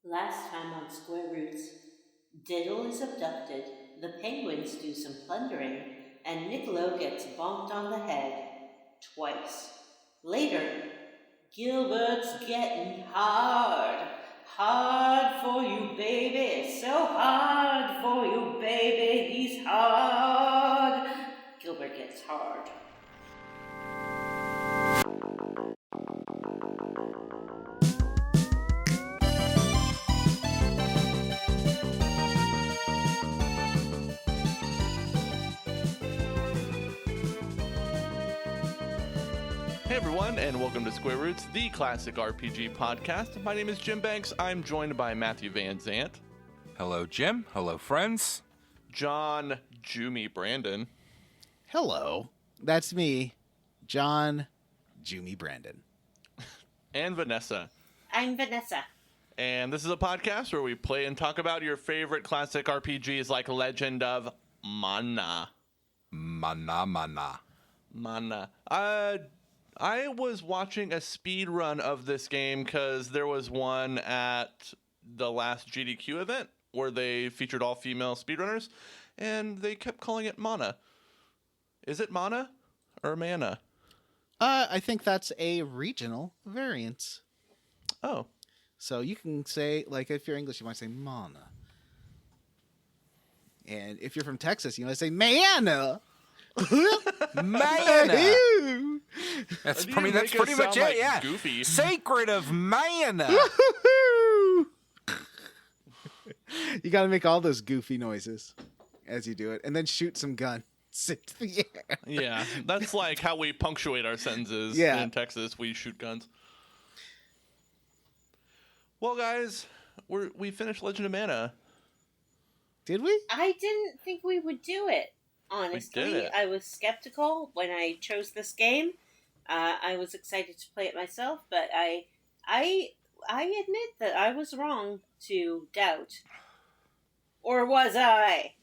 Last time on Square Roots, Diddle is abducted, the penguins do some plundering, and Niccolo gets bonked on the head. Twice. Later, Gilbert's getting hard. Hard for you, baby. So hard for you, baby. He's hard. Gilbert gets hard. Hey everyone, and welcome to Square Roots, the classic RPG podcast. My name is Jim Banks. I'm joined by Matthew Van Zant. Hello, Jim. Hello, friends. John Jumi Brandon. Hello. That's me, John Jumi Brandon. And Vanessa. I'm Vanessa. And this is a podcast where we play and talk about your favorite classic RPGs like Legend of Mana. Mana. I was watching a speed run of this game because there was one at the last GDQ event where they featured all female speedrunners, and they kept calling it Mana. Is it Mana or Mana? I think that's a regional variant. Oh. So you can say, like, if you're English, you might say Mana. And if you're from Texas, you might say Mana. Mana. That's You pretty make much it sound it, like yeah. Goofy. Sacred of Mana. You got to make all those goofy noises as you do it, and then shoot some guns into the air. Yeah, that's like how we punctuate our sentences Yeah. in Texas. We shoot guns. Well, guys, we finished Legend of Mana. Did we? I didn't think we would do it. Honestly, did it. I was skeptical when I chose this game. I was excited to play it myself, but I admit that I was wrong to doubt. Or was I,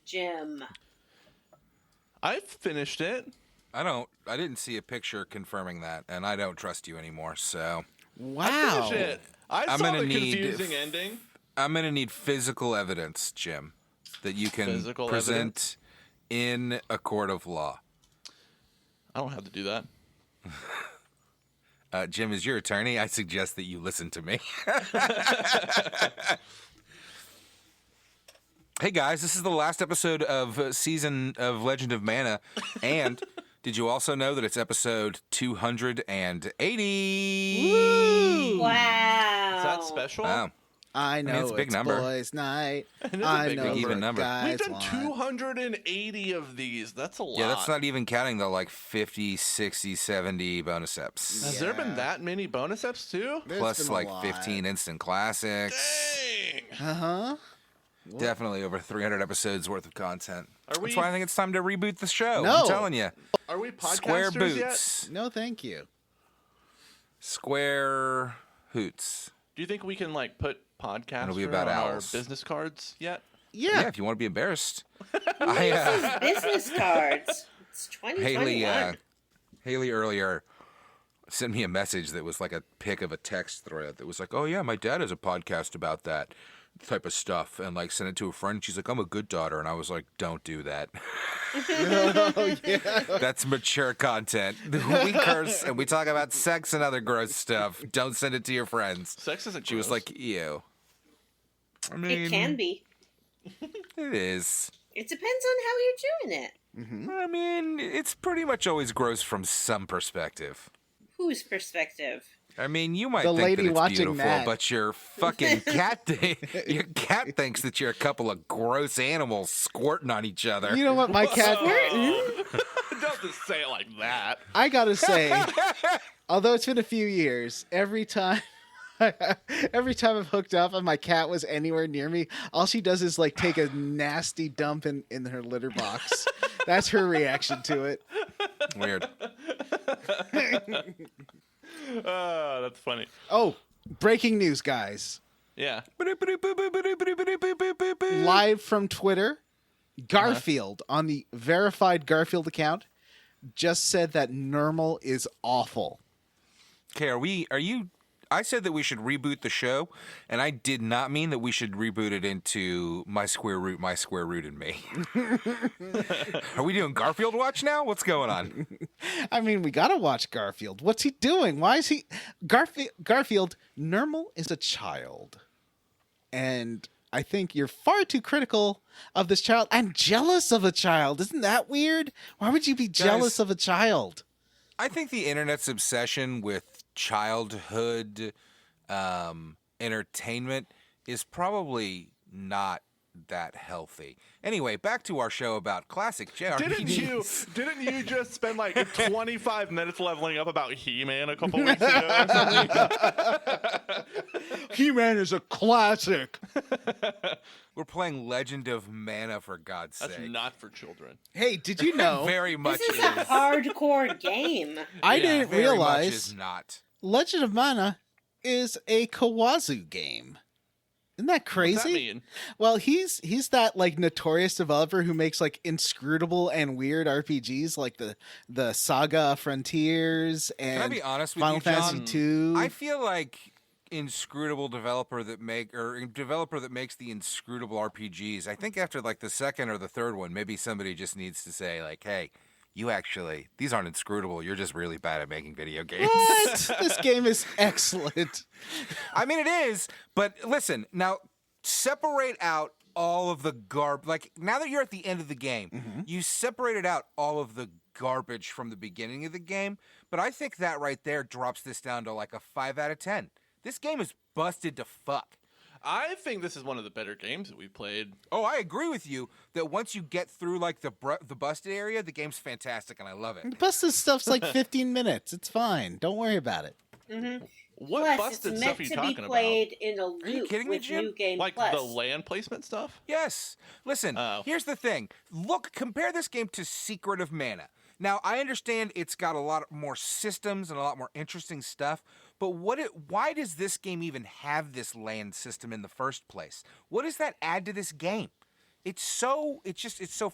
Jim? I've finished it. I didn't see a picture confirming that, and I don't trust you anymore, so Wow. I finished it. I I'm saw gonna the need confusing ending. I'm going to need physical evidence, Jim, that you can Physical present evidence? in a court of law. I don't have to do that. Jim, as your attorney, I suggest that you listen to me. Hey guys, this is the last episode of season of Legend of Mana, and did you also know that it's episode 280? Woo! Wow. Is that special? Wow. I know it's a big number. boys' night. It is a I big know number. Even what number. guys We've done want. 280 of these. That's a lot. Yeah, that's not even counting the 50, 60, 70 bonus eps. Has there been Yeah. that many bonus eps too? There's Plus been a lot. 15 instant classics. Dang. Uh-huh. Definitely over 300 episodes worth of content. Are we- That's why I think it's time to reboot the show. No. I'm telling you. Are we podcasters Square yet? boots. No, thank you. Square hoots. Do you think we can put podcaster It'll be about on our owls. business cards yet? Yeah. Yeah, if you want to be embarrassed. Business cards. It's 2021. Haley earlier sent me a message that was like a pic of a text thread that was like, oh yeah, my dad has a podcast about that type of stuff, and sent it to a friend. She's like, I'm a good daughter, and I was like, don't do that. Oh, yeah. That's mature content. We curse and we talk about sex and other gross stuff. Don't send it to your friends. Sex isn't She was gross. like, ew. I mean, It can be. It is. It depends on how you're doing it. I mean, it's pretty much always gross from some perspective. Whose perspective? I mean, you might The think lady that it's watching beautiful, that. but your fucking cat, your cat thinks that you're a couple of gross animals squirting on each other. You know what, my cat... Don't just say it like that. I gotta say, although it's been a few years, every time I've hooked up and my cat was anywhere near me, all she does is take a nasty dump in her litter box. That's her reaction to it. Weird. Oh, that's funny. Oh, breaking news, guys. Yeah. Live from Twitter, Garfield on the verified Garfield account just said that Normal is awful. Okay, are you I said that we should reboot the show, and I did not mean that we should reboot it into My Square Root, and Me. Are we doing Garfield Watch now? What's going on? I mean, we gotta watch Garfield. What's he doing? Why is he Garfield? Nermal is a child, and I think you're far too critical of this child and jealous of a child. Isn't that weird? Why would you be jealous of a child? I think the internet's obsession with childhood entertainment is probably not that healthy. Anyway, back to our show about classic JRPGs. Didn't you just spend like 25 minutes leveling up about He-Man a couple weeks ago or something? He-Man is a classic. We're playing Legend of Mana, for God's That's sake. not for children. Hey, did you know? Very much This is a hardcore game. I didn't very much realize is not. Legend of Mana is a Kawazu game. Isn't that crazy? What's that mean? Well, he's that like notorious developer who makes like inscrutable and weird RPGs like the Saga Frontiers and Can I be honest with Final you, John? Fantasy II. I feel like inscrutable developer that makes the inscrutable RPGs. I think after like the second or the third one, maybe somebody just needs to say like, "Hey, these aren't inscrutable. You're just really bad at making video games." What? This game is excellent. I mean, it is, but listen, now separate out all of the garbage. Like, now that you're at the end of the game, you separated out all of the garbage from the beginning of the game, but I think that right there drops this down to like a 5 out of 10. This game is busted to fuck. I think this is one of the better games that we've played. Oh, I agree with you that once you get through like the busted area, the game's fantastic and I love it. Busted stuff's like 15 minutes. It's fine. Don't worry about it. Mm-hmm. What Plus, busted it's stuff meant are you to talking be about? played in a you loop kidding me, with Jim? New Game Like Plus. the land placement stuff? Yes. Listen, here's the thing. Compare this game to Secret of Mana. Now, I understand it's got a lot more systems and a lot more interesting stuff, but why does this game even have this land system in the first place? What does that add to this game? It's so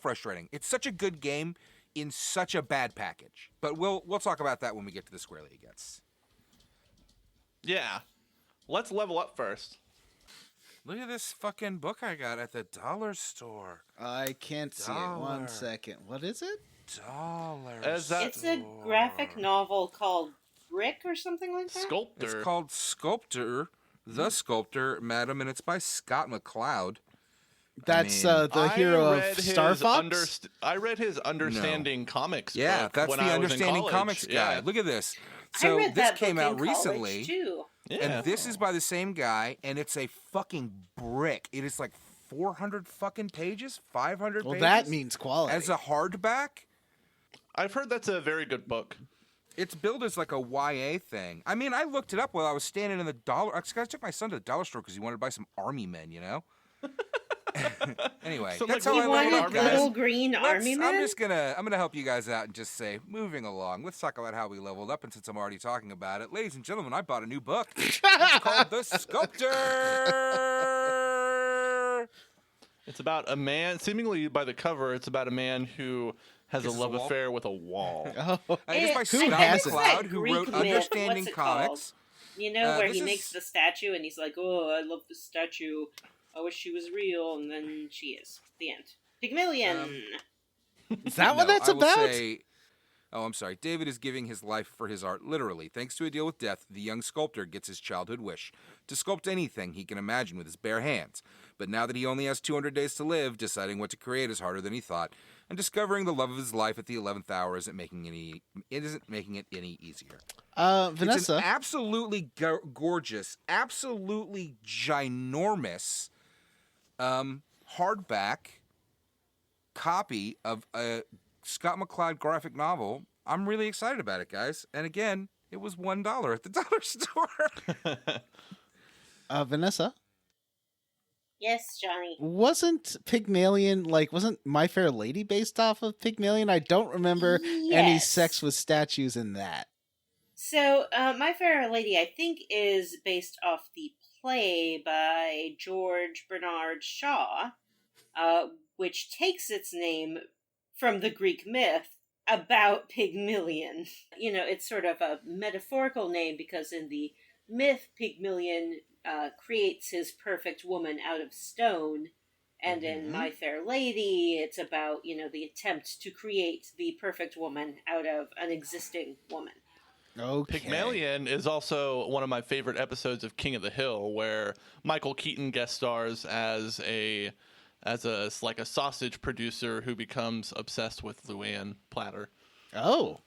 frustrating. It's such a good game in such a bad package. But we'll talk about that when we get to the Square League gets. Yeah. Let's level up first. Look at this fucking book I got at the dollar store. I can't see it. 1 second. What is it? It's a graphic novel called Brick or something like that? Sculptor. It's called Sculptor, The Sculptor, Madam, and it's by Scott McCloud. That's the hero of Star Fox? I read his Understanding Comics Yeah, book that's when the I was in Understanding college. Comics guy. Yeah. Look at this. I So read this that came book out in college, recently, too. Yeah. and this is by the same guy, and it's a fucking brick. It is like 400 fucking pages, 500 Well, pages. that means quality. As a hardback. I've heard that's a very good book. It's billed as like a YA thing. I mean, I looked it up while I was standing in the dollar. I took my son to the dollar store because he wanted to buy some army men, you know? Anyway, So, that's like, how You I leveled wanted up, guys. little green army men? I'm gonna help you guys out and just say, moving along. Let's talk about how we leveled up. And since I'm already talking about it, ladies and gentlemen, I bought a new book. It's called The Sculptor. It's about a man, seemingly by the cover, it's about a man who has Kisses a a love wall? affair with a wall. It's by Who Scott hasn't? McCloud, who Greek wrote myth. Understanding What's it called? Comics. You know, where this he is- makes the statue and he's like, "Oh, I love the statue. I wish she was real," and then she is. The end. Pygmalion. Is that what that's I will about? say- I'm sorry. David is giving his life for his art. Literally, thanks to a deal with death, the young sculptor gets his childhood wish to sculpt anything he can imagine with his bare hands. But now that he only has 200 days to live, deciding what to create is harder than he thought, and discovering the love of his life at the 11th hour isn't making it any easier. It's Vanessa. an absolutely gorgeous, absolutely ginormous hardback copy of a Scott McCloud graphic novel. I'm really excited about it, guys. And again, it was $1 at the dollar store. Vanessa, Yes, Johnny. wasn't My Fair Lady based off of Pygmalion? I don't remember any Yes. sex with statues in that. So, My Fair Lady, I think, is based off the play by George Bernard Shaw, which takes its name from the Greek myth about Pygmalion. You know, it's sort of a metaphorical name because in the myth, Pygmalion creates his perfect woman out of stone. And in My Fair Lady, it's about, the attempt to create the perfect woman out of an existing woman. Okay. Pygmalion is also one of my favorite episodes of King of the Hill, where Michael Keaton guest stars as a sausage producer who becomes obsessed with Luann Platter. Oh.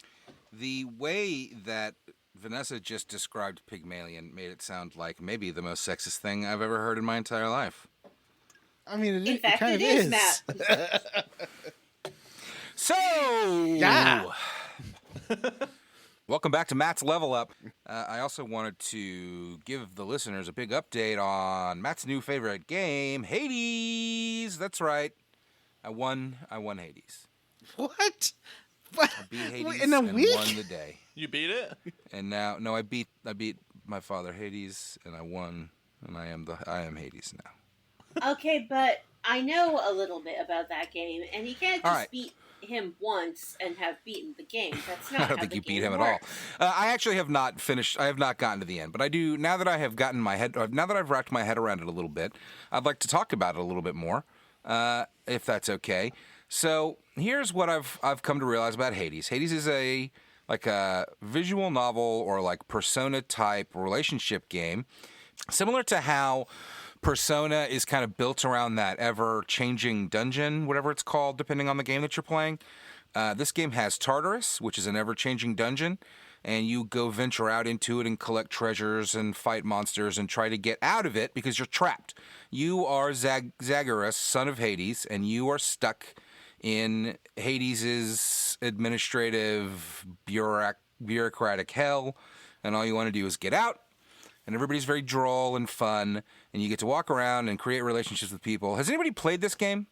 The way that Vanessa just described Pygmalion made it sound like maybe the most sexist thing I've ever heard in my entire life. I mean, In fact, kind of it is, Matt. So, Yeah. Welcome back to Matt's Level Up. I also wanted to give the listeners a big update on Matt's new favorite game, Hades. That's right. I won Hades. What? I beat Hades In a and week? won the day. You beat it? And now, no, I beat my father Hades, and I won, and I am Hades now. Okay, but I know a little bit about that game, and you can't just beat him once and have beaten the game. That's not I don't how think the you game beat him works. at all. I actually have not finished. I have not gotten to the end, but I do now that I have gotten my head. Now that I've wrapped my head around it a little bit, I'd like to talk about it a little bit more, if that's okay. So here's what I've come to realize about Hades. Hades is a visual novel or like Persona type relationship game, similar to how Persona is kind of built around that ever-changing dungeon, whatever it's called, depending on the game that you're playing. This game has Tartarus, which is an ever-changing dungeon, and you go venture out into it and collect treasures and fight monsters and try to get out of it because you're trapped. You are Zagreus, son of Hades, and you are stuck in Hades' administrative bureaucratic hell, and all you want to do is get out. And everybody's very droll and fun, and you get to walk around and create relationships with people. Has anybody played this game?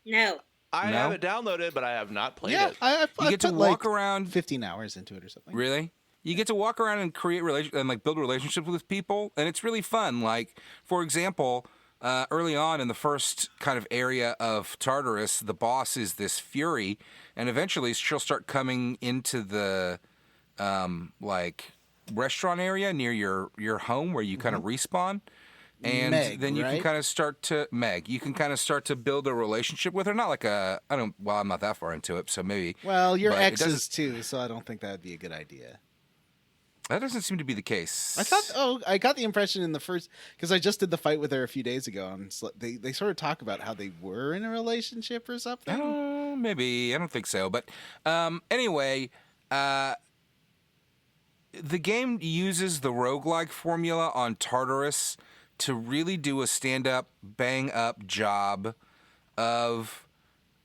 No. I No? have it downloaded, but I have not played it. I You get to put, walk like, around. 15 hours into it or something. Really? You get to walk around and create build relationships with people, and it's really fun. Like, for example, early on in the first kind of area of Tartarus, the boss is this Fury, and eventually she'll start coming into the restaurant area near your home where you kind of respawn. And Meg, then you right? can kind of start to You can kind of start to build a relationship with her. Not like I'm not that far into it, so maybe. Well, your But it ex doesn't- is too, so I don't think that would be a good idea. That doesn't seem to be the case. I got the impression in the first, because I just did the fight with her a few days ago, and they sort of talk about how they were in a relationship or something. Maybe. I don't think so. But anyway, the game uses the roguelike formula on Tartarus to really do a stand-up, bang-up job of...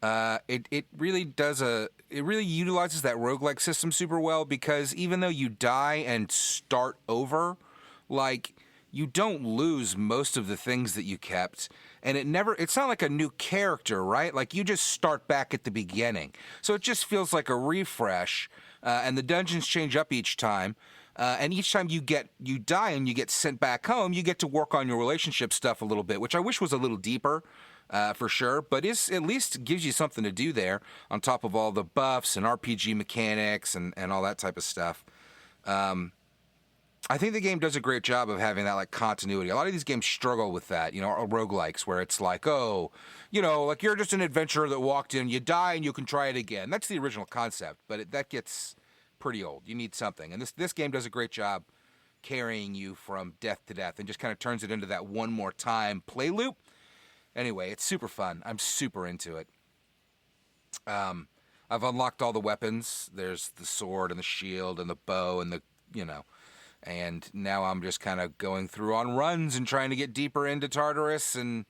It really utilizes that roguelike system super well, because even though you die and start over, like, you don't lose most of the things that you kept, and it's not like a new character, right? Like, you just start back at the beginning. So it just feels like a refresh, and the dungeons change up each time. And each time you die and you get sent back home, you get to work on your relationship stuff a little bit, which I wish was a little deeper. For sure, but at least gives you something to do there on top of all the buffs and RPG mechanics and all that type of stuff. I think the game does a great job of having that like continuity. A lot of these games struggle with that, roguelikes, where it's like, like you're just an adventurer that walked in, you die and you can try it again. That's the original concept, but that gets pretty old. You need something, and this game does a great job carrying you from death to death and just kind of turns it into that one more time play loop. Anyway, it's super fun. I'm super into it. I've unlocked all the weapons. There's the sword and the shield and the bow and and now I'm just kind of going through on runs and trying to get deeper into Tartarus and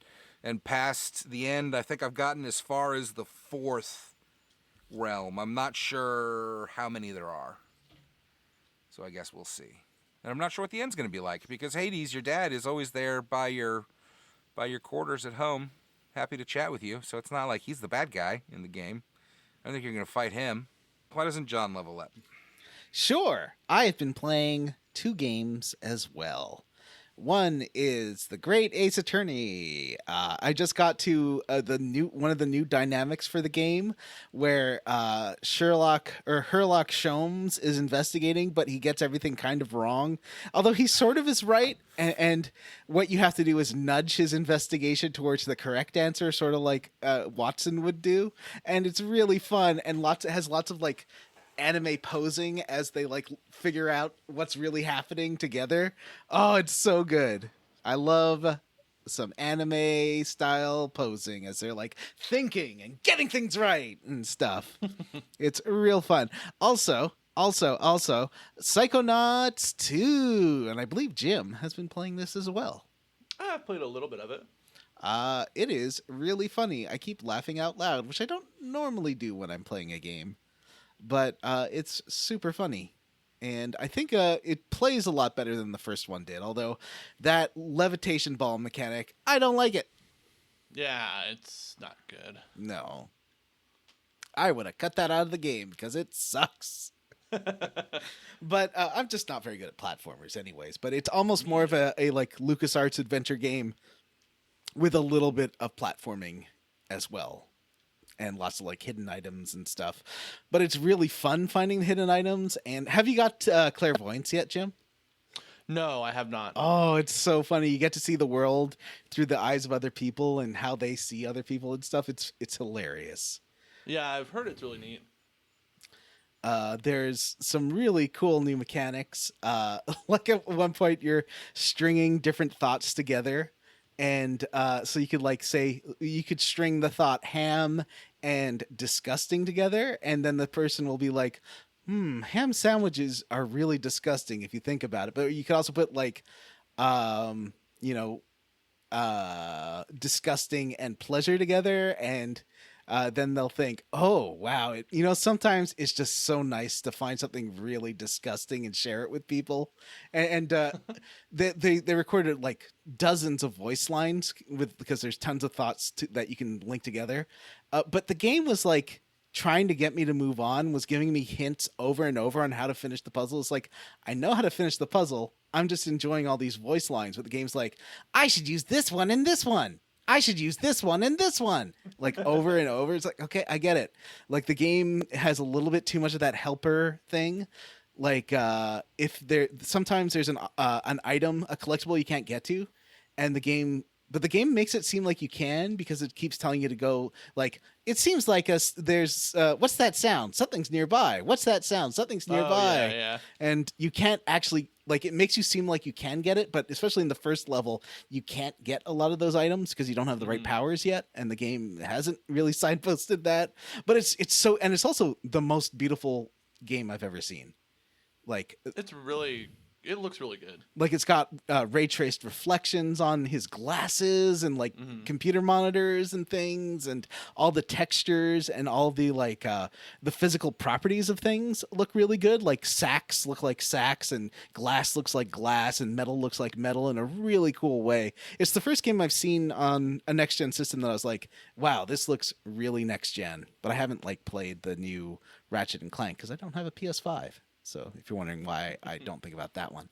past the end. I think I've gotten as far as the 4th realm. I'm not sure how many there are. So I guess we'll see. And I'm not sure what the end's going to be like, because Hades, your dad, is always there by your quarters at home, happy to chat with you. So it's not like he's the bad guy in the game. I don't think you're going to fight him. Why doesn't John level up? Sure. I have been playing 2 games as well. One is the Great Ace Attorney. I just got to one of the new dynamics for the game, where Sherlock Sholmes is investigating, but he gets everything kind of wrong. Although he sort of is right, and what you have to do is nudge his investigation towards the correct answer, sort of like Watson would do, and it's really fun and it has lots of like anime posing as they like figure out what's really happening together. Oh, it's so good. I love some anime style posing as they're like thinking and getting things right and stuff. It's real fun. Also, Psychonauts 2, and I believe Jim has been playing this as well. I played a little bit of it. It is really funny. I keep laughing out loud, which I don't normally do when I'm playing a game. But it's super funny. And I think it plays a lot better than the first one did. Although that levitation ball mechanic, I don't like it. Yeah, it's not good. No. I would have cut that out of the game because it sucks. But I'm just not very good at platformers anyways. But it's almost more of a like LucasArts adventure game with a little bit of platforming as well. And lots of like hidden items and stuff. But it's really fun finding the hidden items. And have you got clairvoyance yet, Jim? No, I have not. Oh, it's so funny. You get to see the world through the eyes of other people and how they see other people and stuff. It's hilarious. Yeah, I've heard it's really neat. There's some really cool new mechanics. Like at one point you're stringing different thoughts together. And so you could like say, you could string the thought ham and disgusting together. And then the person will be like, ham sandwiches are really disgusting if you think about it. But you could also put like, disgusting and pleasure together. And then they'll think, oh, wow. Sometimes it's just so nice to find something really disgusting and share it with people. And they recorded like dozens of voice lines because there's tons of thoughts that you can link together. But the game was like trying to get me to move on, was giving me hints over and over on how to finish the puzzle. It's like, I know how to finish the puzzle. I'm just enjoying all these voice lines. But the game's like, I should use this one and this one. I should use this one and this one, like over and over. It's like, okay, I get it. Like the game has a little bit too much of that helper thing. Like sometimes there's an item, a collectible you can't get to, and the game makes it seem like you can because it keeps telling you to go. Like it seems like there's what's that sound? Something's nearby. What's that sound? Something's nearby. Oh, yeah. And you can't actually. Like it makes you seem like you can get it, but especially in the first level, you can't get a lot of those items because you don't have the right powers yet, and the game hasn't really signposted that. But it's also the most beautiful game I've ever seen. Like it looks really good. Like it's got ray traced reflections on his glasses and like computer monitors and things, and all the textures and all the like the physical properties of things look really good. Like sacks look like sacks, and glass looks like glass, and metal looks like metal in a really cool way. It's the first game I've seen on a next gen system that I was like, wow, this looks really next gen. But I haven't like played the new Ratchet and Clank because I don't have a PS5. So if you're wondering why I don't think about that one.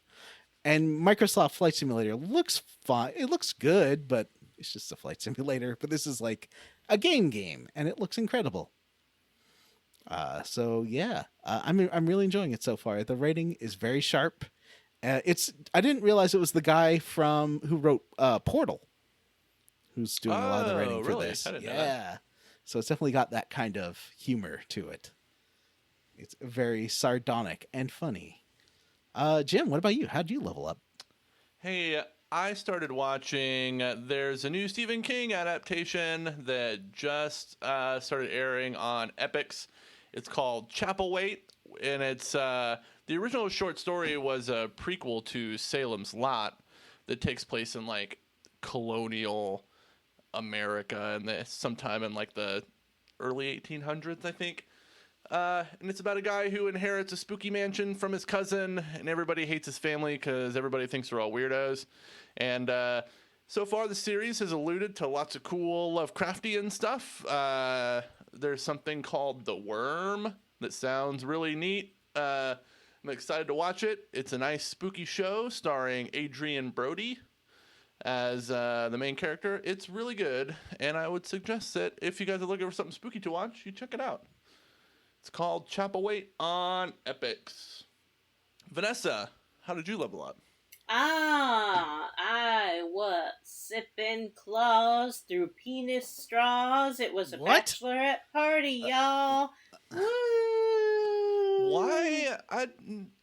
And Microsoft Flight Simulator looks fine. It looks good, but it's just a flight simulator. But this is like a game, and it looks incredible. So yeah, I'm really enjoying it so far. The rating is very sharp. I didn't realize it was the guy who wrote Portal, who's doing a lot of the rating for this. I didn't know that. So it's definitely got that kind of humor to it. It's very sardonic and funny. Jim, what about you? How'd you level up? Hey, I started watching. There's a new Stephen King adaptation that just started airing on Epix. It's called Chapelwaite, and it's the original short story was a prequel to Salem's Lot that takes place in like colonial America and sometime in like the early 1800s, I think. And it's about a guy who inherits a spooky mansion from his cousin, and everybody hates his family because everybody thinks they're all weirdos. And so far, the series has alluded to lots of cool Lovecraftian stuff. There's something called The Worm that sounds really neat. I'm excited to watch it. It's a nice spooky show starring Adrian Brody, as the main character. It's really good, and I would suggest that if you guys are looking for something spooky to watch, you check it out. It's called Chapel Wait on Epics. Vanessa, how did you level up? I was sipping claws through penis straws. It was a What? bachelorette party, y'all. Woo! Why? I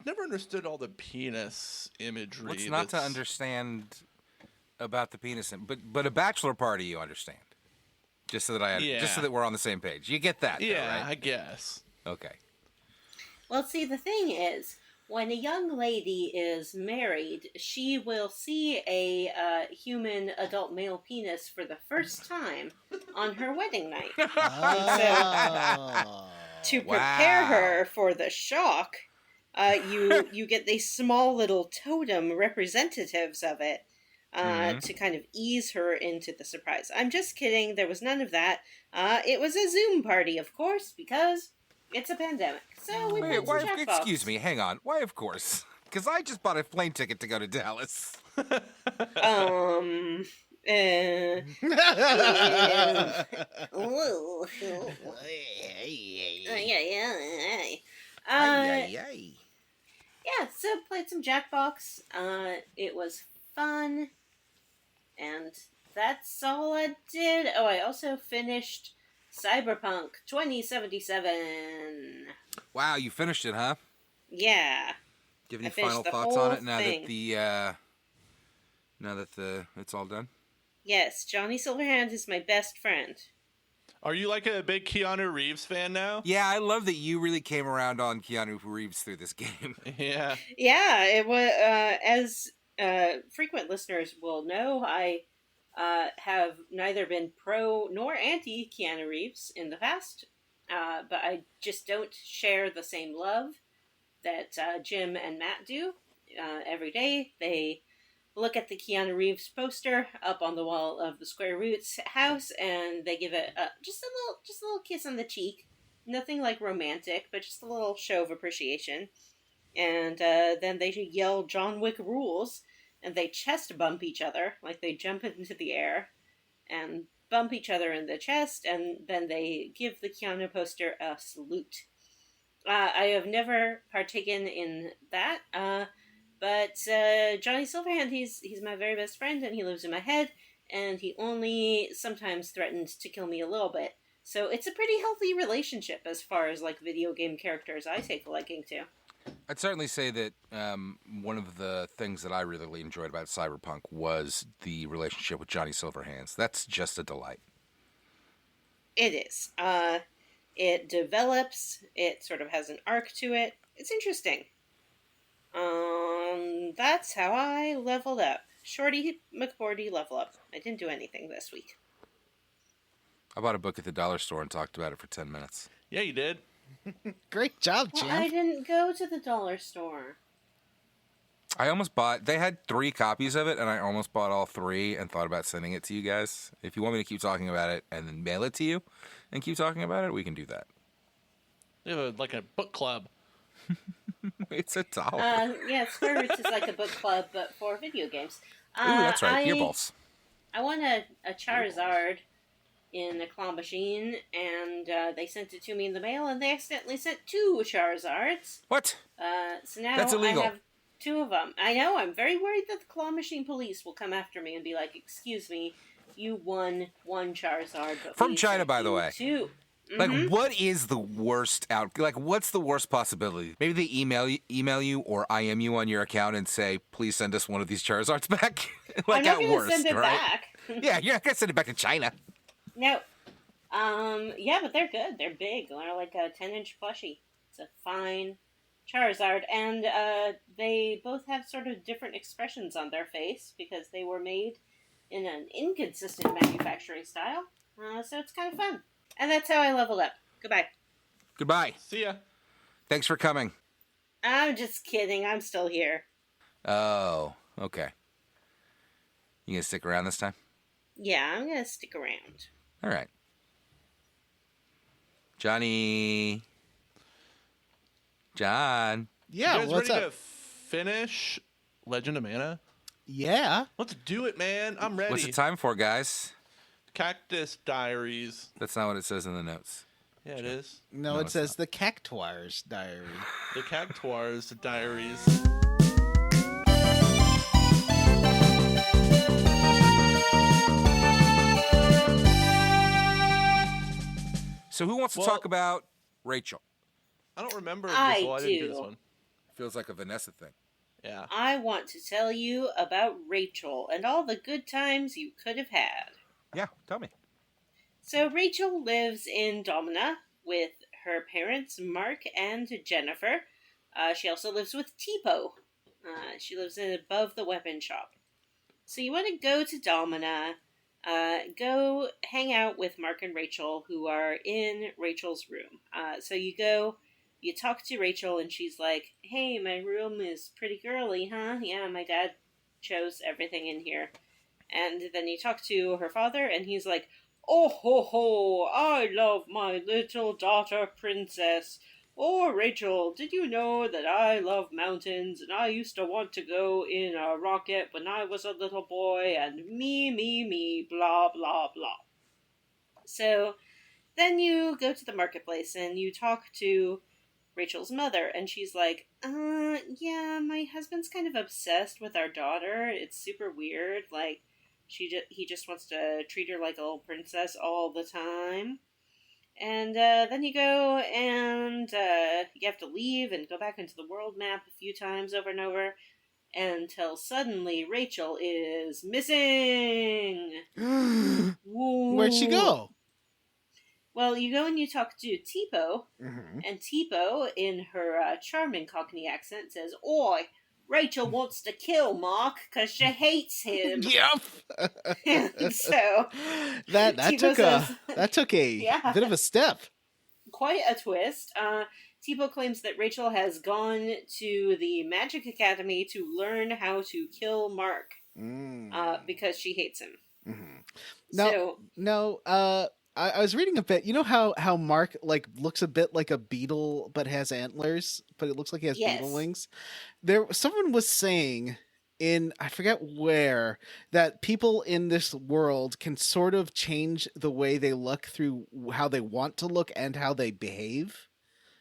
never understood all the penis imagery. What's not to understand about the penis? But a bachelor party, you understand. Just so that just so that we're on the same page. You get that, Yeah, though, right? I guess. Okay. Well, see, the thing is, when a young lady is married, she will see a human adult male penis for the first time on her wedding night. Oh. To prepare Wow. her for the shock, you get these small little totem representatives of it to kind of ease her into the surprise. I'm just kidding. There was none of that. It was a Zoom party, of course, because it's a pandemic. So we played some Jackbox. Excuse me, hang on. Why, of course? Because I just bought a plane ticket to go to Dallas. Ooh. Yeah, so played some Jackbox. It was fun, and that's all I did. Oh, I also finished Cyberpunk 2077. Wow, you finished it, huh? Yeah. Do you I have any finished final the thoughts on whole it now thing. that it's all done? Yes, Johnny Silverhand is my best friend. Are you like a big Keanu Reeves fan now? Yeah, I love that you really came around on Keanu Reeves through this game. Yeah. Yeah, it was, as frequent listeners will know, I have neither been pro nor anti Keanu Reeves in the past, but I just don't share the same love that Jim and Matt do. Every day they look at the Keanu Reeves poster up on the wall of the Square Roots house, and they give it just a little kiss on the cheek. Nothing like romantic, but just a little show of appreciation. And then they yell "John Wick rules," and they chest bump each other, like they jump into the air and bump each other in the chest, and then they give the Keanu poster a salute. I have never partaken in that, but Johnny Silverhand, he's my very best friend, and he lives in my head, and he only sometimes threatens to kill me a little bit. So it's a pretty healthy relationship as far as like video game characters I take a liking to. I'd certainly say that one of the things that I really enjoyed about Cyberpunk was the relationship with Johnny Silverhands. That's just a delight. It is. It develops. It sort of has an arc to it. It's interesting. That's how I leveled up. Shorty McBordy level up. I didn't do anything this week. I bought a book at the dollar store and talked about it for 10 minutes. Yeah, you did. Great job, Well, champ. I didn't go to the dollar store. I almost bought... They had 3 copies of it, and I almost bought all 3 and thought about sending it to you guys. If you want me to keep talking about it and then mail it to you and keep talking about it, we can do that. You have like a book club. It's $1. Yeah, Square Roots is like a book club, but for video games. Ooh, that's right. Earballs. I won a Charizard in a claw machine, and they sent it to me in the mail, and they accidentally sent 2 Charizards. What? So now That's illegal. I have 2 of them. I know, I'm very worried that the claw machine police will come after me and be like, "Excuse me, you won 1 Charizard, but From we China, sent by the you way. 2. Like, what is the worst what's the worst possibility? Maybe they email you or IM you on your account and say, please send us one of these Charizards back? I'm not at going to worst, send it right? back. Yeah, you're not going to send it back to China. No. Yeah, but they're good. They're big. They're like a 10-inch plushie. It's a fine Charizard. And they both have sort of different expressions on their face because they were made in an inconsistent manufacturing style. So it's kind of fun. And that's how I leveled up. Goodbye. Goodbye. See ya. Thanks for coming. I'm just kidding. I'm still here. Oh, okay. You going to stick around this time? Yeah, I'm going to stick around. All right. Johnny. John. Yeah, you guys what's ready up? to finish Legend of Mana? Yeah. Let's do it, man. I'm ready. What's the time for, guys? Cactus Diaries. That's not what it says in the notes. Yeah, it is. No, No, it it's says not. the Cactuar's Diary. The Cactuars Diaries. So who wants to Well- talk about Rachel? I don't remember this. I Well, I didn't do do. this one. Feels like a Vanessa thing. Yeah. I want to tell you about Rachel and all the good times you could have had. Yeah, tell me. So Rachel lives in Domina with her parents, Mark and Jennifer. She also lives with Tipo. She lives above the weapon shop. So you want to go to Domina, go hang out with Mark and Rachel, who are in Rachel's room. So you go, you talk to Rachel, and she's like, "Hey, my room is pretty girly, huh? Yeah, my dad chose everything in here." And then you talk to her father, and he's like, "Oh ho ho, I love my little daughter princess. Oh, Rachel, did you know that I love mountains, and I used to want to go in a rocket when I was a little boy, and me, blah, blah, blah." So then you go to the marketplace, and you talk to Rachel's mother, and she's like, yeah, my husband's kind of obsessed with our daughter. It's super weird, like, he just wants to treat her like a little princess all the time. And then you go and you have to leave and go back into the world map a few times over and over until suddenly Rachel is missing. Where'd she go? Well, you go and you talk to Tipo, Mm-hmm. and Tipo, in her charming Cockney accent, says, "Oi, Rachel wants to kill Mark because she hates him." Yep. So that Tipo took a Yeah. bit of a step. quite a twist. Tipo claims that Rachel has gone to the Magic Academy to learn how to kill Mark because she hates him. Mm-hmm. No. I was reading a bit. You know how Mark like looks a bit like a beetle, but has antlers, but it looks like he has Yes. beetle wings. Someone was saying in I forget where that people in this world can sort of change the way they look through how they want to look and how they behave.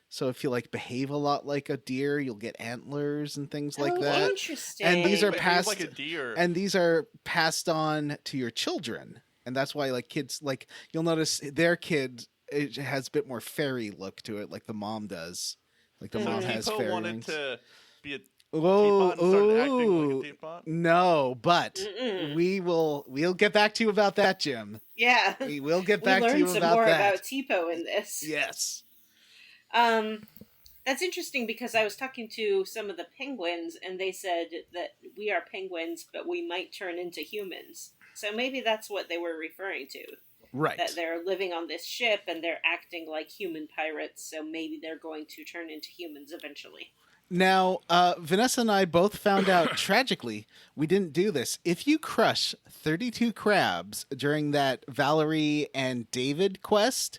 So if you like behave a lot like a deer, you'll get antlers and things like that. Interesting. And these are Behave past like a deer. and these are passed on to your children. And that's why like kids like you'll notice their kid it has a bit more fairy look to it, like the mom does. Like the So mom has Tipo fairy wanted wings. to be a Whoa, teapot and started acting like ooh. a teapot. No, but Mm-mm. we'll get back to you about that, Jim. Yeah. We will get We back to learned you some about more that. about Tipo in this. Yes. That's interesting because I was talking to some of the penguins, and they said that we are penguins, but we might turn into humans. So maybe that's what they were referring to. Right. That they're living on this ship and they're acting like human pirates, so maybe they're going to turn into humans eventually. Now, Vanessa and I both found out tragically we didn't do this. If you crush 32 crabs during that Valerie and David quest,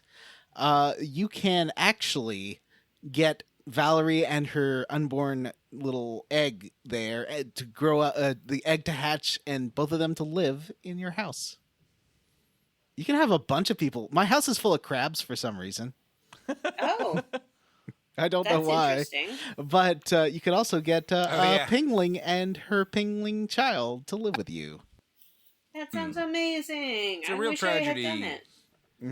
you can actually get Valerie and her unborn little egg there to grow up, the egg to hatch, and both of them to live in your house. You can have a bunch of people. My house is full of crabs for some reason. Oh, I don't know that's why. interesting. But you could also get yeah. Pingling and her Pingling child to live with you. That sounds amazing. It's a I real wish I tragedy. had done it.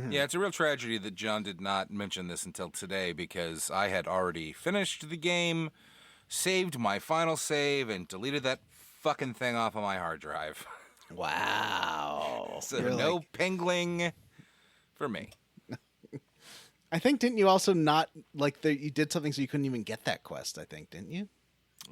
Yeah, it's a real tragedy that John did not mention this until today because I had already finished the game, saved my final save, and deleted that fucking thing off of my hard drive. Wow. So You're no like- pingling for me. I think didn't you also not like you did something so you couldn't even get that quest? I think didn't you?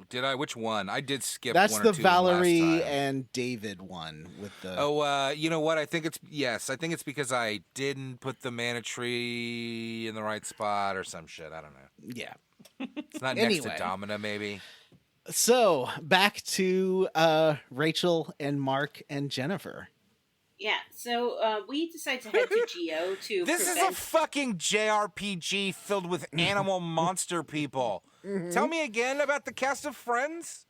Did I? Which one? I did skip That's one or the two Valerie last time. and David one with the. Oh, you know what? I think it's because I didn't put the mana tree in the right spot or some shit. I don't know. Yeah. It's not next Anyway. to Domina, maybe. So back to Rachel and Mark and Jennifer. Yeah, so we decided to head to Geo to This is a prevent... fucking JRPG filled with animal monster people. Tell me again about the cast of Friends.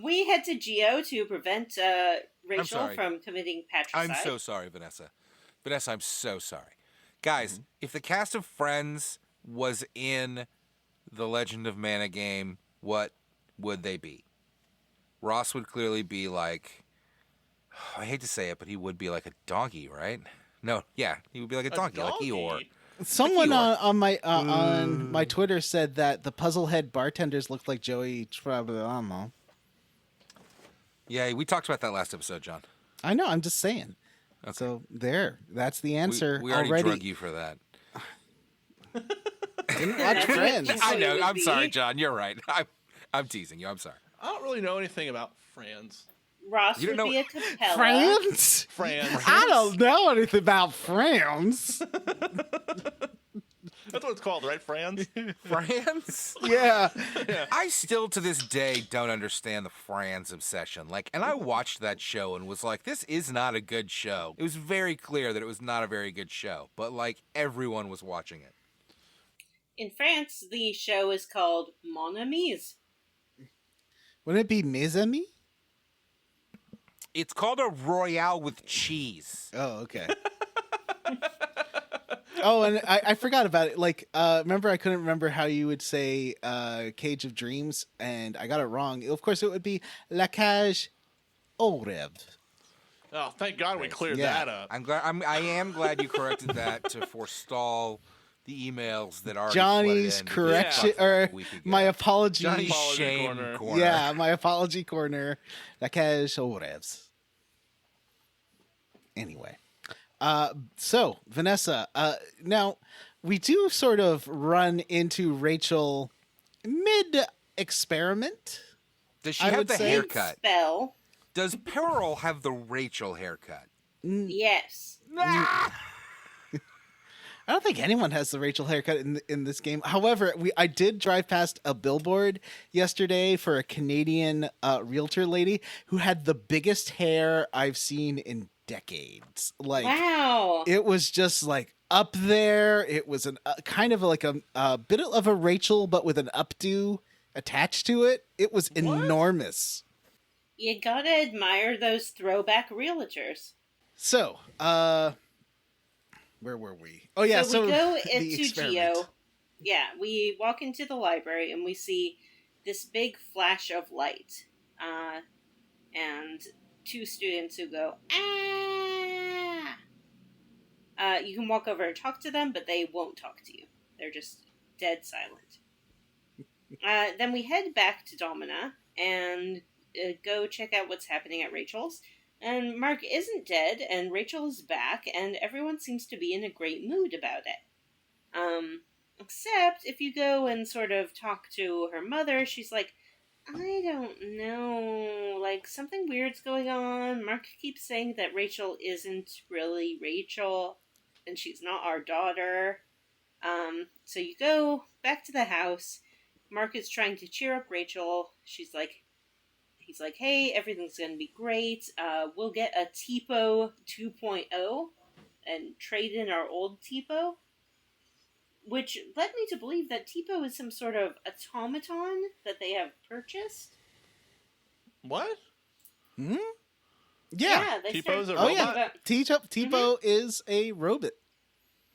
We head to Geo to prevent Rachel sorry. from committing patricide. I'm so sorry, Vanessa. Vanessa, I'm so sorry. Guys, if the cast of Friends was in the Legend of Mana game, what would they be? Ross would clearly be like, I hate to say it, but he would be like a donkey, right? No, yeah, he would be like a donkey, like Eeyore. Someone Eeyore. on my Twitter said that the puzzlehead bartenders looked like Joey Trabamo. Yeah, we talked about that last episode, John. I know. I'm just saying. Okay. So that's the answer. We already drug you for that. Didn't watch Friends. I know. I'm sorry, John. You're right. I'm teasing you. I'm sorry. I don't really know anything about Franz. Ross You would don't be know- a Capella. Friends? Franz. I don't know anything about Friends. That's what it's called, right? Franz? Franz? Yeah. I still to this day don't understand the Franz obsession. And I watched that show and was like, this is not a good show. It was very clear that it was not a very good show, but everyone was watching it. In France, the show is called Mon Amis. Wouldn't it be Mes Amis? It's called a Royale with cheese. Oh, okay. Oh, and I forgot about it. Remember I couldn't remember how you would say Cage of Dreams, and I got it wrong. Of course, it would be La Cage aux Rêves. Oh, thank God we cleared Yeah. that up. I am glad you corrected that to forestall the emails that are Johnny's correction, or my apology. Johnny's Apology shame corner. corner. Yeah, my apology corner. La Cage aux Rêves. Anyway. So, Vanessa, now we do sort of run into Rachel mid-experiment. Does she I have would the say- haircut? Spell. Does Peril have the Rachel haircut? Yes. I don't think anyone has the Rachel haircut in this game. However, I did drive past a billboard yesterday for a Canadian realtor lady who had the biggest hair I've seen in decades. Wow. It was just up there. It was kind of like a bit of a Rachel, but with an updo attached to it. It was enormous. You gotta admire those throwback realtors. So, where were we? Oh yeah, so we go the into experiment. Geo. Yeah, we walk into the library and we see this big flash of light. And two students who go, ah! You can walk over and talk to them, but they won't talk to you. They're just dead silent. Then we head back to Domina and go check out what's happening at Rachel's. And Mark isn't dead, and Rachel is back, and everyone seems to be in a great mood about it. Except if you go and sort of talk to her mother, she's like, I don't know, something weird's going on. Mark keeps saying that Rachel isn't really Rachel, and she's not our daughter. So you go back to the house. Mark is trying to cheer up Rachel. He's like, hey, everything's gonna be great. We'll get a Tipo 2.0 and trade in our old Tipo. Which led me to believe that Tipo is some sort of automaton that they have purchased. What? Hmm? Yeah. they Tipo's start a Oh robot? about- Tipo is a robot.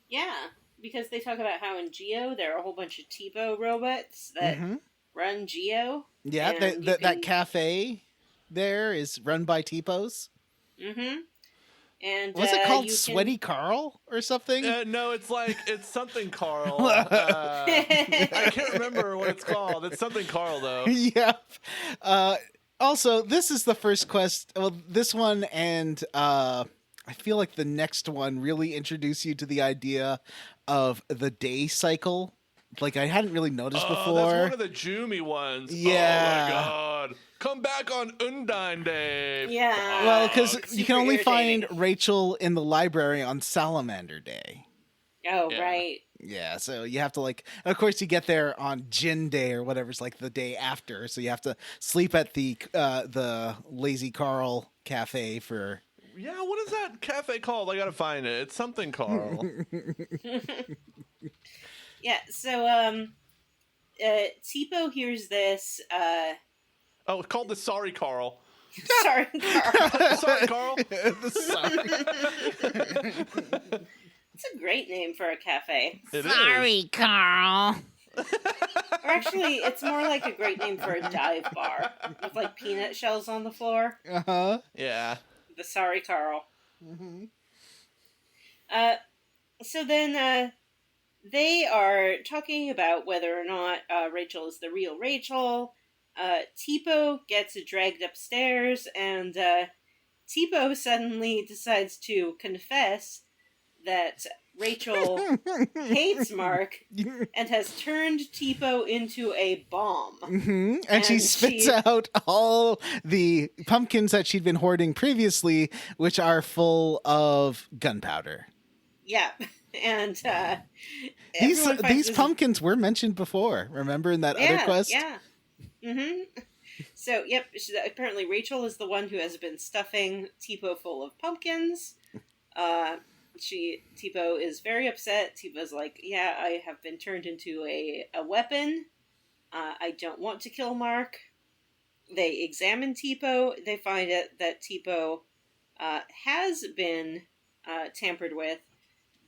Yeah, because they talk about how in Geo there are a whole bunch of Tipo robots that Mhm. run Geo. Yeah, and you that can- cafe there is run by Tipos. Mm-hmm. And Was it called you can- Sweaty Carl or something? No, it's something Carl. I can't remember what it's called. It's something Carl, though. Yep. Also, this is the first quest. Well, this one and I feel like the next one really introduce you to the idea of the day cycle. I hadn't really noticed before. That's one of the Jumi ones. Yeah. Oh, my God. Come back on Undine Day. Yeah. Well, because Fuck. you Super can only find irritating. Rachel in the library on Salamander Day. Oh, Yeah. right. Yeah, so you have to of course you get there on Gin Day or whatever's the day after, so you have to sleep at the Lazy Carl cafe for. Yeah, what is that cafe called? I gotta find it. It's something Carl. Yeah, so, Tipo hears this, Oh, it's called the Sorry Carl. sorry, Carl. Sorry, Carl. Sorry. It's a great name for a cafe. It is. Sorry, Carl. Or actually, it's more like a great name for a dive bar with like peanut shells on the floor. Uh-huh. Yeah. The Sorry Carl. Mm-hmm. So then they are talking about whether or not Rachel is the real Rachel. Tipo gets dragged upstairs, and Tipo suddenly decides to confess that Rachel hates Mark and has turned Tipo into a bomb. Mm-hmm. And she And spits she- out all the pumpkins that she'd been hoarding previously, which are full of gunpowder. Yeah, and These everyone finds these this- pumpkins were mentioned before. Remember in that other Yeah, quest? yeah. Mm-hmm. So, yep, apparently Rachel is the one who has been stuffing Tipo full of pumpkins. Tipo is very upset. Tipo's like, yeah, I have been turned into a weapon. I don't want to kill Mark. They examine Tipo. They find it that Tipo has been tampered with,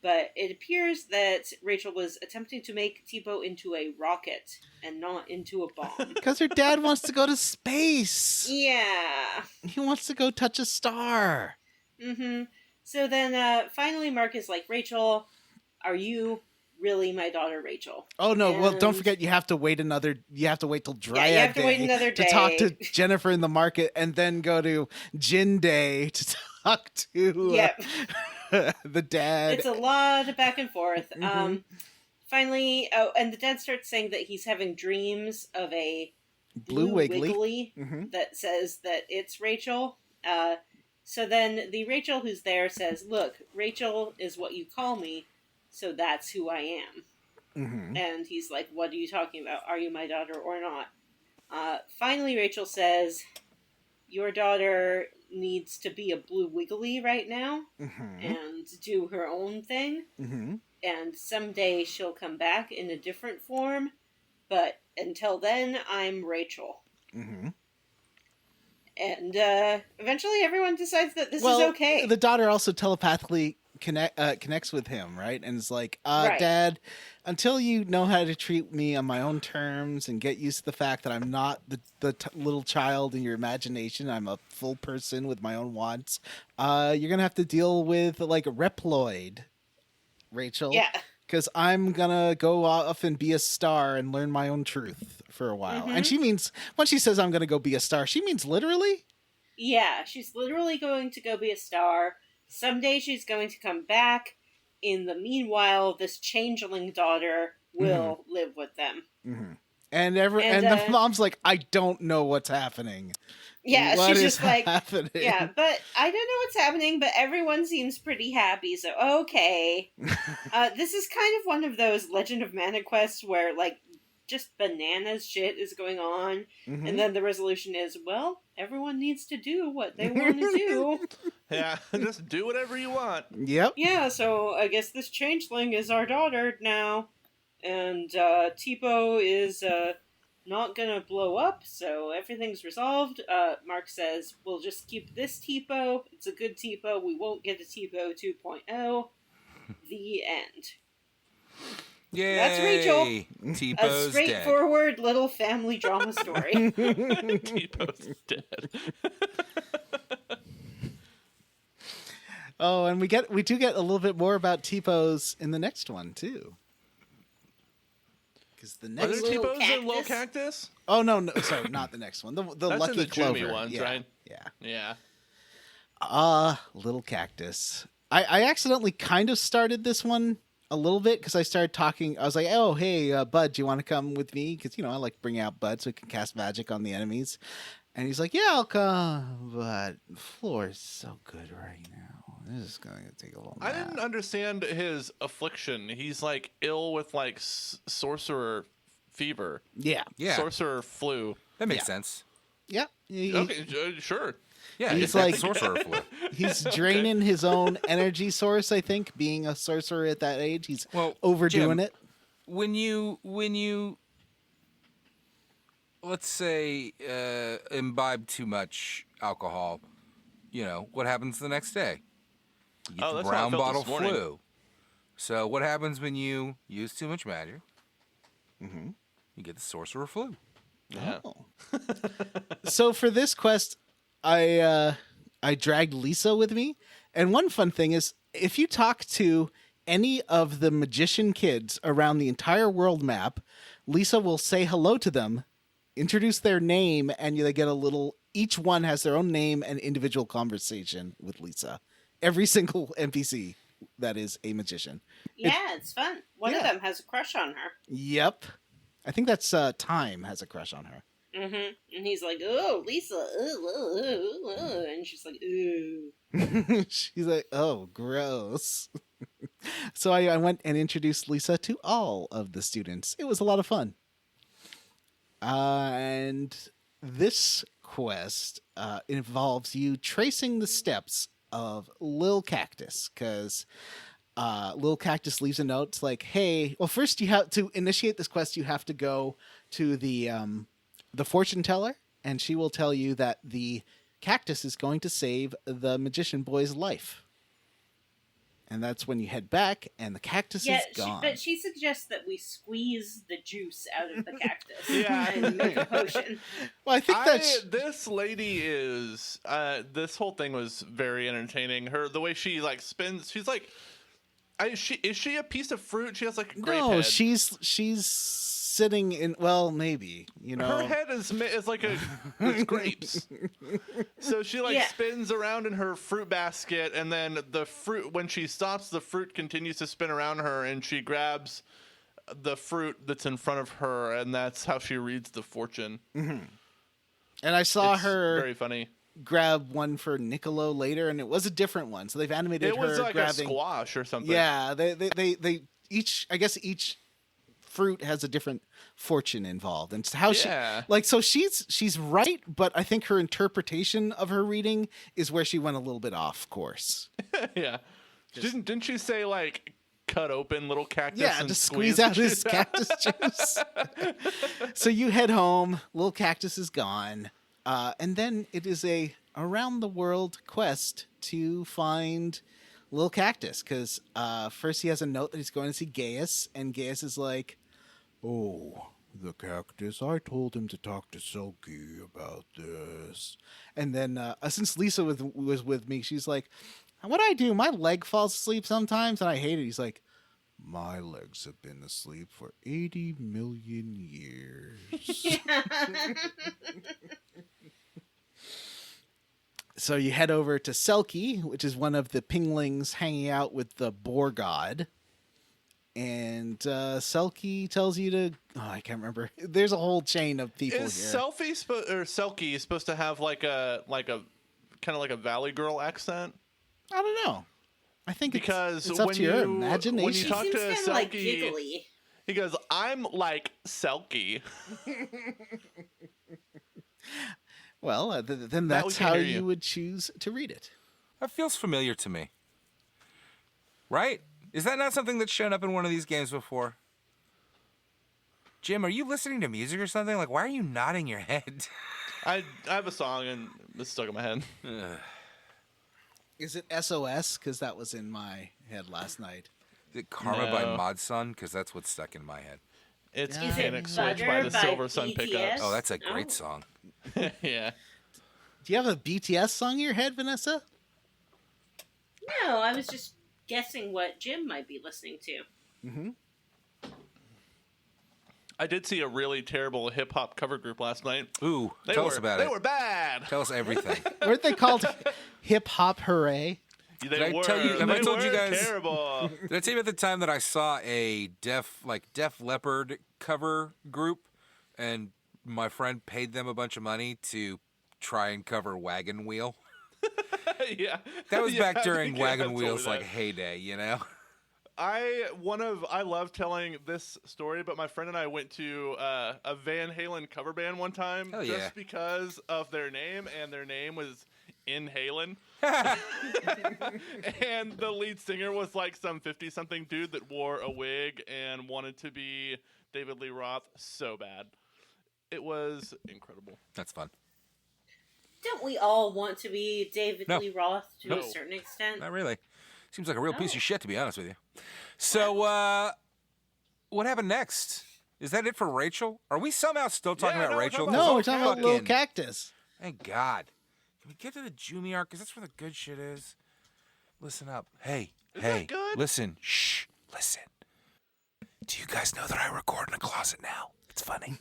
but it appears that Rachel was attempting to make Tipo into a rocket and not into a bomb. Because her dad wants to go to space. Yeah. He wants to go touch a star. Mm-hmm. So then finally Mark is like, Rachel, are you really my daughter Rachel? Oh no! Well, don't And- forget you have to wait till Dryad you have to wait Day another to talk to day. Jennifer in the market, and then go to Gin Day to talk to Yep. the dad. It's a lot of back and forth. Mhm. Finally, and the dad starts saying that he's having dreams of a Blue Wiggly. Mhm. that says that it's Rachel. So then the Rachel who's there says, look, Rachel is what you call me, so that's who I am. Mhm. And he's like, what are you talking about? Are you my daughter or not? Finally, Rachel says, your daughter needs to be a Blue Wiggly right now Mhm. and do her own thing. Mhm. And someday she'll come back in a different form. But until then, I'm Rachel. Mhm. And eventually everyone decides that this Well, is okay. the daughter also telepathically connects with him, right? And is like, Right. Dad, until you know how to treat me on my own terms and get used to the fact that I'm not the little child in your imagination, I'm a full person with my own wants, you're going to have to deal with, like, Reploid, Rachel. Yeah. Because I'm going to go off and be a star and learn my own truth for a while. Mhm. And she means, when she says I'm going to go be a star, she means literally? Yeah, she's literally going to go be a star. Someday she's going to come back. In the meanwhile, this changeling daughter will live with them. Mm-hmm. And the mom's like, I don't know what's happening. Yeah, What she's is just like, happening? yeah, but I don't know what's happening, but everyone seems pretty happy, so okay. This is kind of one of those Legend of Mana quests where, like, just bananas shit is going on, Mhm. and then the resolution is, well, everyone needs to do what they want to do. Yeah, just do whatever you want. Yep. Yeah, so I guess this changeling is our daughter now, and Tipo is not gonna blow up, so everything's resolved. Mark says, we'll just keep this Tipo, it's a good Tipo, we won't get a Tipo 2.0. The end. Yay! That's Rachel. A T-Po's dead. straightforward little family drama story. T-Po's dead. Oh, and we do get a little bit more about T-Pose in the next one too. Because the Are next there Little T-Pose in Low cactus? Cactus? Oh no, sorry, not the next one. The That's Lucky in the Clover Jimmy ones, yeah, right? Yeah. Yeah. Little cactus. I accidentally kind of started this one a little bit because I started talking. I was like, "Oh, hey, Bud, do you want to come with me?" Because I like bringing out Bud so we can cast magic on the enemies. And he's like, "Yeah, I'll come, but the floor is so good right now. This is going to take a little." I didn't understand his affliction. He's like ill with like sorcerer fever, Yeah. sorcerer flu. That makes Yeah. sense. Yeah. Okay, sure. Yeah, He's it's like like- sorcerer flu. He's draining his own energy source, I think, being a sorcerer at that age. He's Well, overdoing Jim, it. when you let's say imbibe too much alcohol, what happens the next day? You get the that's how I brown felt bottle this morning. flu. So what happens when you use too much magic? Mm-hmm. You get the sorcerer flu. Yeah. Oh. So for this quest, I dragged Lisa with me, and one fun thing is if you talk to any of the magician kids around the entire world map, Lisa will say hello to them, introduce their name, and they get a little. Each one has their own name and individual conversation with Lisa. Every single NPC that is a magician. Yeah, it's fun. One of Yeah. them has a crush on her. Yep, I think that's Time has a crush on her. Mm-hmm. And he's like, "Oh, Lisa," and she's like, "Ooh." She's like, oh, gross. So I went and introduced Lisa to all of the students. It was a lot of fun. And this quest involves you tracing the steps of Lil Cactus, because Lil Cactus leaves a note. It's like, hey, well, first you have to initiate this quest. You have to go to the fortune teller, and she will tell you that the cactus is going to save the magician boy's life. And that's when you head back, and the cactus is gone. But she suggests that we squeeze the juice out of the cactus Yeah. and make a potion. Well, I think that's This lady is. This whole thing was very entertaining. The way she spins. She's like. Is she a piece of fruit? She has like a grape no. head. She's sitting in. Well, maybe Her head is like it's grapes. So she spins around in her fruit basket, and then the fruit, when she stops, the fruit continues to spin around her, and she grabs the fruit that's in front of her, and that's how she reads the fortune. Mm-hmm. And I saw It's her very funny. grab one for Niccolo later, and it was a different one. So they've animated It her was like grabbing a squash or something. Yeah, they each. I guess each fruit has a different fortune involved, and how she so she's right, but I think her interpretation of her reading is where she went a little bit off course. Yeah. Didn't she say cut open little cactus? Yeah, and to squeeze out his cactus juice. So you head home. Little Cactus is gone, and then it is a around the world quest to find Little Cactus, because first he has a note that he's going to see Gaius, and Gaius is like, "Oh, the cactus. I told him to talk to Selkie about this." And then since Lisa was with me, she's like, "What I do? My leg falls asleep sometimes, and I hate it." He's like, "My legs have been asleep for 80 million years." So you head over to Selkie, which is one of the pinglings hanging out with the boar god. And Selkie tells you to... Oh, I can't remember. There's a whole chain of people Is here. Selkie supposed to have like a kind of like a Valley Girl accent? I don't know. I think Because it's up when to your you- imagination. when you She talk seems to kind of Selkie- giggly. He goes, "I'm like Selkie." Well, then Now we that's can how hear you you. would choose to read it. That feels familiar to me. Right? Is that not something that's shown up in one of these games before? Jim, are you listening to music or something? Why are you nodding your head? I have a song and it's stuck in my head. Is it SOS? Because that was in my head last night. Is it Karma by No. Mod Sun? Because that's what's stuck in my head. It's Is it Panic Switch by Butter the by Silver Sun BTS? Pickups. Oh, that's a great Oh. song. Yeah. Do you have a BTS song in your head, Vanessa? No, I was just guessing what Jim might be listening to. Mm-hmm. I did see a really terrible hip hop cover group last night. Ooh, They tell were, us about they it. were bad. Tell us everything. Weren't they called Hip Hop Hooray? They Did I were. tell you- have I they told you were guys- Terrible. Did I tell you about the time that I saw a Def Leppard cover group, and my friend paid them a bunch of money to try and cover Wagon Wheel? Yeah. That was Yeah, back during I think I Wagon told Wheel's you that. heyday, you know? I love telling this story, but my friend and I went to a Van Halen cover band one time Hell yeah. just because of their name, and their name was inhaling. And the lead singer was like some 50-something dude that wore a wig and wanted to be David Lee Roth so bad. It was incredible. That's fun. Don't we all want to be David No. Lee Roth to No. a certain extent? Not really. Seems like a real piece No. of shit, to be honest with you. So, what happened next? Is that it for Rachel? Are we somehow still talking Yeah, about no, we're Rachel? talking No, Oh, we're talking about little cactus. Thank God. Can we get to the Jumi arc? Because that's where the good shit is. Listen up. Hey, Is hey. that good? Listen. Shh. Listen. Do you guys know that I record in a closet now? It's funny.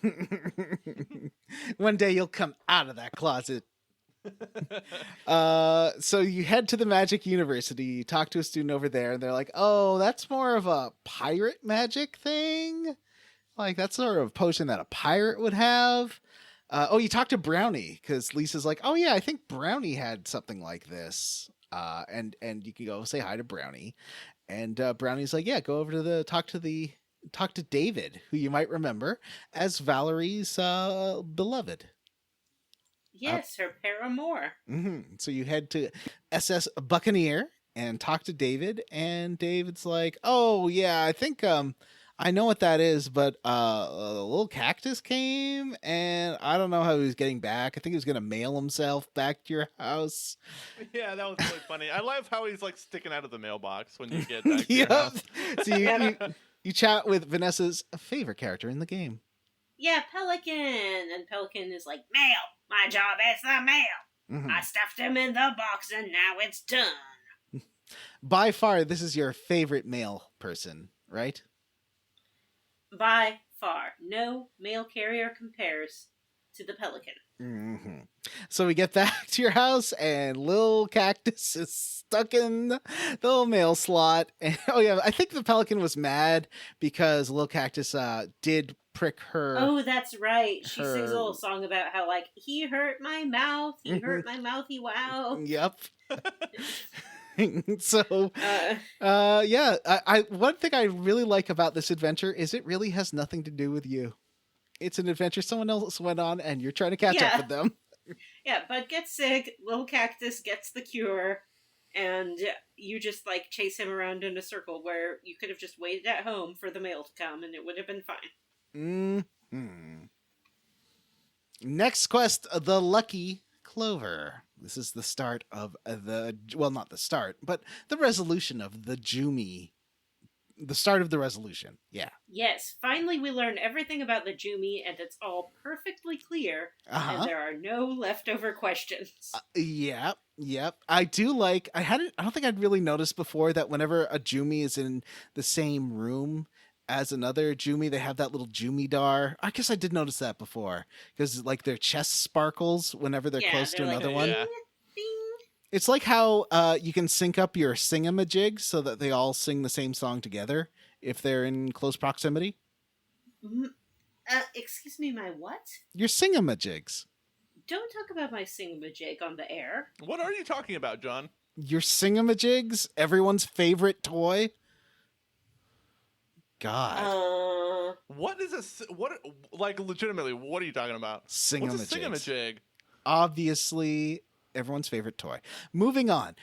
One day you'll come out of that closet. So you head to the Magic University, you talk to a student over there, and they're like, oh, that's more of a pirate magic thing. Like, that's sort of a potion that a pirate would have. You talk to Brownie, because Lisa's like, oh, yeah, I think Brownie had something like this. And you can go say hi to Brownie. And Brownie's like, yeah, go over to talk to David, who you might remember as Valerie's beloved. Yes, her paramour. So you head to SS Buccaneer and talk to David, and David's like, oh, yeah, I think I know what that is, but a little cactus came, and I don't know how he was getting back. I think he was going to mail himself back to your house. Yeah, that was really funny. I love how he's like sticking out of the mailbox when you get back to your Yep. house. So you chat with Vanessa's favorite character in the game. Yeah, Pelican. And Pelican is like, mail. My job is the mail. I stuffed him in the box and now it's done. By far, this is your favorite male person, right? By far, no mail carrier compares to the Pelican. So we get back to your house, and Lil Cactus is stuck in the little mail slot. And oh yeah, I think the Pelican was mad because Lil Cactus did prick her. Oh, that's right. She her- sings a little song about how, like, he hurt my mouth, he hurt my mouthy wow. Yep. So Uh, yeah, I one thing I really like about this adventure is it really has nothing to do with you. It's an adventure someone else went on, and you're trying to catch up Yeah. with them. yeah, Bud gets sick, Little Cactus gets the cure, and you just, like, chase him around in a circle where you could have just waited at home for the mail to come and it would have been fine. Next quest, the Lucky Clover. This is the start of not the start, but the resolution of the Jumi. The start of the resolution. Yeah. Yes, finally we learn everything about the Jumi, and it's all perfectly clear, and there are no leftover questions. Yep. I don't think I'd really noticed before that whenever a Jumi is in the same room as another Jumi, they have that little Jumidar. I guess I did notice that before, because like their chest sparkles whenever they're close to they're like, another one. Yeah. Bing. It's like how you can sync up your singamajigs so that they all sing the same song together if they're in close proximity. Excuse me, my what? Your singamajigs. Don't talk about my singamajig on the air. What are you talking about, John? Your singamajigs, everyone's favorite toy. God. What is legitimately, what are you talking about? Singamajigs. What's a singamajig? Obviously everyone's favorite toy. Moving on.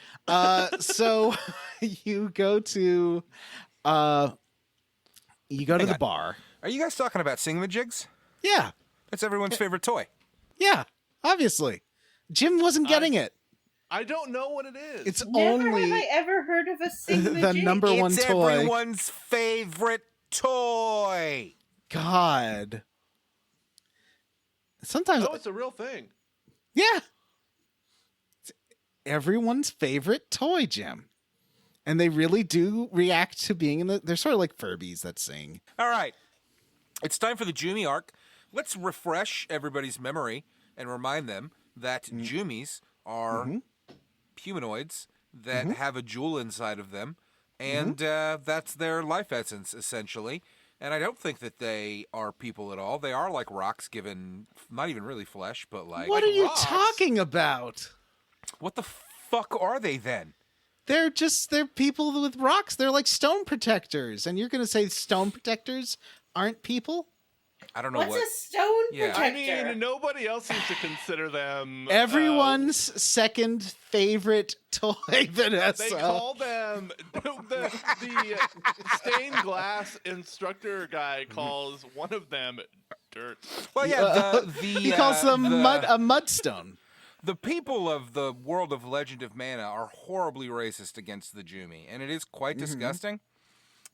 So you go to the on. bar. Are you guys talking about singamajigs? Yeah. That's everyone's favorite toy. Yeah. Obviously. Jim wasn't getting it. I don't know what it is. It's Never only have I ever heard of a singamajig. the number one It's toy. everyone's favorite toy. God. Sometimes Oh, it's a real thing. yeah. It's everyone's favorite toy, Jim. And they really do react to being in they're sort of like Furbies that sing. All right. It's time for the Jumi arc. Let's refresh everybody's memory and remind them that Jumis are humanoids that have a jewel inside of them, and that's their life essence, essentially. And I don't think that they are people at all. They are like rocks given, not even really flesh, but like... What are you rocks. talking about? What the fuck are they then? They're people with rocks. They're like stone protectors. And you're going to say stone protectors aren't people? I don't know What's what. a stone Yeah. I protector? mean, nobody else seems to consider them. Everyone's second favorite toy, Vanessa. They call them the stained glass instructor guy calls one of them dirt. Well, yeah, he calls them a mudstone. The people of the world of Legend of Mana are horribly racist against the Jumi, and it is quite disgusting.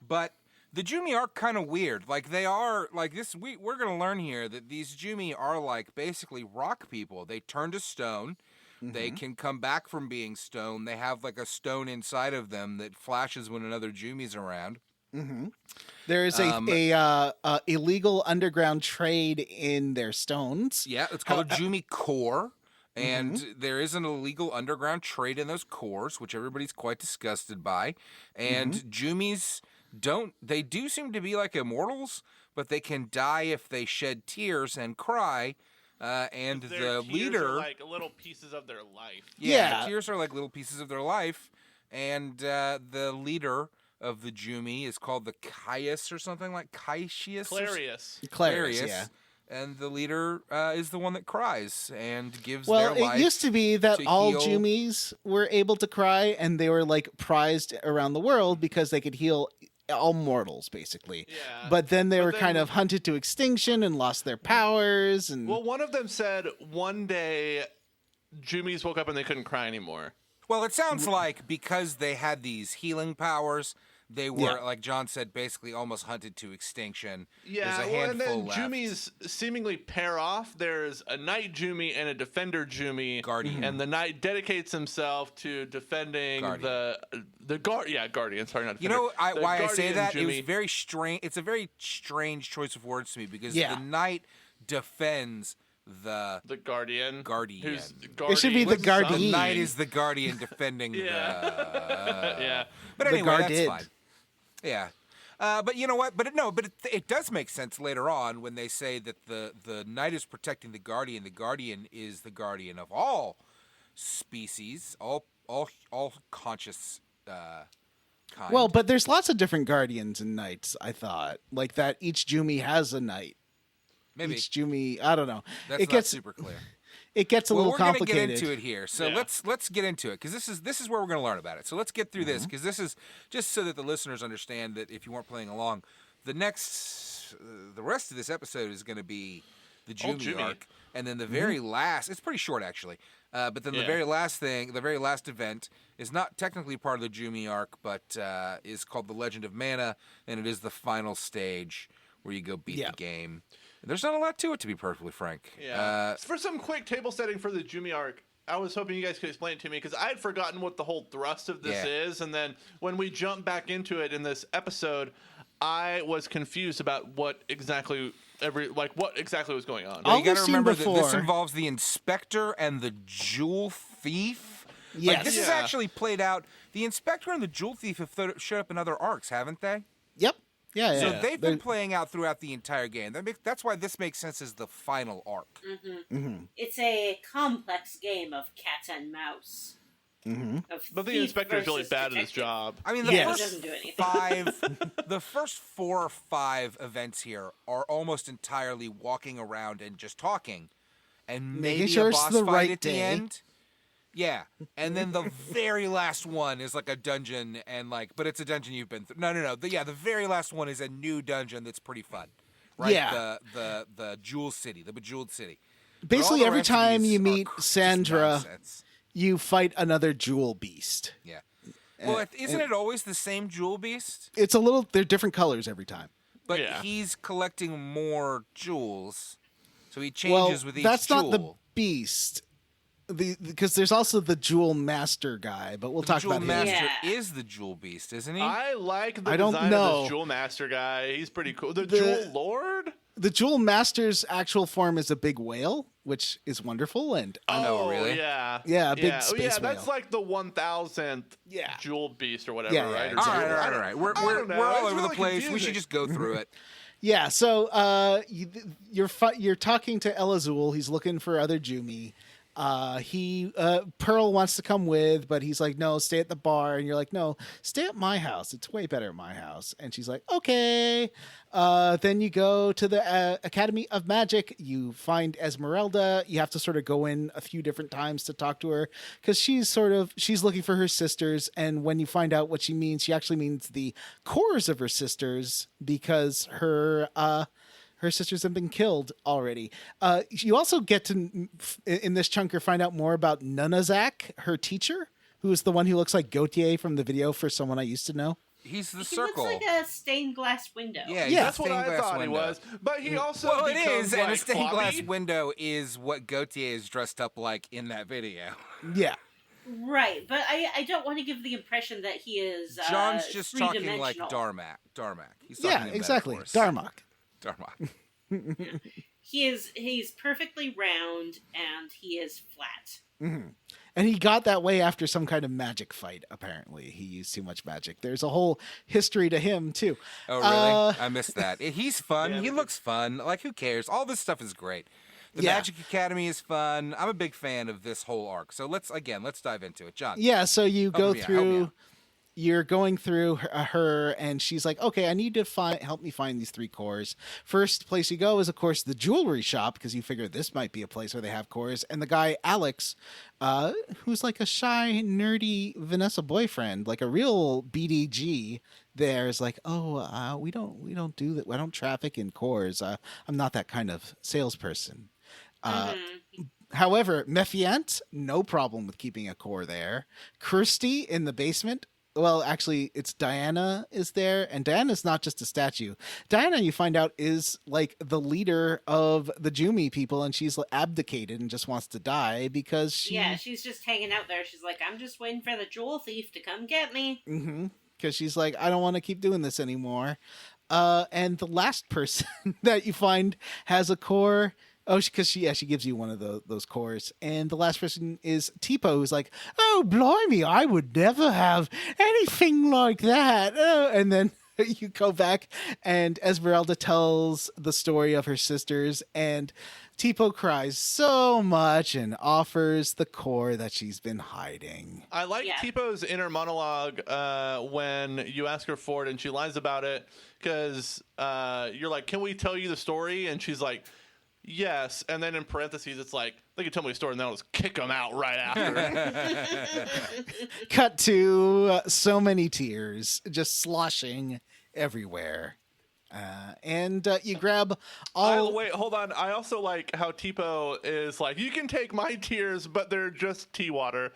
But the Jumi are kind of weird. Like, they are, like, this. We're going to learn here that these Jumi are, like, basically rock people. They turn to stone. They can come back from being stone. They have, like, a stone inside of them that flashes when another Jumi's around. There is a illegal underground trade in their stones. Yeah, it's called a Jumi core. And there is an illegal underground trade in those cores, which everybody's quite disgusted by. And Jumis they do seem to be like immortals, but they can die if they shed tears and cry. And Their the tears leader, are like little pieces of their life. Yeah. tears are like little pieces of their life. And the leader of the Jumi is called the Caius or something like Caesius. Clarius. Yeah. And the leader is the one that cries and gives Well, their life. it used to be that to all heal. Jumis were able to cry, and they were like prized around the world because they could heal all mortals, basically. Yeah. But then they But were then- kind of hunted to extinction and lost their powers. And Well, one of them said one day Jumis woke up and they couldn't cry anymore. Well, it sounds like because they had these healing powers, they were, Yeah. like John said, basically almost hunted to extinction. Yeah, There's a well, and handful then left. Jumis seemingly pair off. There's a knight Jumi and a defender Jumi. Guardian. And the knight dedicates himself to defending Guardian. Guardian. Sorry, not You defender. know The why I say Guardian that? It was Jumi. very strange. It's a very strange choice of words to me because Yeah. the knight defends the The Guardian. Guardian. Who's It should be the guardian Guardian. the something. knight is the guardian defending Yeah. the. Yeah. But The anyway, that's guarded. fine. Yeah. But you know what? But it does make sense later on when they say that the knight is protecting the guardian. The guardian is the guardian of all species, all conscious kind. well, but there's lots of different guardians and knights. I thought like that. Each Jumi has a knight. maybe Each Jumi, I don't know. that's it not gets super clear. it gets a Well, little we're gonna complicated. get into it here, so Yeah. let's get into it because this is where we're gonna learn about it. So let's get through this because this is just so that the listeners understand that if you weren't playing along, the rest of this episode is gonna be the All Jumi Jumi. arc, and then the very last. It's pretty short actually, but then the Yeah. very last event is not technically part of the Jumi arc, but is called the Legend of Mana, and it is the final stage where you go beat Yeah. the game. There's not a lot to it, to be perfectly frank. Yeah. For some quick table setting for the Jumi arc, I was hoping you guys could explain it to me because I had forgotten what the whole thrust of this Yeah. is, and then when we jump back into it in this episode, I was confused about what exactly was going on. Now, All you got we've to seen remember that this before- involves the inspector and the jewel thief. Yes. Like, this is Yeah. actually played out. The inspector and the jewel thief have showed up in other arcs, haven't they? Yep. Yeah. So yeah. they've been playing out throughout the entire game. That's why this makes sense as the final arc. It's a complex game of cat and mouse. Of But the thief inspector is really versus bad at his detective. job. I mean, the Yes. first Doesn't do anything. the first 4 or 5 events here are almost entirely walking around and just talking, and Making maybe sure a it's boss the fight right at the day. end. Yeah, and then the very last one is like a dungeon, and but it's a dungeon you've been through. No. The very last one is a new dungeon that's pretty fun. Right? Yeah. The Jewel City, the Bejeweled City. But all Basically, the every rest of time these you are meet just Sandra, nonsense. you fight another jewel beast. Yeah. Well, isn't it always the same Jewel Beast? It's they're different colors every time. But Yeah. he's collecting more jewels, so he Well, changes with each that's jewel. not the beast. Because there's also the jewel master guy, but we'll talk Jewel about him. Master Yeah. is the Jewel Beast, isn't he? I like the I don't design know. of this Jewel Master guy. He's pretty cool. The The- Jewel Lord? The jewel master's actual form is a big whale, which is wonderful. And Oh, really? Yeah. Yeah, a big yeah. space yeah, that's whale. like the 1000th Yeah. Jewel Beast or whatever, Yeah, yeah, right? Or exactly. all something. right. We're I don't know. all It's over the really place. We should confusing. just go through it. yeah, so you're talking to El Azul. He's looking for other Jumi. Pearl wants to come with, but he's like, no, stay at the bar. And you're like, no, stay at my house. It's way better at my house. And she's like, okay. Then you go to the Academy of Magic. You find Esmeralda. You have to sort of go in a few different times to talk to her because she's looking for her sisters. And when you find out what she means, she actually means the cores of her sisters because her sisters have been killed already. You also get to, in this chunker, find out more about Nunazak, her teacher, who is the one who looks like Gautier from the video for someone I used to know. He's the He circle. looks like a stained glass window. Yeah, That's what I thought he was. But he also Well, it becomes, is, and like, a stained glass floppy. window is what Gautier is dressed up like in that video. Yeah. Right, but I don't want to give the impression that he is John's just talking like three-dimensional. Darmak. He's talking in exactly. metaphors. Darmok. He's perfectly round and he is flat. Mm-hmm. And he got that way after some kind of magic fight, apparently. He used too much magic. There's a whole history to him, too. Oh, really? I missed that. He's fun. Yeah, He looks fun. Like, who cares? All this stuff is great. The Yeah. Magic Academy is fun. I'm a big fan of this whole arc. So let's dive into it. John. Yeah, so you go me out, help me through... out. You're going through her, and she's like, okay, I need to help me find these 3 cores. First place you go is, of course, the jewelry shop, because you figure this might be a place where they have cores. And the guy, Alex, who's like a shy, nerdy Vanessa boyfriend, like a real BDG, there is like, we don't do that. I don't traffic in cores. I'm not that kind of salesperson. However, Mephiant, no problem with keeping a core there. Kirsty in the basement. Well, actually, it's Diana is there, and Diana's not just a statue. Diana, you find out, is like the leader of the Jumi people, and she's abdicated and just wants to die because she's just hanging out there. She's like, I'm just waiting for the jewel thief to come get me. Mm-hmm. Because she's like, I don't want to keep doing this anymore. And the last person that you find has a core. Oh, because she gives you one of those cores. And the last person is Tipo, who's like, oh, blimey, I would never have anything like that. And then you go back and Esmeralda tells the story of her sisters, and Tipo cries so much and offers the core that she's been hiding. I like Tipo's inner monologue when you ask her for it and she lies about it because you're like, can we tell you the story? And she's like, yes, and then in parentheses, it's like, they can tell me a story and then I'll just kick them out right after. Cut to so many tears just sloshing everywhere. And you grab all... Wait, hold on. I also like how Tipo is like, you can take my tears, but they're just tea water.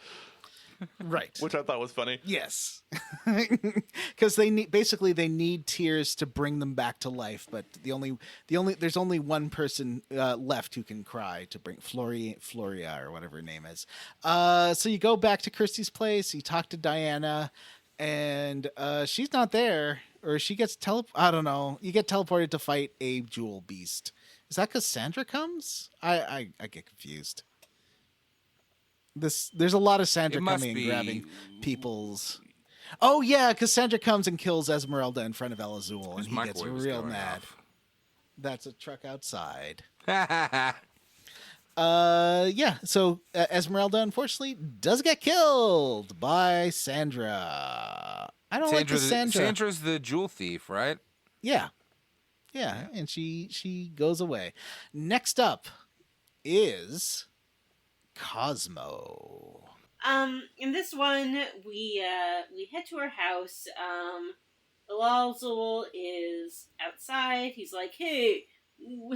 Right. Which I thought was funny. Yes. Because they need tears to bring them back to life, but there's only one person left who can cry to bring Floria or whatever her name is. So you go back to Kirsty's place, you talk to Diana, and she's not there, or she gets I don't know. You get teleported to fight a jewel beast. Is that Cassandra comes? I get confused. There's a lot of Sandra coming and grabbing people's... Oh, yeah, Cassandra comes and kills Esmeralda in front of El Azul, and he gets real mad. That's a truck outside. So Esmeralda, unfortunately, does get killed by Sandra. I don't like Cassandra. Sandra's the jewel thief, right? Yeah, and she goes away. Next up is... Cosmo. In this one, we head to her house. Alazul is outside. He's like, hey,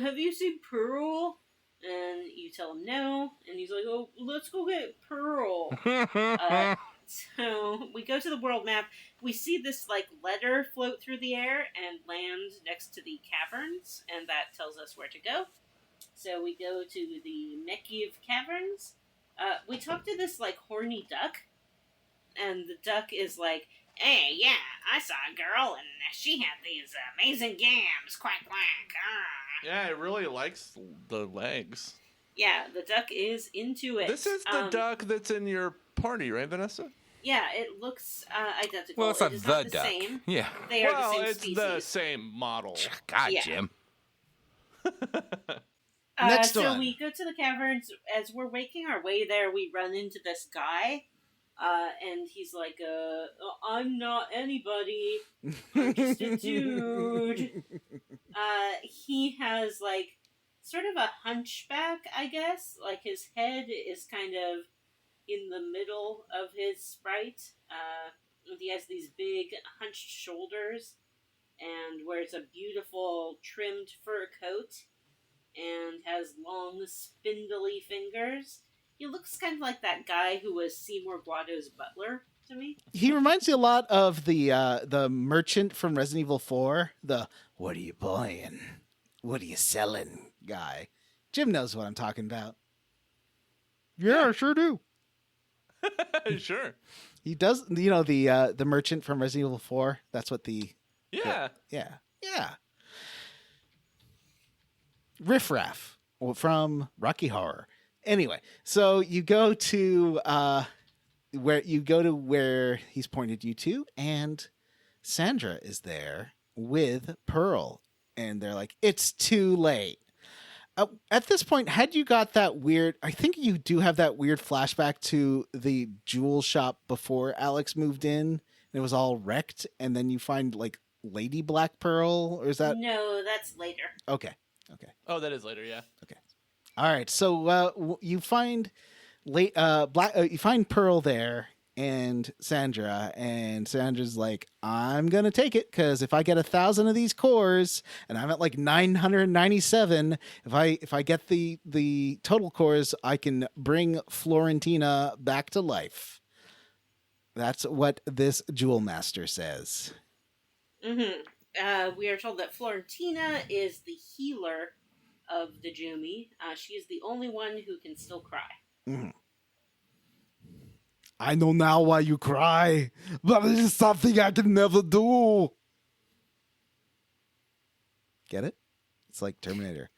have you seen Pearl? And you tell him no. And he's like, oh, let's go get Pearl. So we go to the world map. We see this letter float through the air and land next to the caverns. And that tells us where to go. So we go to the Mekiv Caverns. We talk to this, horny duck. And the duck is like, hey, yeah, I saw a girl and she had these amazing gams. Quack, quack. Yeah, it really likes the legs. Yeah, the duck is into it. This is the duck that's in your party, right, Vanessa? Yeah, it looks identical. Well, it's not it is the not the duck. same. Yeah. They are the same it's species. the same model. God, Yeah. Jim. Next so one. we go to the caverns. As we're making our way there, we run into this guy. And he's like, I'm not anybody. I'm just a dude. He has, like, sort of a hunchback, I guess. Like, his head is kind of in the middle of his sprite. And he has these big hunched shoulders and wears a beautiful trimmed fur coat and has long, spindly fingers. He looks kind of like that guy who was Seymour Guado's butler to me. He reminds me a lot of the merchant from Resident Evil 4. The "What are you buying? What are you selling?" guy. Jim knows what I'm talking about. Yeah, I sure do. Sure. He does. You know the merchant from Resident Evil 4. That's what the Yeah. yeah. Riff Raff from Rocky Horror. Anyway, so you go to where he's pointed you to, and Sandra is there with Pearl, and they're like, "It's too late." At this point, had you got that weird? I think you do have that weird flashback to the jewel shop before Alex moved in, and it was all wrecked, and then you find like Lady Black Pearl, or is that No, that's later. okay? Oh, that is later, yeah. All right, so you find you find Pearl there and Sandra's like, "I'm gonna take it because if I get 1,000 of these cores, and I'm at like 997, if I get the total cores, I can bring Florentina back to life." That's what this Jewel Master says. We are told that Florentina is the healer of the Jumi. She is the only one who can still cry. I know now why you cry, but it is something I can never do. Get it? It's like Terminator.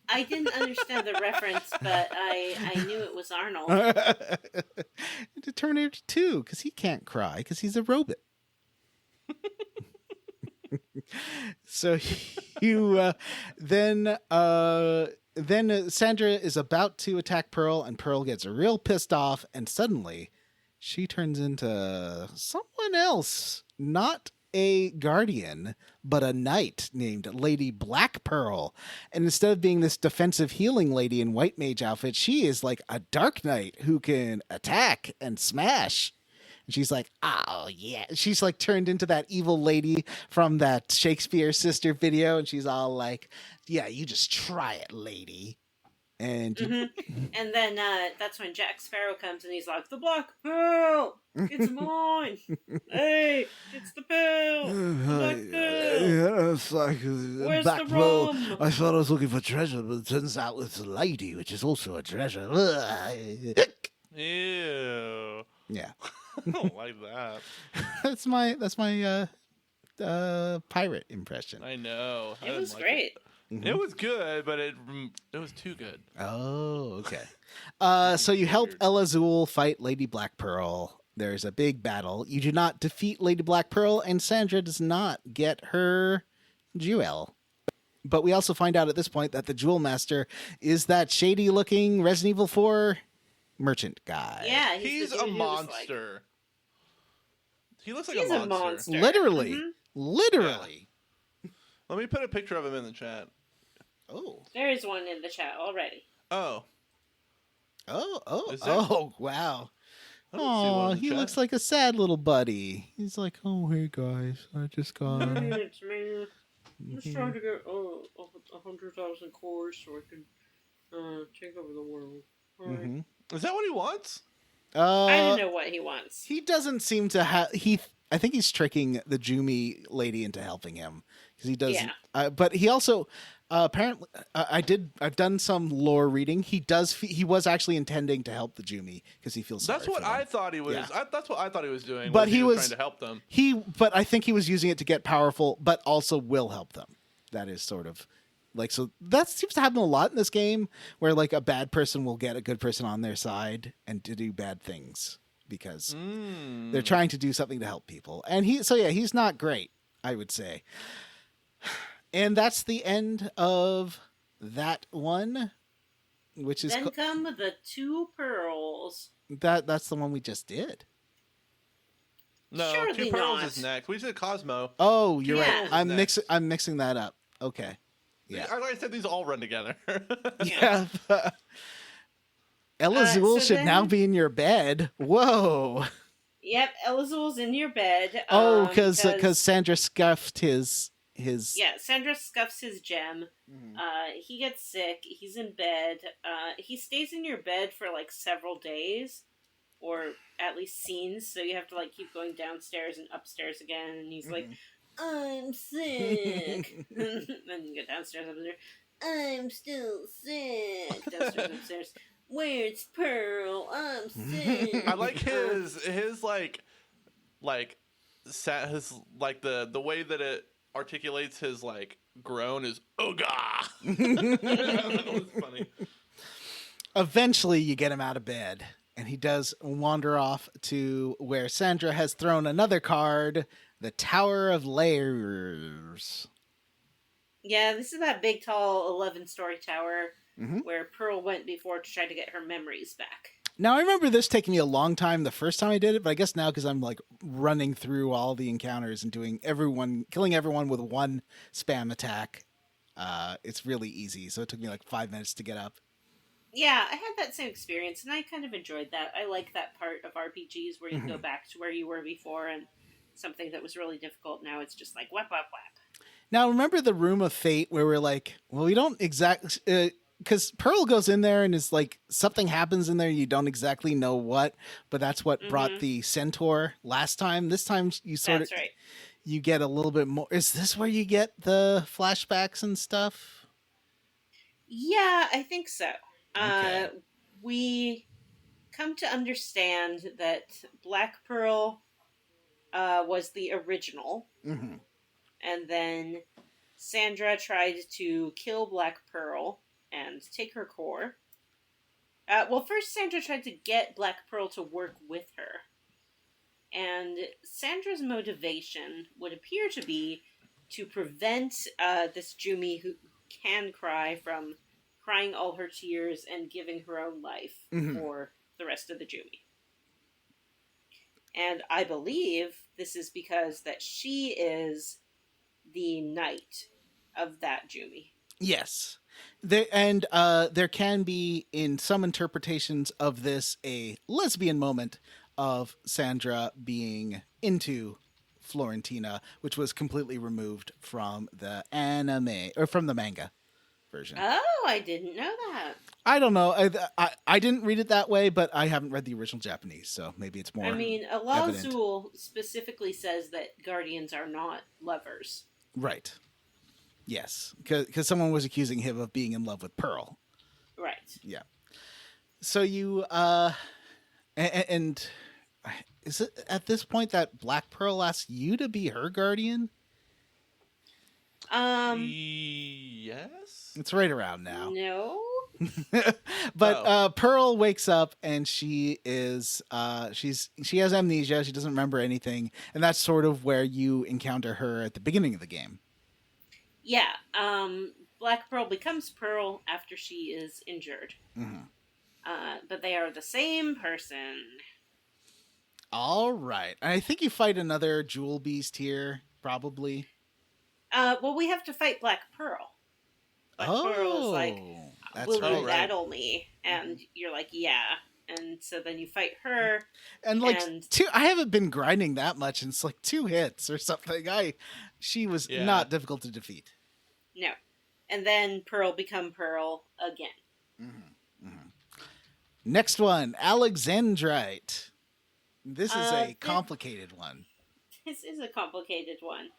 I didn't understand the reference, but I knew it was Arnold. Terminator 2, because he can't cry, because he's a robot. So you then Sandra is about to attack Pearl, and Pearl gets real pissed off, and suddenly she turns into someone else, not a guardian, but a knight named Lady Black Pearl. And instead of being this defensive healing lady in white mage outfit, she is like a dark knight who can attack and smash. And she's like, "Oh, yeah." She's like turned into that evil lady from that Shakespeare sister video. And she's all like, "Yeah, you just try it, lady." And And then that's when Jack Sparrow comes and he's like, "The Black Pearl! It's mine! Hey, it's the pill! The Black Pearl! yeah, it's like Where's Black the Pearl. rum?" I thought I was looking for treasure, but it turns out it's a lady, which is also a treasure. Ew. Yeah. I don't like that. that's my pirate impression. I know. I It didn't was like great. It was good, but it was too good. Oh, okay. So you help Weird. El Azul fight Lady Black Pearl. There's a big battle. You do not defeat Lady Black Pearl, and Sandra does not get her jewel. But we also find out at this point that the Jewel Master is that shady-looking Resident Evil 4 merchant guy. Yeah, He's the a dude who was like- monster. He looks like He's a a monster. monster. Literally. Mhm. Literally. Let me put a picture of him in the chat. Oh. There is one in the chat already. Oh. Is there? Oh, wow. I don't see one Oh, in the he chat. looks like a sad little buddy. He's like, "Oh, hey guys, I just got." It's me. I'm just trying to get 100,000 cores so I can take over the world. Right. Mhm. Is that what he wants? I don't know what he wants. He doesn't seem to have. I think he's tricking the Jumi lady into helping him because he doesn't. Yeah. But he also apparently I've done some lore reading. He was actually intending to help the Jumi because he feels sorry That's what for them. I thought he was. Yeah. That's what I thought he was doing. But he he was was- trying to help them. But I think he was using it to get powerful, but also will help them. That is sort of like, so that seems to happen a lot in this game, where like a bad person will get a good person on their side and to do bad things because they're trying to do something to help people. And he's not great, I would say. And that's the end of that one, which is Then come the 2 pearls. that's the one we just did. No, Surely 2 pearls not. is next. We said Cosmo. Oh, you're Yeah. right. I'm Next. mixing that up. Okay. Yeah. Like I said, these all run together. Yeah. Elazul so should now then- be in your bed. Whoa. Yep, Elazul's in your bed. Oh, because Sandra scuffed his. Yeah, Sandra scuffs his gem. Mhm. He gets sick. He's in bed. He stays in your bed for like several days, or at least scenes. So you have to like keep going downstairs and upstairs again. And he's like, "I'm sick." Then you get downstairs, upstairs. I'm still sick. Downstairs, upstairs. Where's Pearl? I'm sick. I like his his the way that it articulates his like groan is "Oga." That was funny. Eventually, you get him out of bed, and he does wander off to where Sandra has thrown another card, the Tower of Layers. Yeah, this is that big, tall, 11-story tower Mhm. where Pearl went before to try to get her memories back. Now, I remember this taking me a long time the first time I did it, but I guess now because I'm like running through all the encounters and killing everyone with one spam attack, it's really easy. So it took me like 5 minutes to get up. Yeah, I had that same experience, and I kind of enjoyed that. I like that part of RPGs where you go back to where you were before, and something that was really difficult, now it's just like, whap, whap, whap. Now, remember the Room of Fate where we're like, well, we don't exactly... because Pearl goes in there and is like, something happens in there, you don't exactly know what, but that's what brought the centaur last time. This time you That's right. you get a little bit more. Is this where you get the flashbacks and stuff? Yeah, I think so. Okay. We come to understand that Black Pearl was the original, Mm-hmm. and then Sandra tried to kill Black Pearl and take her core. Well, first Sandra tried to get Black Pearl to work with her. And Sandra's motivation would appear to be to prevent this Jumi who can cry from crying all her tears and giving her own life for the rest of the Jumi. And I believe this is because that she is the knight of that Jumi. Yes. There can be, in some interpretations of this, a lesbian moment of Sandra being into Florentina, which was completely removed from the anime, or from the manga version. Oh, I didn't know that. I don't know. I didn't read it that way, but I haven't read the original Japanese, so maybe it's more I mean, evident. Alazul specifically says that guardians are not lovers. Right. Yes, because someone was accusing him of being in love with Pearl. Right. Yeah. So you and is it at this point that Black Pearl asks you to be her guardian? Yes. It's right around now. No. But Pearl wakes up and she is she has amnesia. She doesn't remember anything, and that's sort of where you encounter her at the beginning of the game. Yeah. Black Pearl becomes Pearl after she is injured. Mm-hmm. But they are the same person. All right. And I think you fight another jewel beast here, probably. Well, we have to fight Black Pearl. Black Pearl is like, that's will right. you battle me? And you're like, yeah. And so then you fight her. And like and- I haven't been grinding that much, and it's like 2 hits or something. She was not difficult to defeat. No. And then Pearl become Pearl again. Mm-hmm. Mm-hmm. Next one, Alexandrite. This is a complicated one. This is a complicated one.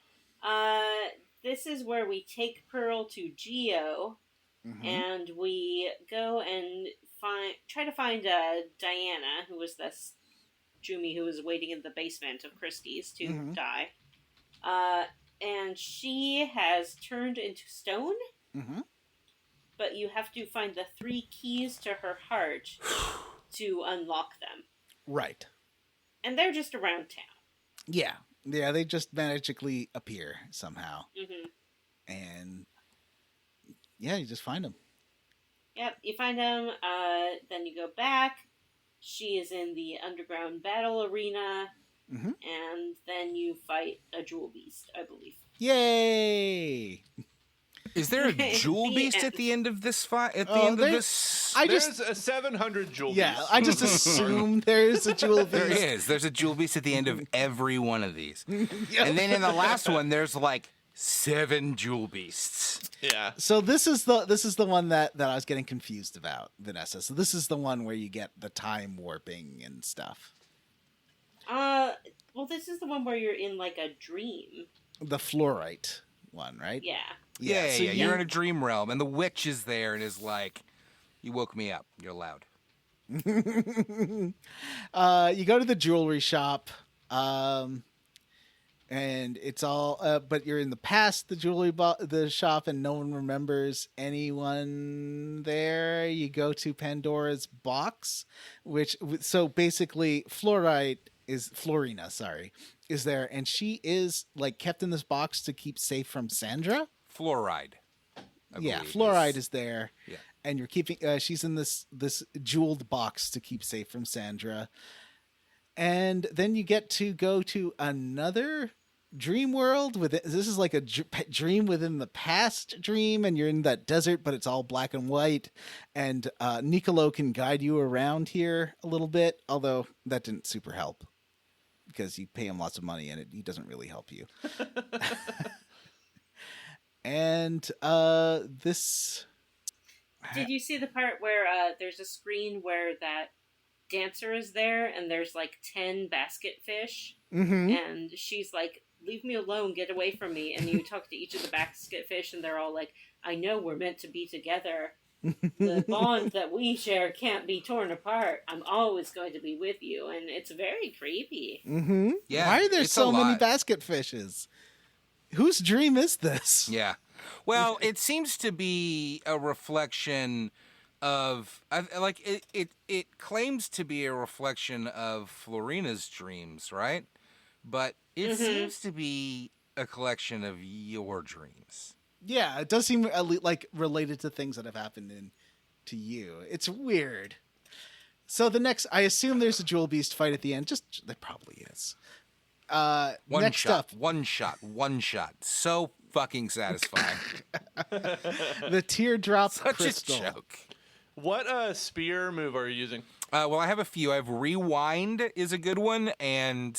This is where we take Pearl to Geo, and we go and try to find Diana, who was this Jumi who was waiting in the basement of Christie's to die. And she has turned into stone, but you have to find the 3 keys to her heart to unlock them. Right. And they're just around town. Yeah. Yeah, they just magically appear somehow. Mm-hmm. And Yeah, you just find him. Yep, you find him, then you go back. She is in the underground battle arena, Mhm. and then you fight a jewel beast, I believe. Yay! Is there a jewel The beast end. at the end of this fight? At the Oh, end of there- this, There's a 700 jewel Yeah, beast. I just assume there's a jewel beast. there is. There's a jewel beast at the end of every one of these. Yep. And then in the last one, there's like 7 jewel beasts. Yeah. So this is the one that I was getting confused about, Vanessa. So this is the one where you get the time warping and stuff. Well, this is the one where you're in, like, a dream. The fluorite one, right? Yeah. Yeah, so You're in a dream realm, and the witch is there and is like, "You woke me up. You're loud." You go to the jewelry shop, and it's all. But you're in the past, the shop, and no one remembers anyone there. You go to Pandora's box, so basically, Florina is there, and she is like kept in this box to keep safe from Sandra. Fluoride. I Yeah, believe, fluoride is there. Yeah. And you're keeping she's in this jeweled box to keep safe from Sandra. And then you get to go to another dream world this is like a dream within the past dream, and you're in that desert, but it's all black and white, and Nicolo can guide you around here a little bit, although that didn't super help because you pay him lots of money and he doesn't really help you. And this. Did you see the part where there's a screen where that dancer is there and there's like 10 basket fish? Mm-hmm. And she's like, "Leave me alone, get away from me." And you talk to each of the basket fish and they're all like, "I know we're meant to be together. The bond that we share can't be torn apart. I'm always going to be with you." And it's very creepy. Mm-hmm. Yeah, Why are there it's so a many lot. basket fishes? Whose dream is this? Yeah. Well, it seems to be a reflection of it claims to be a reflection of Florina's dreams, right? But it seems to be a collection of your dreams. Yeah, it does seem like related to things that have happened to you. It's weird. So I assume there's a jewel beast fight at the end. There probably is. One shot. So fucking satisfying. The teardrop Such crystal. a joke. What spear move are you using? Well, I have a few. I have rewind is a good one, and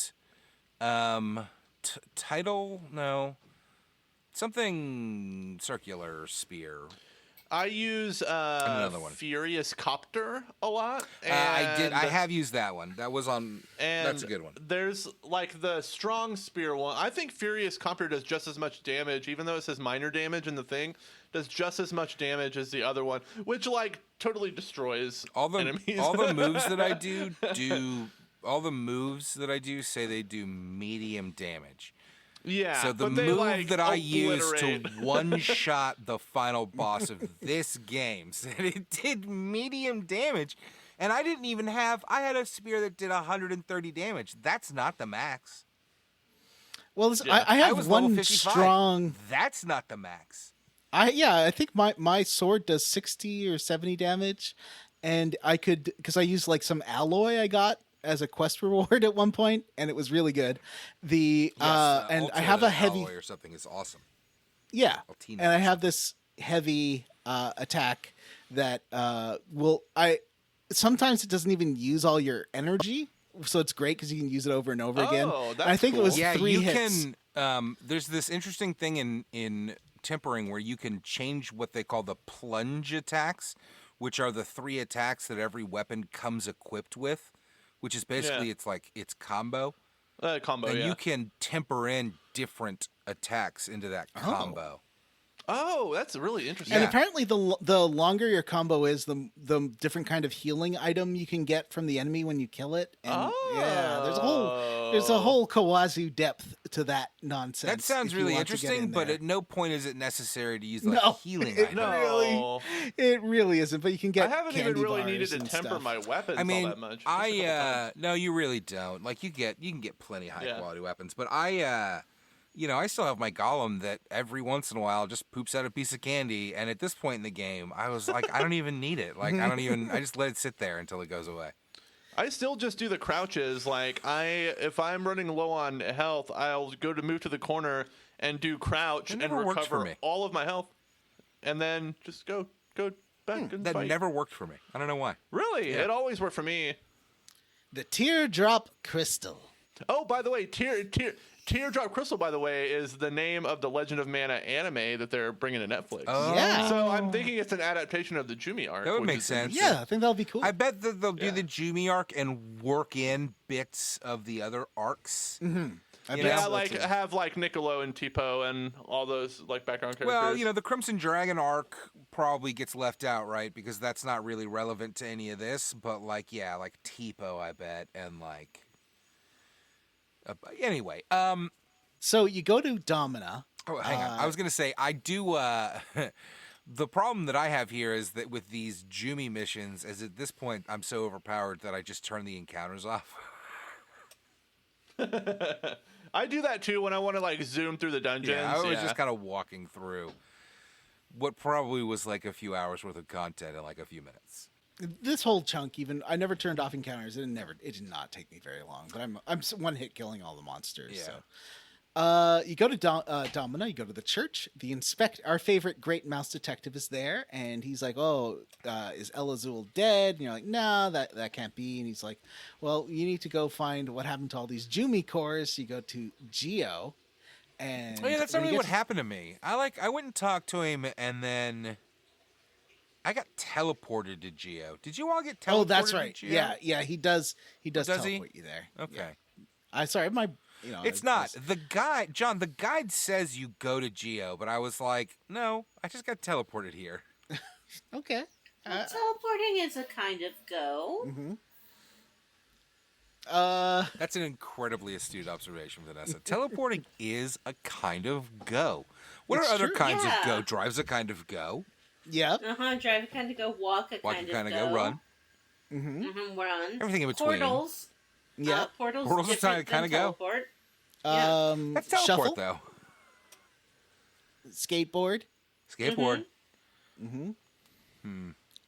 something circular spear. I use another one. Furious Copter a lot. I and- have used that one. That was on. And That's a good one. There's like the strong spear one. I think Furious Copter does just as much damage, even though it says minor damage in the thing. Does just as much damage as the other one, which like totally destroys enemies. All the moves that I do say they do medium damage. Yeah. So the but they, move like, that I used to obliterate. one-shot the final boss of this game said it did medium damage, and I didn't even have. I had a spear that did 130 damage. That's not the max. Well, Yeah. I I have was level one 55. strong. That's not the max. I think my sword does 60 or 70 damage, and I could because I used like some alloy I got as a quest reward at one point, and it was really good. And I have a heavy alloy or something is awesome. yeah, Altina and I or have this heavy attack that sometimes it doesn't even use all your energy, so it's great because you can use it over and over again. Oh, And I that's think cool. it was Yeah, 3 you hits. can. There's this interesting thing in tempering where you can change what they call the plunge attacks, which are the 3 attacks that every weapon comes equipped with, which is basically it's combo. Combo, And yeah. you can temper in different attacks into that combo. Oh, that's really interesting. And Yeah. apparently, the longer your combo is, the different kind of healing item you can get from the enemy when you kill it. And yeah, there's a whole Kawazu depth to that nonsense. That sounds if you really want to get interesting, in but there. at no point is it necessary to use like No, healing it- items. No. It really isn't. But you can I get. haven't even candy really bars needed to and temper stuff. my weapons I mean, all that much. Just a couple times. no, you really don't. Like you can get plenty high Yeah. quality weapons, but I I still have my golem that every once in a while just poops out a piece of candy. And at this point in the game, I was like, I don't even need it. Like, I just let it sit there until it goes away. I still just do the crouches. Like if I'm running low on health, I'll go to move to the corner and do crouch and works for recover me. all of my health, and then just go back and That fight. never worked for me. I don't know why. Really, it always worked for me. The teardrop crystal. Oh, by the way, Teardrop Crystal, by the way, is the name of the Legend of Mana anime that they're bringing to Netflix. Oh. Yeah. So I'm thinking it's an adaptation of the Jumi arc. That would which make is sense. interesting. Yeah, I think that'll be cool. I bet that they'll do the Jumi arc and work in bits of the other arcs. Mm-hmm. Yeah, like have like Niccolo and Tipo and all those like background characters. Well, the Crimson Dragon arc probably gets left out, right? Because that's not really relevant to any of this. But like Tipo, I bet, and like. Anyway, So you go to Domina. Oh, hang on. I was gonna say I do. The problem that I have here is that with these Jumi missions, is at this point I'm so overpowered that I just turn the encounters off. I do that too when I want to like zoom through the dungeons. Yeah, I was just kind of walking through what probably was like a few hours worth of content in like a few minutes. This whole chunk, even I never turned off encounters. It did not take me very long. But I'm one hit killing all the monsters. Yeah. So, you go to Domina. You go to the church. Our favorite great mouse detective is there, and he's like, "Oh, is El Azul dead?" And you're like, "No, that can't be." And he's like, "Well, you need to go find what happened to all these Jumi cores." You go to Geo, and Oh yeah, that's not really what happened to me. I went and talked to him, and then I got teleported to Geo. Did you all get teleported? Oh, that's right. To Geo? Yeah, he does. He does Does he? teleport you there. Okay. Yeah. I sorry, my It's not. The guide, John, the guide says you go to Geo, but I was like, no, I just got teleported here. Okay. Well, teleporting is a kind of go. Mm-hmm. That's an incredibly astute observation, Vanessa. Teleporting is a kind of go. What It's are other true. kinds of Yeah. go? Drive's a kind of go. Yeah. Drive a kind of go, walk a Walk kind a kind of of go, run. Run. Everything in between. Portals. Yeah. Portals Portals are different kinda than go. teleport. Yeah. That's teleport, Shuffle, though. skateboard. Skateboard.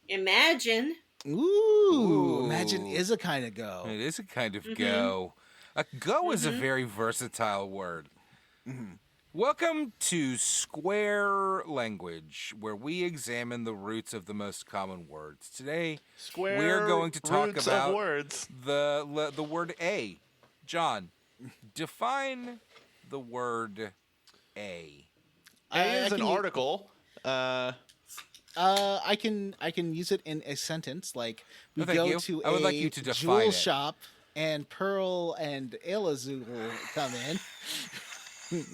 Imagine. Ooh, imagine is a kind of go. It is a kind of go. A go is a very versatile word. Welcome to Square Language, where we examine the roots of the most common words. Today, Square we're going to talk roots about of words. the word a. John, define the word a. A is an can article. I can use it in a sentence like we No, thank go you. to I would a like you to define jewel it. shop and Pearl and Elazul come in.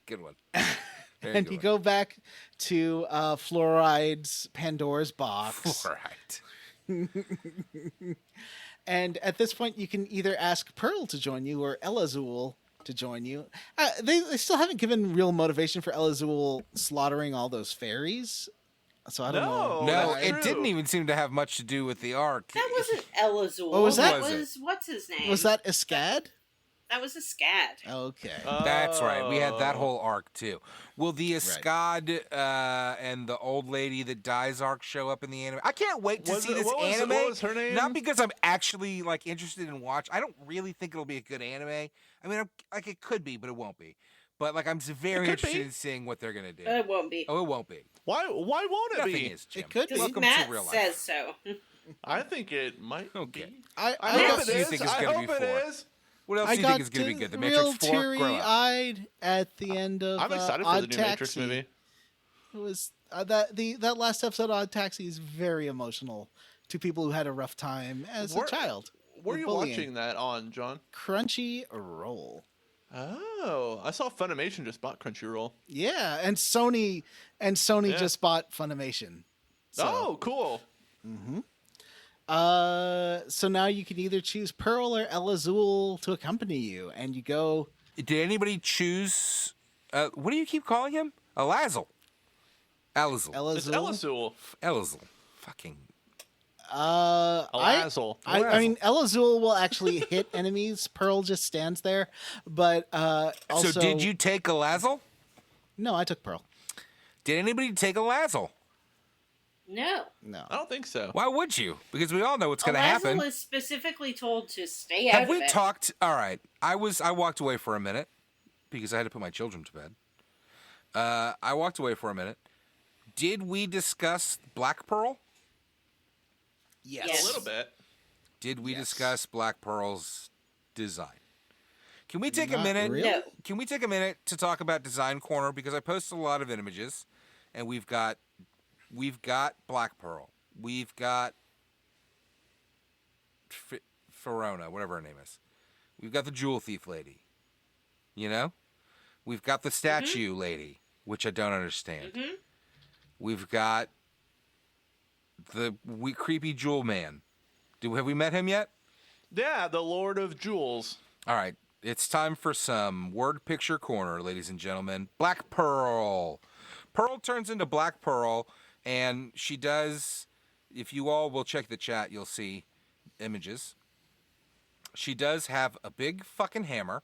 Good one. Very And good you one. go back to Fluoride's Pandora's box. All right. And at this point, you can either ask Pearl to join you or Elazul to join you. They still haven't given real motivation for Elazul slaughtering all those fairies. So I don't know. No, that's it true. didn't even seem to have much to do with the arc. That wasn't Elazul. What was that? That was, what's his name? Was that Iskad? That was a scat. Okay. That's right. We had that Oh. whole arc too. Will the Iskad and the old lady that dies arc show up in the anime? I can't wait to see this anime. What was her name? Not because I'm actually like interested in watch. I don't really think it'll be a good anime. I mean, like it could be, but it won't be. But like I'm very could interested be. in seeing what they're gonna do. It won't be. Oh, it won't be. Why won't it Nothing be? is, Jim. It could be. Welcome Matt to real life. says so. I think it might Okay. be. I I What hope else it do you is. think it's I gonna hope be it for? is. What else I do you think got is gonna be good? The real Matrix 4? Grow up. teary-eyed at the end of I'm excited for Odd the new Taxi. Matrix movie. It was that last episode of Odd Taxi is very emotional to people who had a rough time as Where- a child. Where are with you bullying. watching that on, John? Crunchyroll. Oh, I saw Funimation just bought Crunchyroll. Yeah, and Sony Yeah. just bought Funimation. So, Oh, cool. so now you can either choose Pearl or Elazul to accompany you, and you go. Did anybody choose? What do you keep calling him? Alazul. Alazul. It's Elazul. Elazul. Elazul. Fucking. Alazzle. I mean, El Azul will actually hit enemies. Pearl just stands there. But also... So did you take Alazzle? No, I took Pearl. Did anybody take Alazzle? No. No. I don't think so. Why would you? Because we all know what's going to happen. Alazzle is specifically told to stay out Have of we it. talked? All right. I walked away for a minute because I had to put my children to bed. I walked away for a minute. Did we discuss Black Pearl? Yes. A little bit. Did we Yes. discuss Black Pearl's design? Can we take a Not minute? really. No. Can we take a minute to talk about Design Corner, because I posted a lot of images, and we've got Black Pearl, we've got Verona, whatever her name is, we've got the Jewel Thief lady, you know, we've got the statue lady, which I don't understand. We've got the creepy Jewel Man. Have we met him yet? Yeah, the Lord of Jewels. All right, it's time for some word picture corner, ladies and gentlemen. Black Pearl. Pearl turns into Black Pearl, and she does, if you all will check the chat, you'll see images. She does have a big fucking hammer,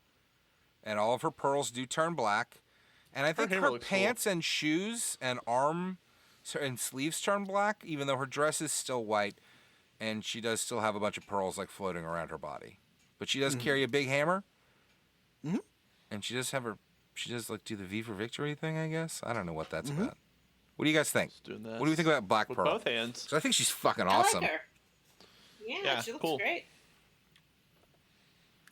and all of her pearls do turn black. And I think hammer her looks pants and shoes and arm and sleeves turn black, even though her dress is still white, and she does still have a bunch of pearls like floating around her body. But she does carry a big hammer. And she does like do the V for Victory thing, I guess. I don't know what that's about. What do you guys think? Doing this What do you think about Black with Pearl? both hands. 'Cause I think she's fucking I awesome. like her. Yeah, she looks cool. great.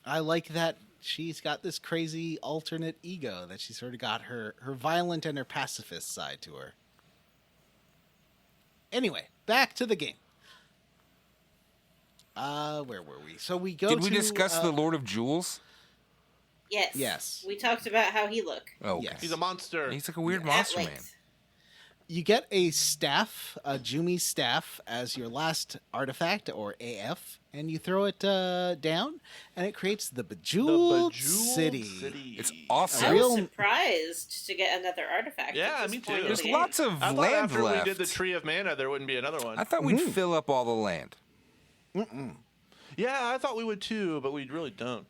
I like that she's got this crazy alternate ego, that she's sort of got her violent and her pacifist side to her. Anyway, back to the game. Where were we? So we go Did we to, discuss the Lord of Jewels? Yes. Yes. We talked about how he looked. Oh, okay. Yes. He's a monster. He's like a weird At monster man. length. You get a staff, a Jumi staff, as your last artifact, or AF, and you throw it down, and it creates the Bejeweled, City. It's I awesome. Real- was surprised to get another artifact. Yeah, at this me point too. in There's the game. lots of I thought land after left. we did the Tree of Mana, there wouldn't be another one. I thought we'd fill up all the land. Yeah, I thought we would too, but we really don't.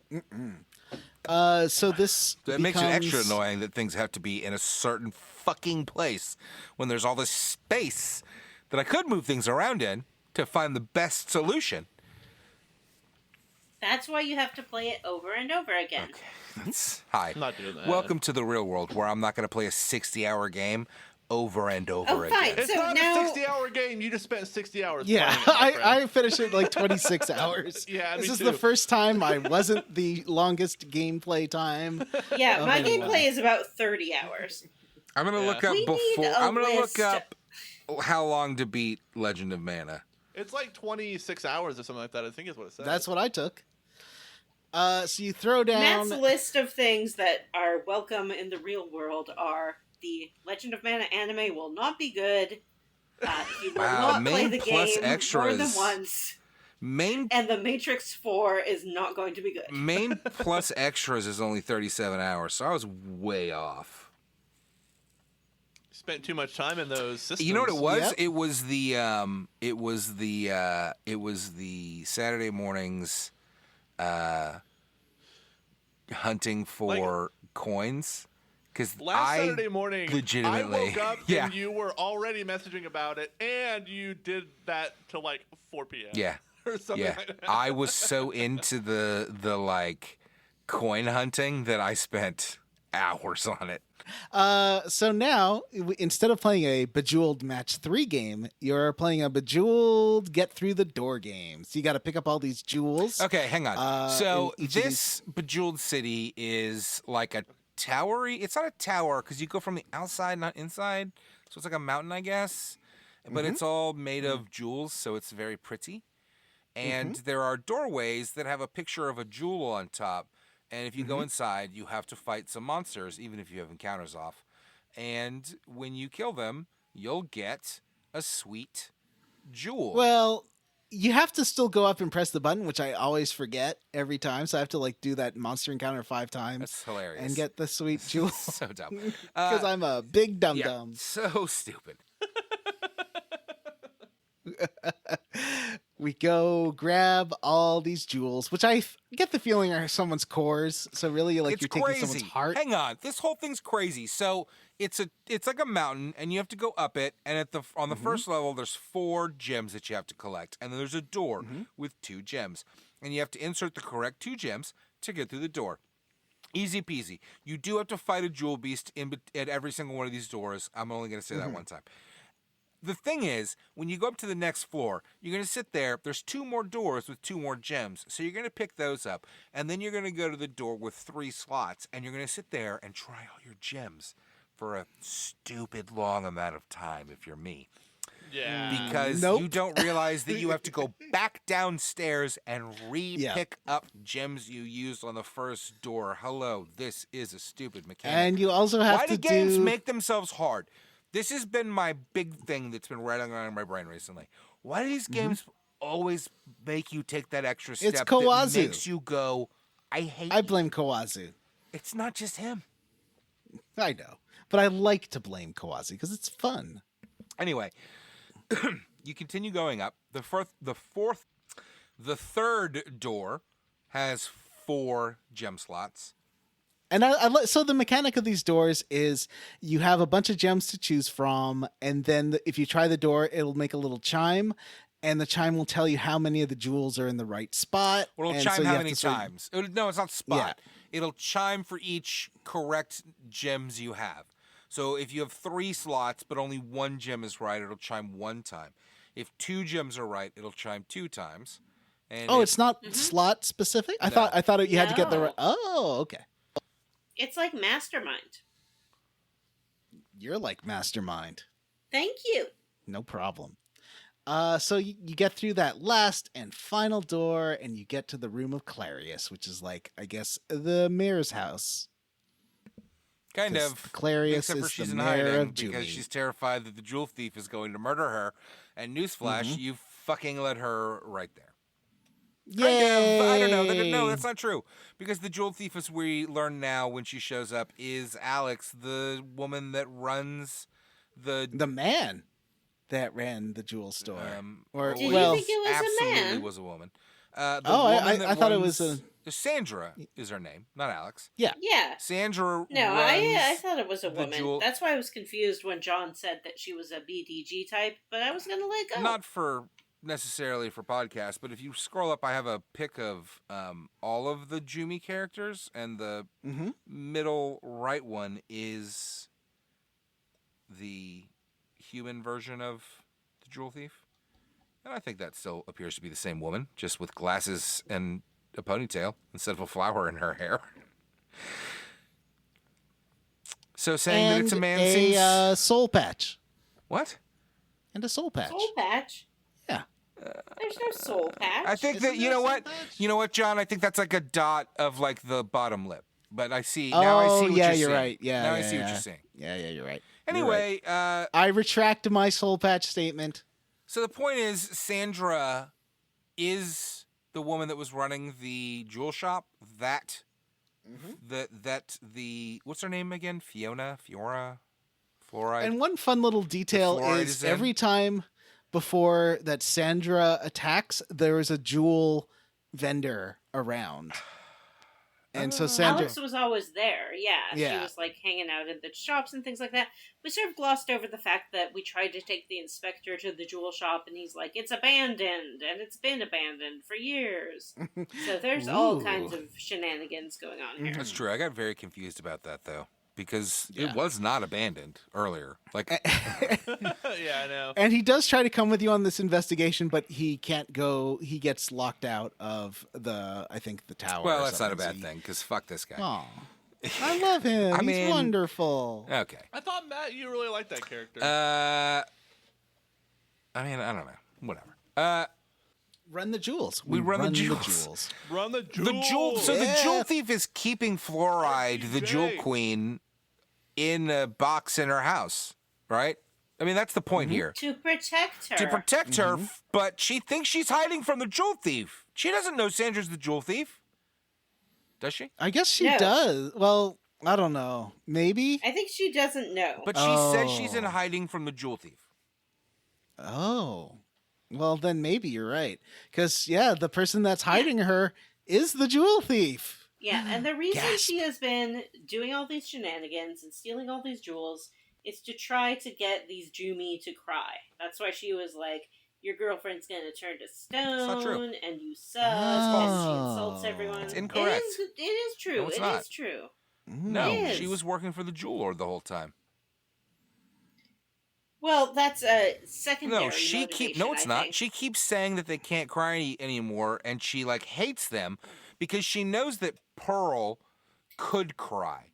So this It makes it extra becomes- annoying that things have to be in a certain fucking place when there's all this space that I could move things around in to find the best solution. That's why you have to play it over and over again. Hi. I'm not doing that. Welcome to the real world, where I'm not going to play a 60-hour game over and over Oh, fine. again. It's So not now- a 60-hour game. You just spent 60 hours Yeah, playing it, my friend. I finished it in like 26 hours. Yeah, This me is too. the first time I wasn't the longest gameplay time. Yeah, my anyway. gameplay is about 30 hours. I'm going to Yeah. look up We need before. a I'm going to look list. up how long to beat Legend of Mana. It's like 26 hours or something like that, I think is what it says. That's what I took. So you throw down. Matt's list of things that are welcome in the real world are: the Legend of Mana anime will not be good. He will Wow, not play main the plus game more than extras. once. Main And the Matrix 4 is not going to be good. main plus extras is only 37 hours, so I was way off. Spent too much time in those systems. You know what it was? Yep. It was the Saturday mornings hunting for coins, because Last Saturday morning, legitimately- I woke up yeah. and you were already messaging about it, and you did that till like 4 p.m. yeah or something yeah like that. I was so into the like coin hunting that I spent hours on it. So now, instead of playing a Bejeweled Match 3 game, you're playing a Bejeweled Get Through the Door game. So you got to pick up all these jewels. Okay, hang on. So in each of this Bejeweled City is like a towery. It's not a tower because you go from the outside, not inside. So it's like a mountain, I guess. But it's all made of jewels, so it's very pretty. And there are doorways that have a picture of a jewel on top. And if you go inside, you have to fight some monsters, even if you have encounters off. And when you kill them, you'll get a sweet jewel. Well, you have to still go up and press the button, which I always forget every time. So I have to like do that monster encounter 5 times That's hilarious. and get the sweet jewel so dumb. because I'm a big dum Yeah, dum. so stupid. We go grab all these jewels, which get the feeling are someone's cores. So really, like, It's you're taking crazy. someone's heart. Hang on, this whole thing's crazy. So it's like a mountain, and you have to go up it. And on the first level, there's 4 gems that you have to collect, and then there's a door with 2 gems, and you have to insert the correct 2 gems to get through the door. Easy peasy. You do have to fight a jewel beast at every single one of these doors. I'm only going to say that one time. The thing is, when you go up to the next floor, you're going to sit there. There's 2 more doors with 2 more gems. So you're going to pick those up. And then you're going to go to the door with 3 slots. And you're going to sit there and try all your gems for a stupid long amount of time, if you're me. Yeah. Because Nope. you don't realize that you have to go back downstairs and re-pick up gems you used on the first door. Hello, this is a stupid mechanic. And you also have Why to do games do. make themselves hard? This has been my big thing that's been rattling around in my brain recently. Why do these games always make you take that extra step that Kawazu. makes you go, I hate I you. blame Kawazu. It's not just him. I know, but I like to blame Kawazu because it's fun. Anyway, you continue going up. The third door has 4 gem slots. And so the mechanic of these doors is you have a bunch of gems to choose from, and then if you try the door, it'll make a little chime, and the chime will tell you how many of the jewels are in the right spot. Well, it'll and chime so you how have many to sort of- times. No, it's not spot. It'll chime for each correct gems you have. So if you have 3 slots, but only 1 gem is right, it'll chime 1 time. If 2 gems are right, it'll chime 2 times. And Oh, it's not slot specific? I thought you had to get the No. right. Oh, okay. It's like Mastermind. You're like Mastermind. Thank you. No problem. So you get through that last and final door, and you get to the room of Clarius, which is like, I guess, the mayor's house. kind 'Cause of. Clarius Except for is she's the in mayor hiding of because Jumi. she's terrified that the jewel thief is going to murder her. And newsflash, you fucking let her right there. Kind of. I don't know. No, that's not true. Because the jewel thief, as we learn now when she shows up, is Alex, the woman that runs the. The man that ran the jewel store. Or Did you well, think it was a absolutely man? was a woman. The Oh, woman that I thought it runs- was Sandra is her name, not Alex. Yeah. Sandra. No, I runs thought it was a the woman. jewel- That's why I was confused when John said that she was a BDG type, but I was going to let go. Not for necessarily for podcasts, but if you scroll up, I have a pic of all of the Jumi characters, and the middle right one is the human version of the jewel thief. And I think that still appears to be the same woman, just with glasses and a ponytail instead of a flower in her hair. So saying that it's a man seems... soul patch. What? And a soul patch. Soul patch? Yeah. There's no soul patch. I think that, you know what? You know what, John? I think that's like a dot of like the bottom lip. But I see, now I see what yeah, you're saying. right. Yeah, Now I yeah, see what yeah. you're saying. Yeah, you're right. Anyway, I retract my soul patch statement. so the point is, Sandra is the woman that was running the jewel shop. That what's her name again? Fiora, Fluoride. And one fun little detail fluoride is is in. every time before that Sandra attacks, there is a jewel vendor around. And so Sandra... Alex was always there, yeah. She Yeah. was like hanging out in the shops and things like that. We sort of glossed over the fact that we tried to take the inspector to the jewel shop and he's like, it's abandoned, and it's been abandoned for years. So there's all Ooh. kinds of shenanigans going on here. That's true. I got very confused about that though, because Yeah. it was not abandoned earlier. Like, Yeah, I know. And he does try to come with you on this investigation, but he can't go. He gets locked out of I think the tower. well, or that's not a something, so bad thing, because fuck this guy. Aw. I love him. I He's mean- wonderful. Okay. I thought, Matt, you really liked that character. I mean, I don't know. Whatever. Run the jewels. We run the jewels. Run the jewel. The jewel. So the Yeah. jewel thief is keeping Fluoride, the jewel RPJ. queen, in a box in her house, right? I mean, that's the point here. To protect her. To protect her, but she thinks she's hiding from the jewel thief. She doesn't know Sandra's the jewel thief, does she? I guess she No. does. Well, I don't know. Maybe. I think she doesn't know. But she says she's in Oh. hiding from the jewel thief. Oh. Well, then maybe you're right. Because, yeah, the person that's hiding her is the jewel thief. Yeah, and the reason Gasp. she has been doing all these shenanigans and stealing all these jewels is to try to get these Jumi to cry. That's why she was like, your girlfriend's gonna turn to stone, not true. and you suck, and she Oh. insults everyone. It's incorrect. It is true. No, it's It not. is true. No, It is. she was working for the Jewel Lord the whole time. Well, that's a secondary No, no, it's I not. think. She keeps saying that they can't cry anymore, and she like hates them because she knows that Pearl could cry,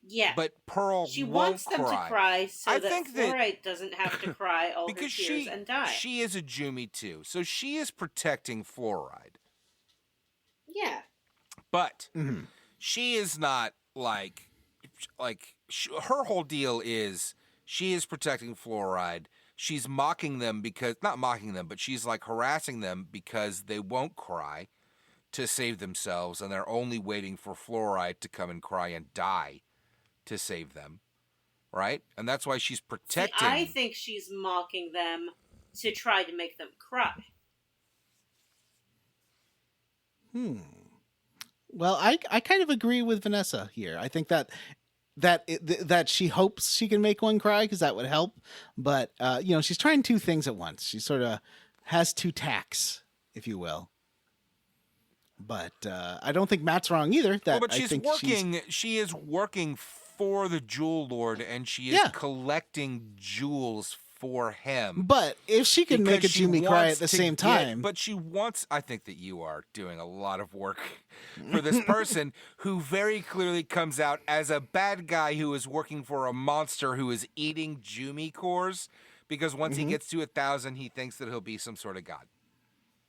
Yeah. but Pearl She won't wants them cry. to cry so I that think that- Fluorite doesn't have to cry all her because tears and die. she is a Jumi too, so she is protecting Fluoride, Yeah. but Mhm. she is not her whole deal is she is protecting Fluoride. She's mocking them because not mocking them, but she's like harassing them because they won't cry to save themselves, and they're only waiting for Fluoride to come and cry and die to save them, right? And that's why she's protecting. See, I think she's mocking them to try to make them cry. Well, I kind of agree with Vanessa here. I think that she hopes she can make one cry because that would help. But, she's trying two things at once. She sort of has two tacks, if you will. But I don't think Matt's wrong either. but she is working for the Jewel Lord, and she is collecting jewels for him. But if she can make a Because she Jumi cry wants at the to same time. But she wants, I think that you are doing a lot of work for this person who very clearly comes out as a bad guy who is working for a monster who is eating Jumi cores, because once he gets to 1,000, he thinks that he'll be some sort of god.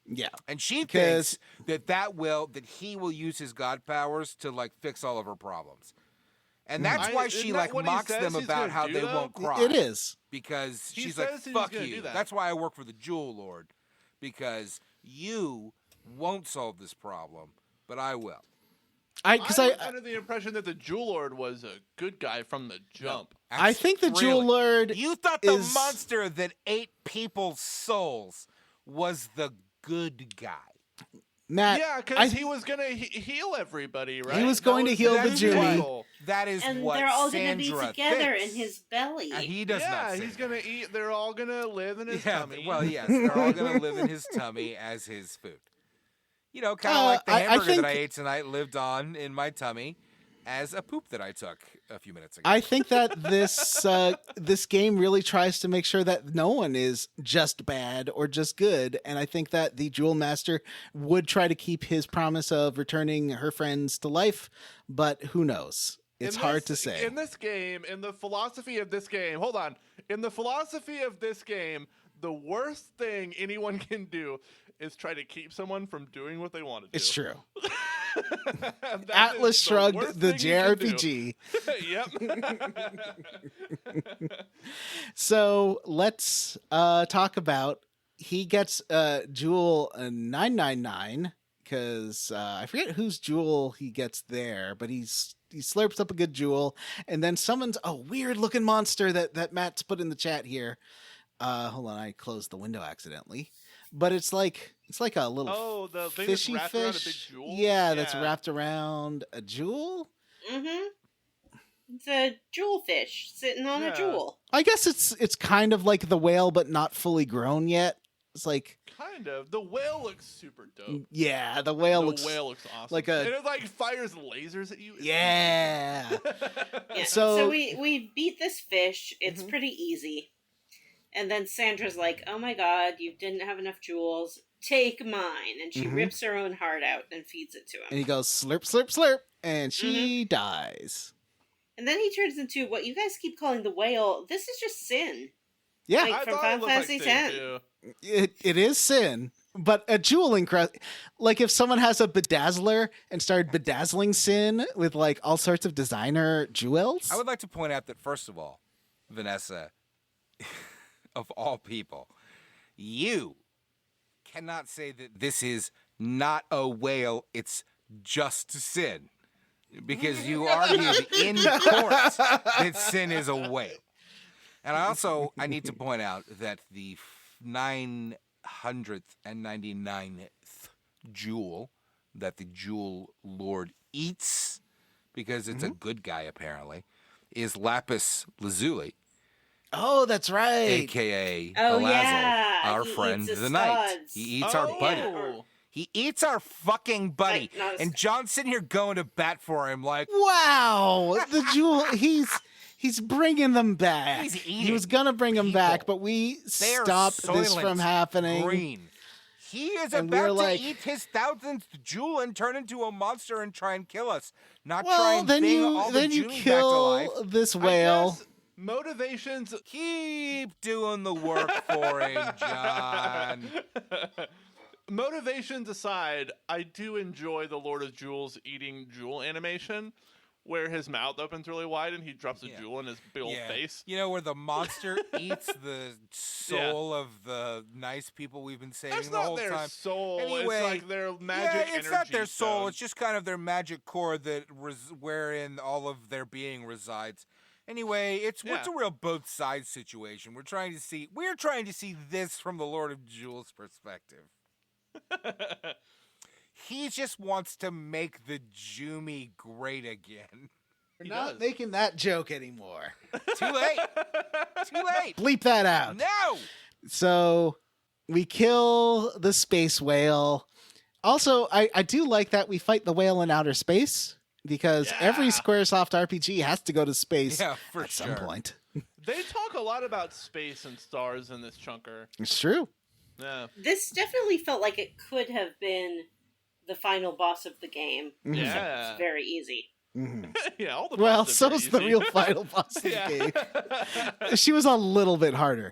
Yeah. And she thinks that he will use his god powers to like fix all of her problems. And that's why she isn't that what he mocks says them he's about gonna how do, they though? won't cry. It is. Because He she's says like, he's fuck gonna you. do that. That's why I work for the Jewel Lord. Because you won't solve this problem, but I will. I was under the impression that the Jewel Lord was a good guy from the jump. I think the Jewel Lord You thought the is- monster that ate people's souls was the good guy. Matt, Yeah, because he was gonna heal everybody, right? He was going to heal the Jumi. That is And what they're all going to be together thinks. in his belly. And he does not Yeah, say he's that. gonna eat. They're all gonna live in his tummy. Well, yes, they're all going to live in his tummy as his food. You know, kind of like the I hamburger think- that I ate tonight lived on in my tummy as a poop that I took a few minutes ago. I think that this game really tries to make sure that no one is just bad or just good, and I think that the Jewel Master would try to keep his promise of returning her friends to life, but who knows? It's hard to say. In this game, in the philosophy of this game, hold on. In the philosophy of this game, the worst thing anyone can do is try to keep someone from doing what they want to do. It's true. That Atlas is Shrugged, worst the thing you can do. JRPG. Yep. So let's talk about. He gets Jewel 999 because I forget whose jewel he gets there, but he slurps up a good jewel and then summons a weird looking monster that Matt's put in the chat here. Hold on, I closed the window accidentally. But it's like a little the thing that's fishy wrapped around a big fish. jewel? Yeah, that's wrapped around a jewel. Mm-hmm. It's a jewelfish sitting on a jewel. I guess it's kind of like the whale, but not fully grown yet. It's like Kind of. The whale looks super dope. yeah, the whale The looks whale looks awesome. like a- and it like fires lasers at you. It's yeah. Yeah. So- So we beat this fish. It's pretty easy. And then Sandra's like, "Oh my god, you didn't have enough jewels. Take mine." And she rips her own heart out and feeds it to And him. he goes slurp, slurp, slurp, and she dies. And then he turns into what you guys keep calling the whale. This is just Sin. Yeah, Like, I from thought Final it looked like Fantasy Sin, X. too. it is sin, but a jeweling like if someone has a bedazzler and started bedazzling Sin with like all sorts of designer jewels. I would like to point out that, first of all, Vanessa, of all people, you cannot say that this is not a whale, it's just Sin. Because you argued in court that Sin is a whale. And I need to point out that the 999th jewel that the Jewel Lord eats, because it's a good guy apparently, is lapis lazuli, Oh, that's right. a.k.a. Oh, Alazzle, yeah. our He friend eats his the knight. studs. He eats our buddy. Oh. He eats our fucking buddy. Like, not And John's sitting here going to bat for him like, Wow, the jewel. He's bringing them back. He's He was eating gonna bring them back, people. but we they are stopped this soylent from happening. green. He is And we're about to like- eat his 1,000th jewel and turn into a monster and try and kill us. Not try Well, and then bring you all the then you Juni back to kill life. this I whale. guess motivations. Keep doing the work for him, John. Motivations aside, I do enjoy the Lord of Jewels eating jewel animation, where his mouth opens really wide and he drops a jewel in his big old face. You know, where the monster eats the soul of the nice people we've been saving That's the not whole their time. soul. Anyway, it's like their magic it's not their energy soul. stone. It's just kind of their magic core that wherein all of their being resides. Anyway, it's a real both sides situation. We're trying to see this from the Lord of Jewels perspective. He just wants to make the Jumi great again. We're He not does. making that joke anymore. Too late. Too late. Bleep that out. No. So we kill the space whale. Also, I do like that we fight the whale in outer space, because every Yeah. Squaresoft RPG has to go to space Yeah, for at sure. some point. They talk a lot about space and stars in this chunker. It's true. Yeah. This definitely felt like it could have been the final boss of the game. Mhm. Except Yeah. it's very easy. Mhm. Yeah, all the Well, bosses are so's the easy. real final boss of the game. She was a little bit harder.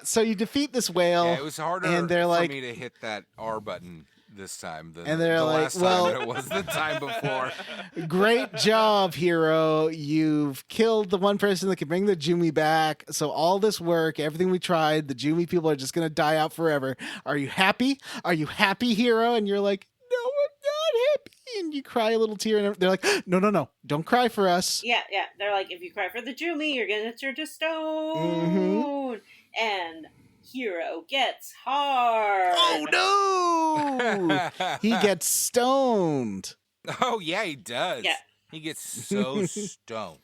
So you defeat this whale. Yeah, it was harder and they're for like- me to hit that R button this time than And they're the like, last well- time than it was the time before. Great job, hero. You've killed the one person that can bring the Jumi back. So all this work, everything we tried, the Jumi people are just going to die out forever. Are you happy? Are you happy, hero? And you're like, no, I'm not happy. And you cry a little tear. And they're like, no, don't cry for us. Yeah. They're like, if you cry for the Jumi, you're gonna turn to stone. Mhm. And Hero gets hard. Oh, no. He gets stoned. Oh, yeah, he does. Yeah. He gets so stoned.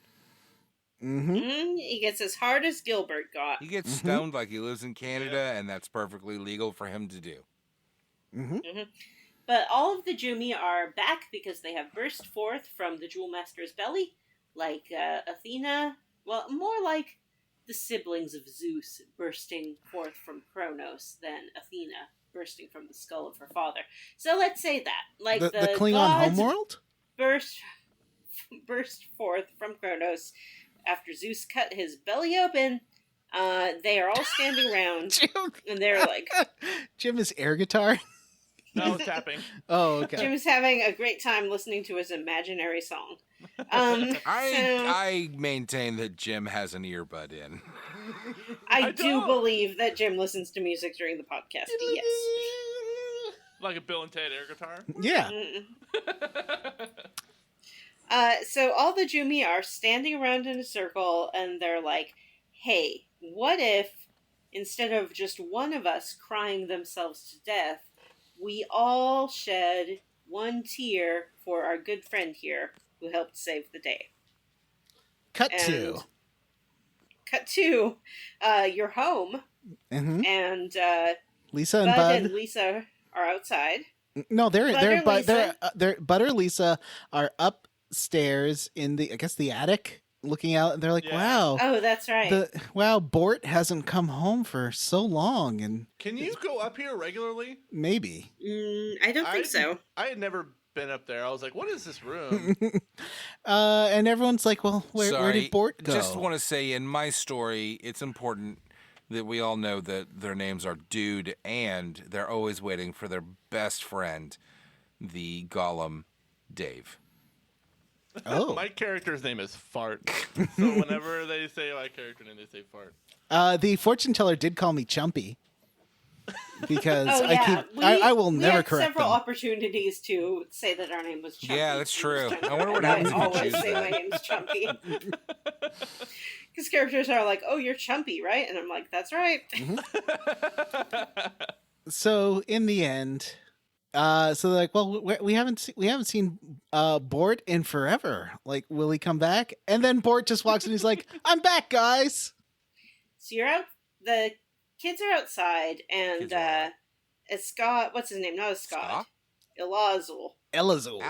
Mm-hmm. He gets as hard as Gilbert got. He gets stoned like he lives in Canada, and that's perfectly legal for him to do. Mm-hmm. But all of the Jumi are back because they have burst forth from the Jewel Master's belly, like Athena. Well, more like the siblings of Zeus bursting forth from Kronos than Athena bursting from the skull of her father. So let's say that, like The the Klingon gods homeworld? burst forth from Kronos after Zeus cut his belly open. They are all standing around, Jim. and they're like, Jim is air guitar. No tapping. Oh, okay. Jim's having a great time listening to his imaginary song. I maintain that Jim has an earbud in. I I do don't. believe that Jim listens to music during the podcast. Yes. Like a Bill and Ted air guitar. Yeah. So all the Jumi are standing around in a circle, and they're like, "Hey, what if instead of just one of us crying themselves to death, we all shed one tear for our good friend here who helped save the day?" Cut And to. cut to your home, Mm-hmm. and Lisa and Bud Bud. and Lisa are outside. No, they're Lisa. Butter and Lisa are upstairs in the attic, looking out, and they're like, Yeah. "Wow, Oh, that's right. Bort hasn't come home for so long," and Can you go up here regularly? maybe. I don't think so. I had never been up there. I was like, what is this room? And everyone's like, "Well, where Sorry, did Bort go?" Just want to say, in my story, it's important that we all know that their names are Dude, and they're always waiting for their best friend, the Golem, Dave. Oh, My character's name is Fart. So whenever they say my character name, they say Fart. the fortune teller did call me Chumpy. because Oh yeah, I will we never had correct several them. opportunities to say that our name was Chumpy. Yeah, that's true. I wonder what And happens if you always choose say that. my name's Chumpy. Because characters are like, "Oh, you're Chumpy, right?" And I'm like, "That's right." So in the end, so they're like, well, we haven't seen Bort in forever. Like, will he come back? And then Bort just walks in. He's like, "I'm back, guys." So you're out. The kids are outside, and Kids are it's Scott. What's his name? Not a Scott. Elazul. Elazul.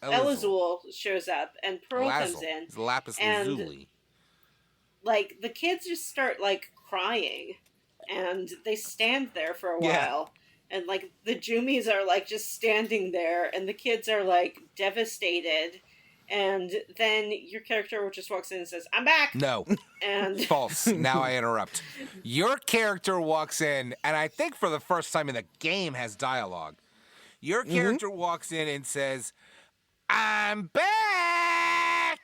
Elazul shows up, and Pearl comes in. It's lapis and lazuli. like the kids just start like crying, and they stand there for a Yeah. while, and like the Jumies are like just standing there, and the kids are like devastated, and then your character just walks in and says, "I'm back," No, and false. Now I interrupt. Your character walks in, and I think for the first time in the game has dialogue. Your character walks in and says, "I'm back."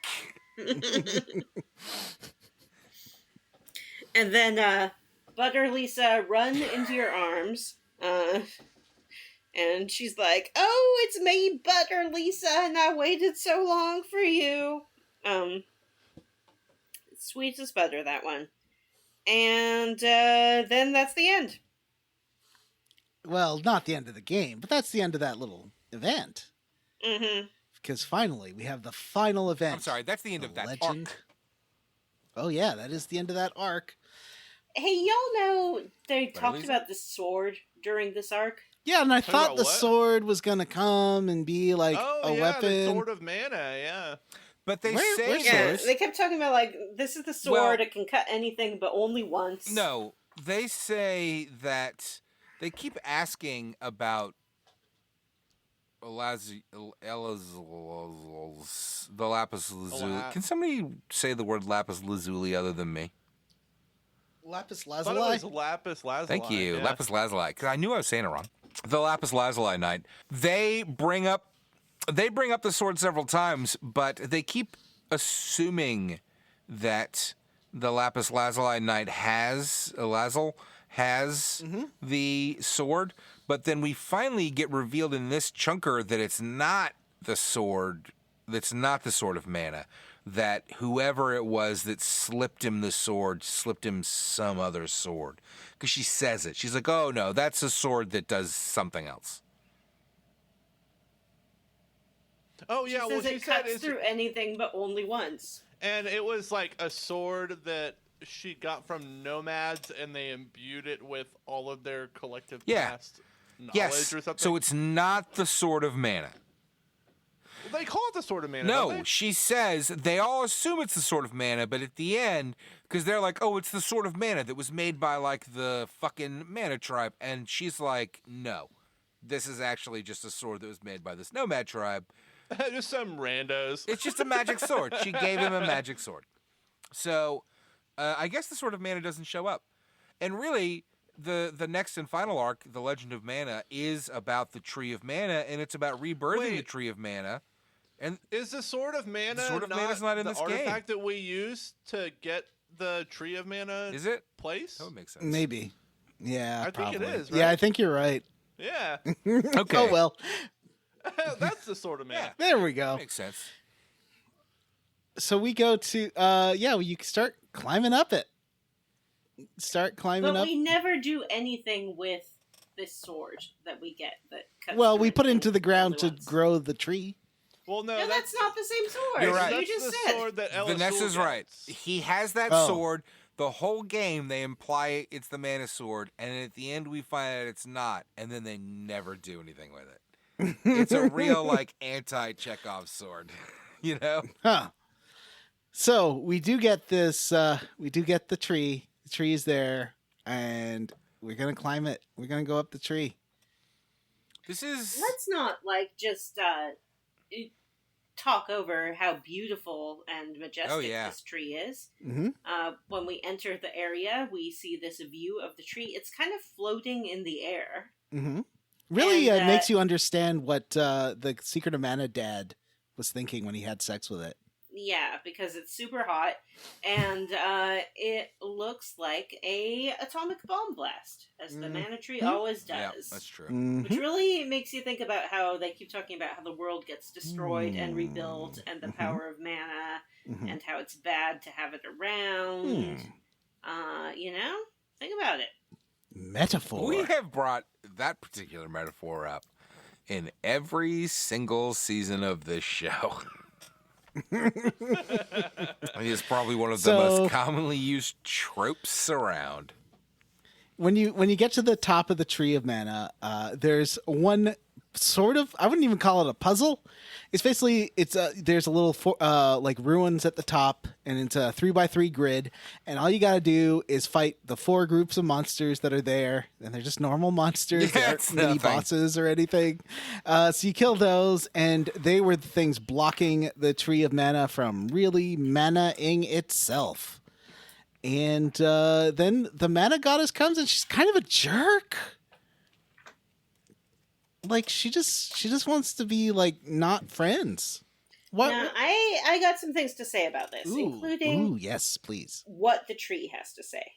and then Butter Lisa run into your arms, and she's like, "Oh, it's me, Butter Lisa, and I waited so long for you." Sweet as butter, that one. And then that's the end. Well, not the end of the game, but that's the end of that little event. Mm-hmm. Because finally, we have the final event. I'm sorry, that's the end of that legend. arc. Oh yeah, that is the end of that arc. Hey, y'all know they Butter talked Lisa? about the sword during this arc? Yeah, and I Talking thought about the what? sword was gonna come and be like oh a yeah, weapon. the sword of mana. Yeah. But they Where- say where's Yeah, Swords? they kept talking about, like, this is the sword, Well- it can cut anything, but only once. No, they say that they keep asking about the lapis lazuli. Can somebody say the word lapis lazuli other than me? Lapis I thought it lazuli. was lapis lazuli. Thank you, Yeah. lapis lazuli. Because I knew I was saying it wrong. The lapis lazuli knight. They bring up the sword several times, but they keep assuming that the lapis lazuli knight has the sword, but then we finally get revealed in this chunker that it's not the sword. That's not the sword of mana. That whoever it was that slipped him the sword slipped him some other sword. Because she says it. She's like, "Oh no, that's a sword that does something else." Oh She yeah, says well she it said cuts it's, through anything, but only once. and it was like a sword that she got from nomads, and they imbued it with all of their collective Yeah. past knowledge Yes. or something. So it's not the sword of mana. They call it the sword of mana. No, don't they? she says they all assume it's the sword of mana, but at the end, because they're like, "Oh, it's the sword of mana that was made by like the fucking mana tribe," and she's like, "No, this is actually just a sword that was made by this nomad tribe. Just some randos. It's just a magic sword. She gave him a magic sword." So, I guess the sword of mana doesn't show up, and really, the next and final arc, the Legend of Mana, is about the Tree of Mana, and it's about rebirthing the Wait. Tree of Mana. And Is the sword of mana Sword of Mana's not in the this game. artifact that we use to get the tree of mana is it? place? That would make sense. Maybe. Yeah, I think it probably. is, Yeah, right? I think you're right. Yeah. Okay. Oh well, That's the sword of mana. Yeah. there we go. Makes sense. So we go to you can start climbing up it. Start climbing But up. we never do anything with this sword that we get that cuts Well, through we put it anything, into the ground only to once. grow the tree. Well, no, No, that's not the same sword. You're right. You That's just the said. sword that Elazul Vanessa's right. gets. He has that Oh. sword. The whole game, they imply it's the mana sword, and at the end, we find out it's not, and then they never do anything with it. It's a real, like, anti-Chekhov sword, you know? Huh. So we do get this. We do get the tree. The tree is there, and we're gonna climb it. We're gonna go up the tree. This is... Let's not just talk over how beautiful and majestic Oh, yeah. this tree is. Mm-hmm. When we enter the area, we see this view of the tree. It's kind of floating in the air. Mm-hmm. Really And, makes you understand what the Secret of Mana dad was thinking when he had sex with it. Yeah, because it's super hot, and it looks like a atomic bomb blast, as the mana tree always does. Yeah, that's true. Which really makes you think about how they keep talking about how the world gets destroyed and rebuilt, and the power of mana, and how it's bad to have it around. Think about it. Metaphor. We have brought that particular metaphor up in every single season of this show. It's probably one of the most commonly used tropes around. When you get to the top of the tree of mana, there's one sort of, I wouldn't even call it a puzzle. It's basically, there's a little like ruins at the top, and it's a 3x3 grid, and all you gotta do is fight the 4 groups of monsters that are there, and they're just normal monsters. They aren't mini bosses or anything. So you kill those, and they were the things blocking the tree of mana from really mana-ing itself. And then the mana goddess comes, and she's kind of a jerk. Like, she just wants to be, like, not friends. What? Now, I got some things to say about this, including yes, please. what the tree has to say.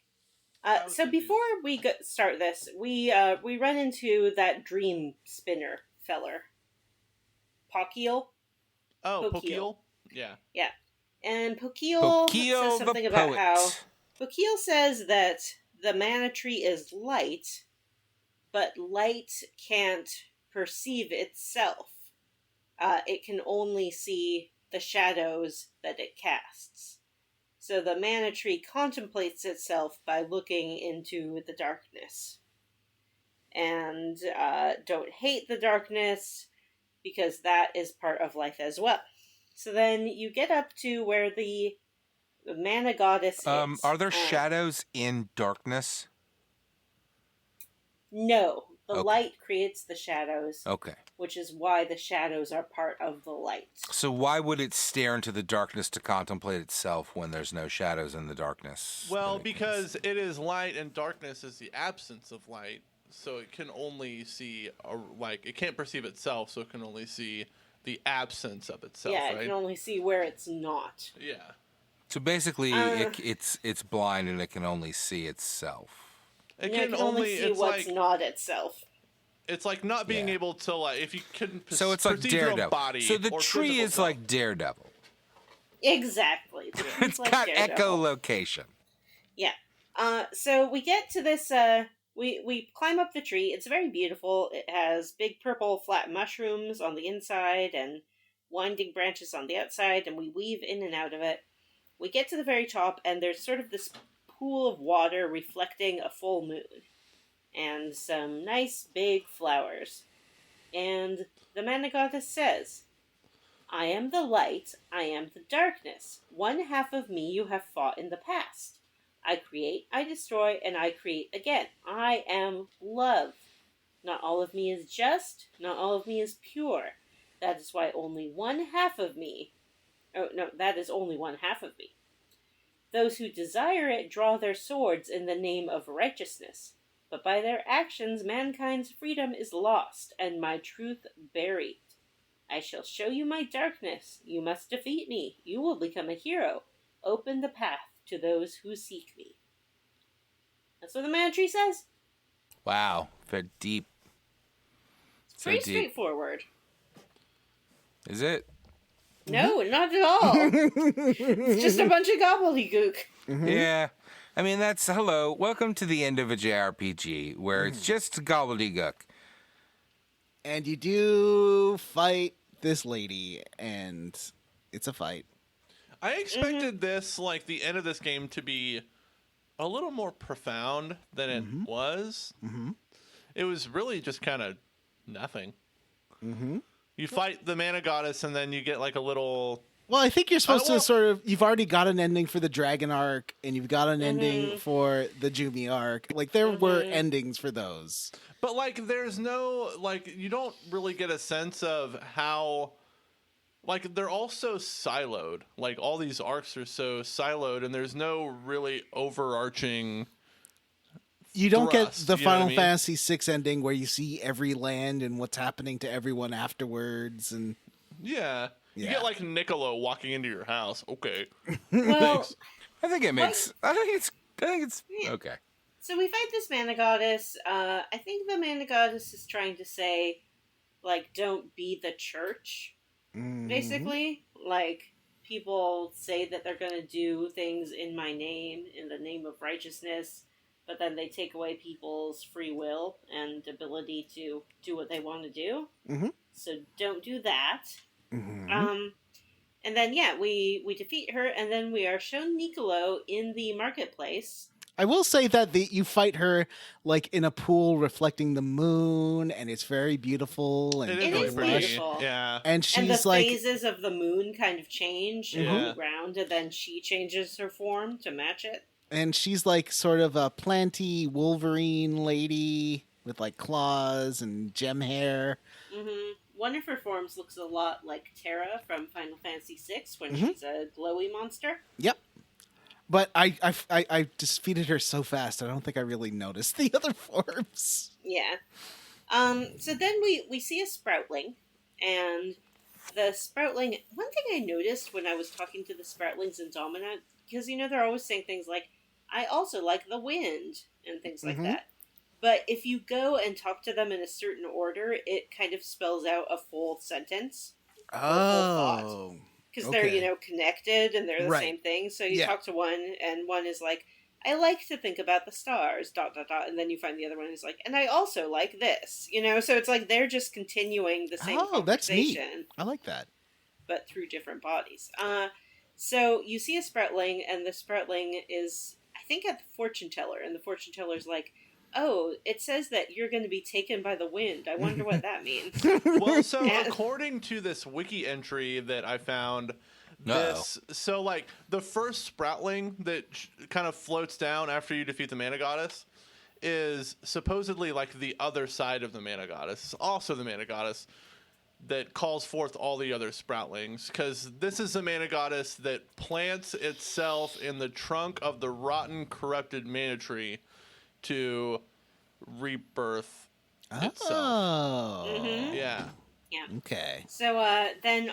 So before we start this, we run into that dream spinner feller, Pokiel. Oh, Pokiel? Yeah. Yeah. And Pokiel says something about how Pokiel says that the mana tree is light, but light can't perceive itself. It can only see the shadows that it casts. So the mana tree contemplates itself by looking into the darkness. And don't hate the darkness, because that is part of life as well. So then you get up to where the mana goddess is. Are there shadows in darkness? No. The light creates the shadows. Okay. Which is why the shadows are part of the light. So why would it stare into the darkness to contemplate itself when there's no shadows in the darkness? Well, because it is light and darkness is the absence of light. So it can only see, it can't perceive itself, so it can only see the absence of itself, right? It can only see where it's not. Yeah. So basically, it's blind and it can only see itself. It can only see what's not itself. It's like not being able to, if you couldn't so it's like Daredevil. Body so the tree is like Daredevil. Exactly. It's like got Daredevil. echolocation. Yeah. So we get to this, we climb up the tree. It's very beautiful. It has big purple flat mushrooms on the inside and winding branches on the outside, and we weave in and out of it. We get to the very top, and there's sort of this pool of water reflecting a full moon. And some nice big flowers. And the mana goddess says, I am the light, I am the darkness. One half of me you have fought in the past. I create, I destroy, and I create again. I am love. Not all of me is just, not all of me is pure. That is why only one half of me... Oh, no, that is only one half of me. Those who desire it draw their swords in the name of righteousness. But by their actions mankind's freedom is lost, and my truth buried. I shall show you my darkness. You must defeat me. You will become a hero. Open the path to those who seek me. That's what the mana tree says. Wow, very deep. It's pretty straightforward. Is it? No, not at all. It's just a bunch of gobbledygook. Mm-hmm. Yeah. I mean, welcome to the end of a JRPG, where it's just gobbledygook. And you do fight this lady, and it's a fight. I expected this, the end of this game, to be a little more profound than it was. Mm-hmm. It was really just kind of nothing. Mm-hmm. You fight the mana goddess, and then you get a little... Well, I think you're supposed to you've already got an ending for the Dragon arc, and you've got an ending for the Jumi arc. There were endings for those. But, there's no, you don't really get a sense of how, they're all so siloed. All these arcs are so siloed, and there's no really overarching... You don't get the Final Fantasy VI ending where you see every land and what's happening to everyone afterwards, and... Yeah. You get like Niccolo walking into your house. Okay. Well, Thanks. I think it makes. I think it's okay. so we fight this mana goddess. I think the mana goddess is trying to say, like, don't be the church, basically. Like, people say that they're going to do things in my name, in the name of righteousness, but then they take away people's free will and ability to do what they want to do. So don't do that. And then, we defeat her, and then we are shown Niccolo in the marketplace. I will say that you fight her like in a pool reflecting the moon, and it's very beautiful and It It is is really pretty. beautiful. Yeah. And And she's the like, phases of the moon kind of change Yeah. on the ground, and then she changes her form to match it. and she's like sort of a planty Wolverine lady with like claws and gem hair. One of her forms looks a lot like Terra from Final Fantasy VI when she's a glowy monster. Yep. But I defeated her so fast, I don't think I really noticed the other forms. Yeah. So then we see a Sproutling, and the Sproutling... One thing I noticed when I was talking to the Sproutlings in Domina, because, they're always saying things like, I also like the wind, and things like that. But if you go and talk to them in a certain order, it kind of spells out a full sentence. Oh. Because Okay. they're, connected and they're the Right. same thing. So you Yeah. talk to one, and one is like, I like to think about the stars, ... And then you find the other one who's like, and I also like this. So it's like they're just continuing the same Oh, that's neat. conversation, I like that. but through different bodies. So you see a Sproutling, and the Sproutling is, I think, at the fortune teller, and the fortune teller's like, oh, it says that you're going to be taken by the wind. I wonder what that means. Well, so And- according to this wiki entry that I found, Uh-oh. the first Sproutling that kind of floats down after you defeat the Mana Goddess is supposedly like the other side of the Mana Goddess. It's also the Mana Goddess that calls forth all the other Sproutlings, because this is the Mana Goddess that plants itself in the trunk of the rotten, corrupted Mana Tree to rebirth itself. Oh. Yeah. Yeah. Okay. So then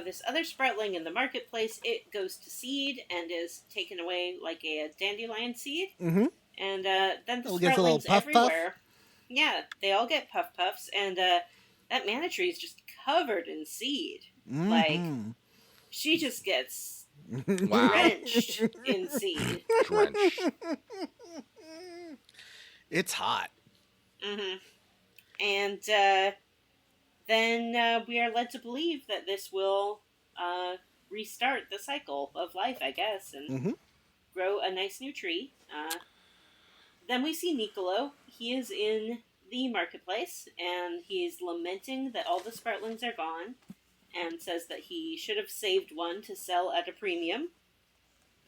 this other Sproutling in the marketplace, it goes to seed and is taken away like a dandelion seed. Mm-hmm. And then the It'll get a little Sproutlings puff puff? everywhere. Yeah, they all get puff puffs, and that mana tree is just covered in seed. Like, she just gets Wow. drenched in seed. Drench. It's hot. And then we are led to believe that this will restart the cycle of life, I guess, and grow a nice new tree. Then we see Niccolo. He is in the marketplace, and he is lamenting that all the Sproutlings are gone, and says that he should have saved one to sell at a premium.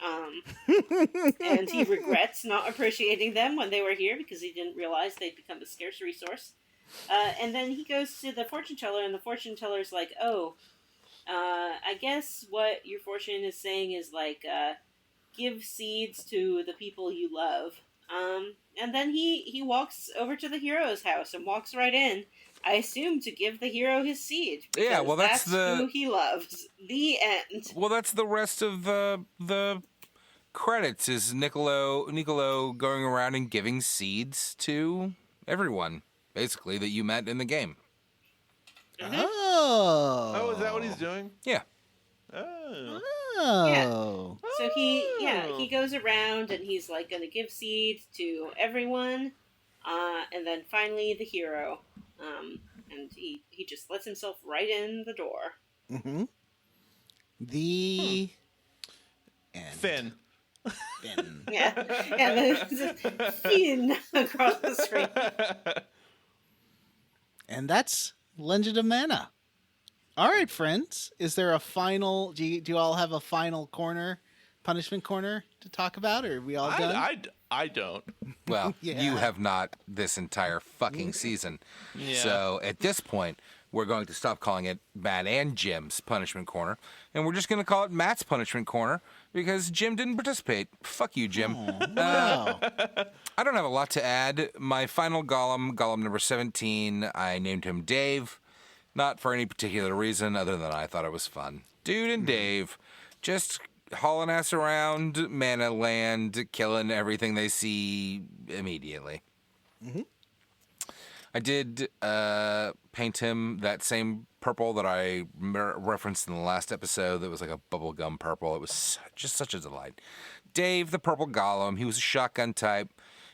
And he regrets not appreciating them when they were here because he didn't realize they'd become a scarce resource. And then he goes to the fortune teller, and the fortune teller's like, oh, I guess what your fortune is saying is like, give seeds to the people you love. And then he walks over to the hero's house and walks right in. I assume to give the hero his seed. Yeah, because well, that's the- who he loves. The end. Well, that's the rest of the credits is Niccolo going around and giving seeds to everyone, basically, that you met in the game. Oh. Oh, is that what he's doing? Yeah. Oh. Oh. So he goes around and he's like gonna give seeds to everyone, and then finally the hero, and he just lets himself right in the door. Mm-hmm. The end. Finn. Finn. Yeah, and then it's just Finn across the screen. And that's Legend of Mana. All right, friends. Is there a final? Do you all have a final corner, punishment corner to talk about, or are we all done? I don't. Well, Yeah. you have not this entire fucking season. Yeah. So at this point, we're going to stop calling it Matt and Jim's Punishment Corner, and we're just going to call it Matt's Punishment Corner because Jim didn't participate. Fuck you, Jim. Wow. I don't have a lot to add. My final golem number 17, I named him Dave. Not for any particular reason other than I thought it was fun. Dude and Dave just hauling ass around Mana Land, killing everything they see immediately. I did paint him that same purple that I referenced in the last episode that was like a bubblegum purple. It was just such a delight. Dave, the purple golem, he was a shotgun type.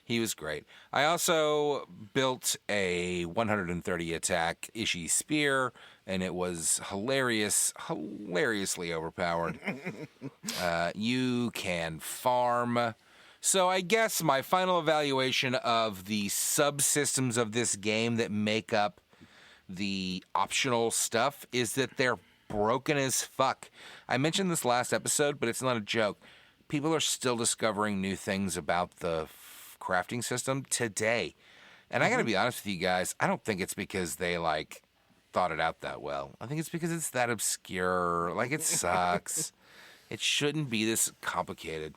He was great. I also built a 130 attack Ishi spear, and it was hilariously overpowered. You can farm. So I guess my final evaluation of the subsystems of this game that make up the optional stuff is that they're broken as fuck. I mentioned this last episode, but it's not a joke. People are still discovering new things about the crafting system today. And I gotta be honest with you guys, I don't think it's because they thought it out that well. I think it's because it's that obscure. It sucks. It shouldn't be this complicated.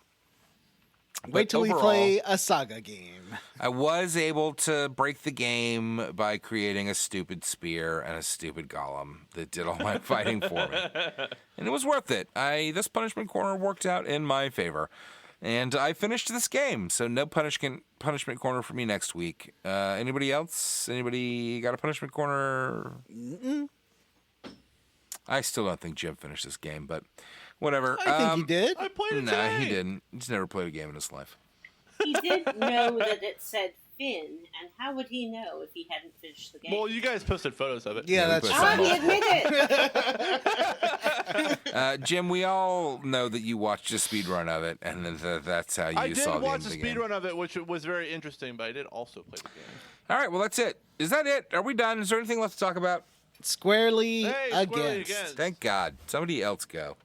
Wait till we play a saga game. I was able to break the game by creating a stupid spear and a stupid golem that did all my fighting for me. And it was worth it. This punishment corner worked out in my favor. And I finished this game, so no punishment corner for me next week. Anybody else? Anybody got a punishment corner? Mm-mm. I still don't think Jim finished this game, but whatever. I think he did. I played it Nah, today. he didn't. He's never played a game in his life. He did know that it said Finn, and how would he know if he hadn't finished the game? Well, you guys posted photos of it. Yeah, that's Oh, true. he admitted! Jim, we all know that you watched a speed run of it, and that's how I you did saw the watch end a of the speed game. run of it, which was very interesting, but I did also play the game. All right, well, that's it. Is that it? Are we done? Is there anything left to talk about? Squarely Hey, squarely against. against. Thank God. Somebody else go.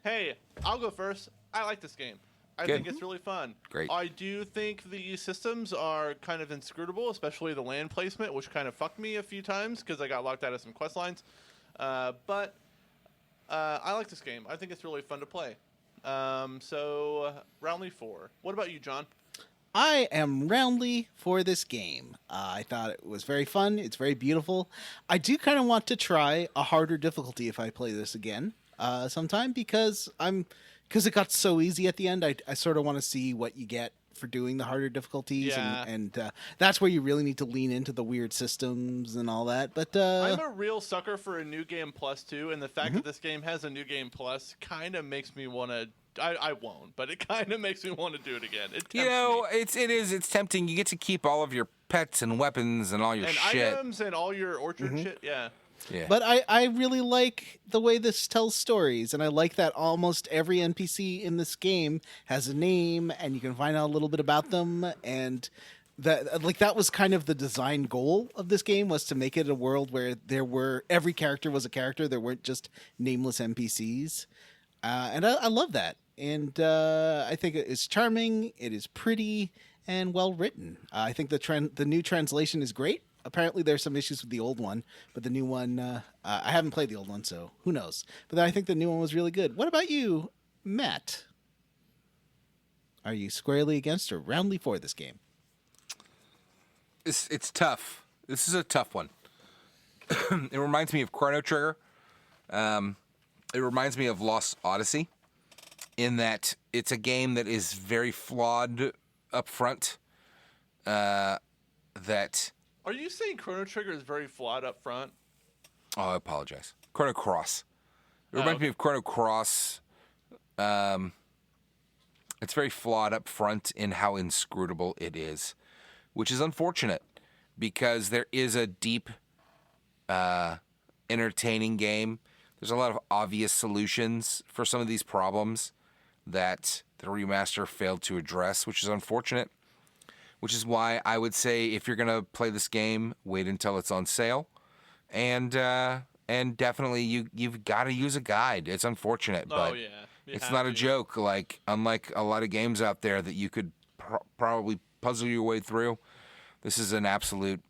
Hey, I'll go first. I like this game. I Good. think it's really fun. Great. I do think the systems are kind of inscrutable, especially the land placement, which kind of fucked me a few times because I got locked out of some quest lines. But I like this game. I think it's really fun to play. So, roundly 4. What about you, John? I am roundly for this game. I thought it was very fun. It's very beautiful. I do kind of want to try a harder difficulty if I play this again sometime because it got so easy at the end. I sort of want to see what you get for doing the harder difficulties, Yeah. and that's where you really need to lean into the weird systems and all that. But I'm a real sucker for a New Game Plus, too, and the fact that this game has a New Game Plus kind of makes me want to... I won't, but it kind of makes me want to do it again. It tempts me. It's tempting. You get to keep all of your pets and weapons and all your And shit. items and all your orchard shit, yeah. Yeah. But I really like the way this tells stories, and I like that almost every NPC in this game has a name, and you can find out a little bit about them, and that was kind of the design goal of this game, was to make it a world where every character was a character. There weren't just nameless NPCs, and I love that. And I think it is charming, it is pretty, and well written. I think the new translation is great. Apparently there's some issues with the old one, but the new one, I haven't played the old one, so who knows. But I think the new one was really good. What about you, Matt? Are you squarely against or roundly for this game? It's tough. This is a tough one. It reminds me of Chrono Trigger. It reminds me of Lost Odyssey, in that it's a game that is very flawed up front. Are you saying Chrono Trigger is very flawed up front? Oh, I apologize. Chrono Cross. It reminds me of Chrono Cross. It's very flawed up front in how inscrutable it is, which is unfortunate because there is a deep, entertaining game. There's a lot of obvious solutions for some of these problems that the remaster failed to address, which is unfortunate. Which is why I would say if you're gonna play this game, wait until it's on sale, and definitely you've got to use a guide. It's unfortunate, but yeah. it's not a joke. Unlike a lot of games out there that you could probably puzzle your way through, this is an absolute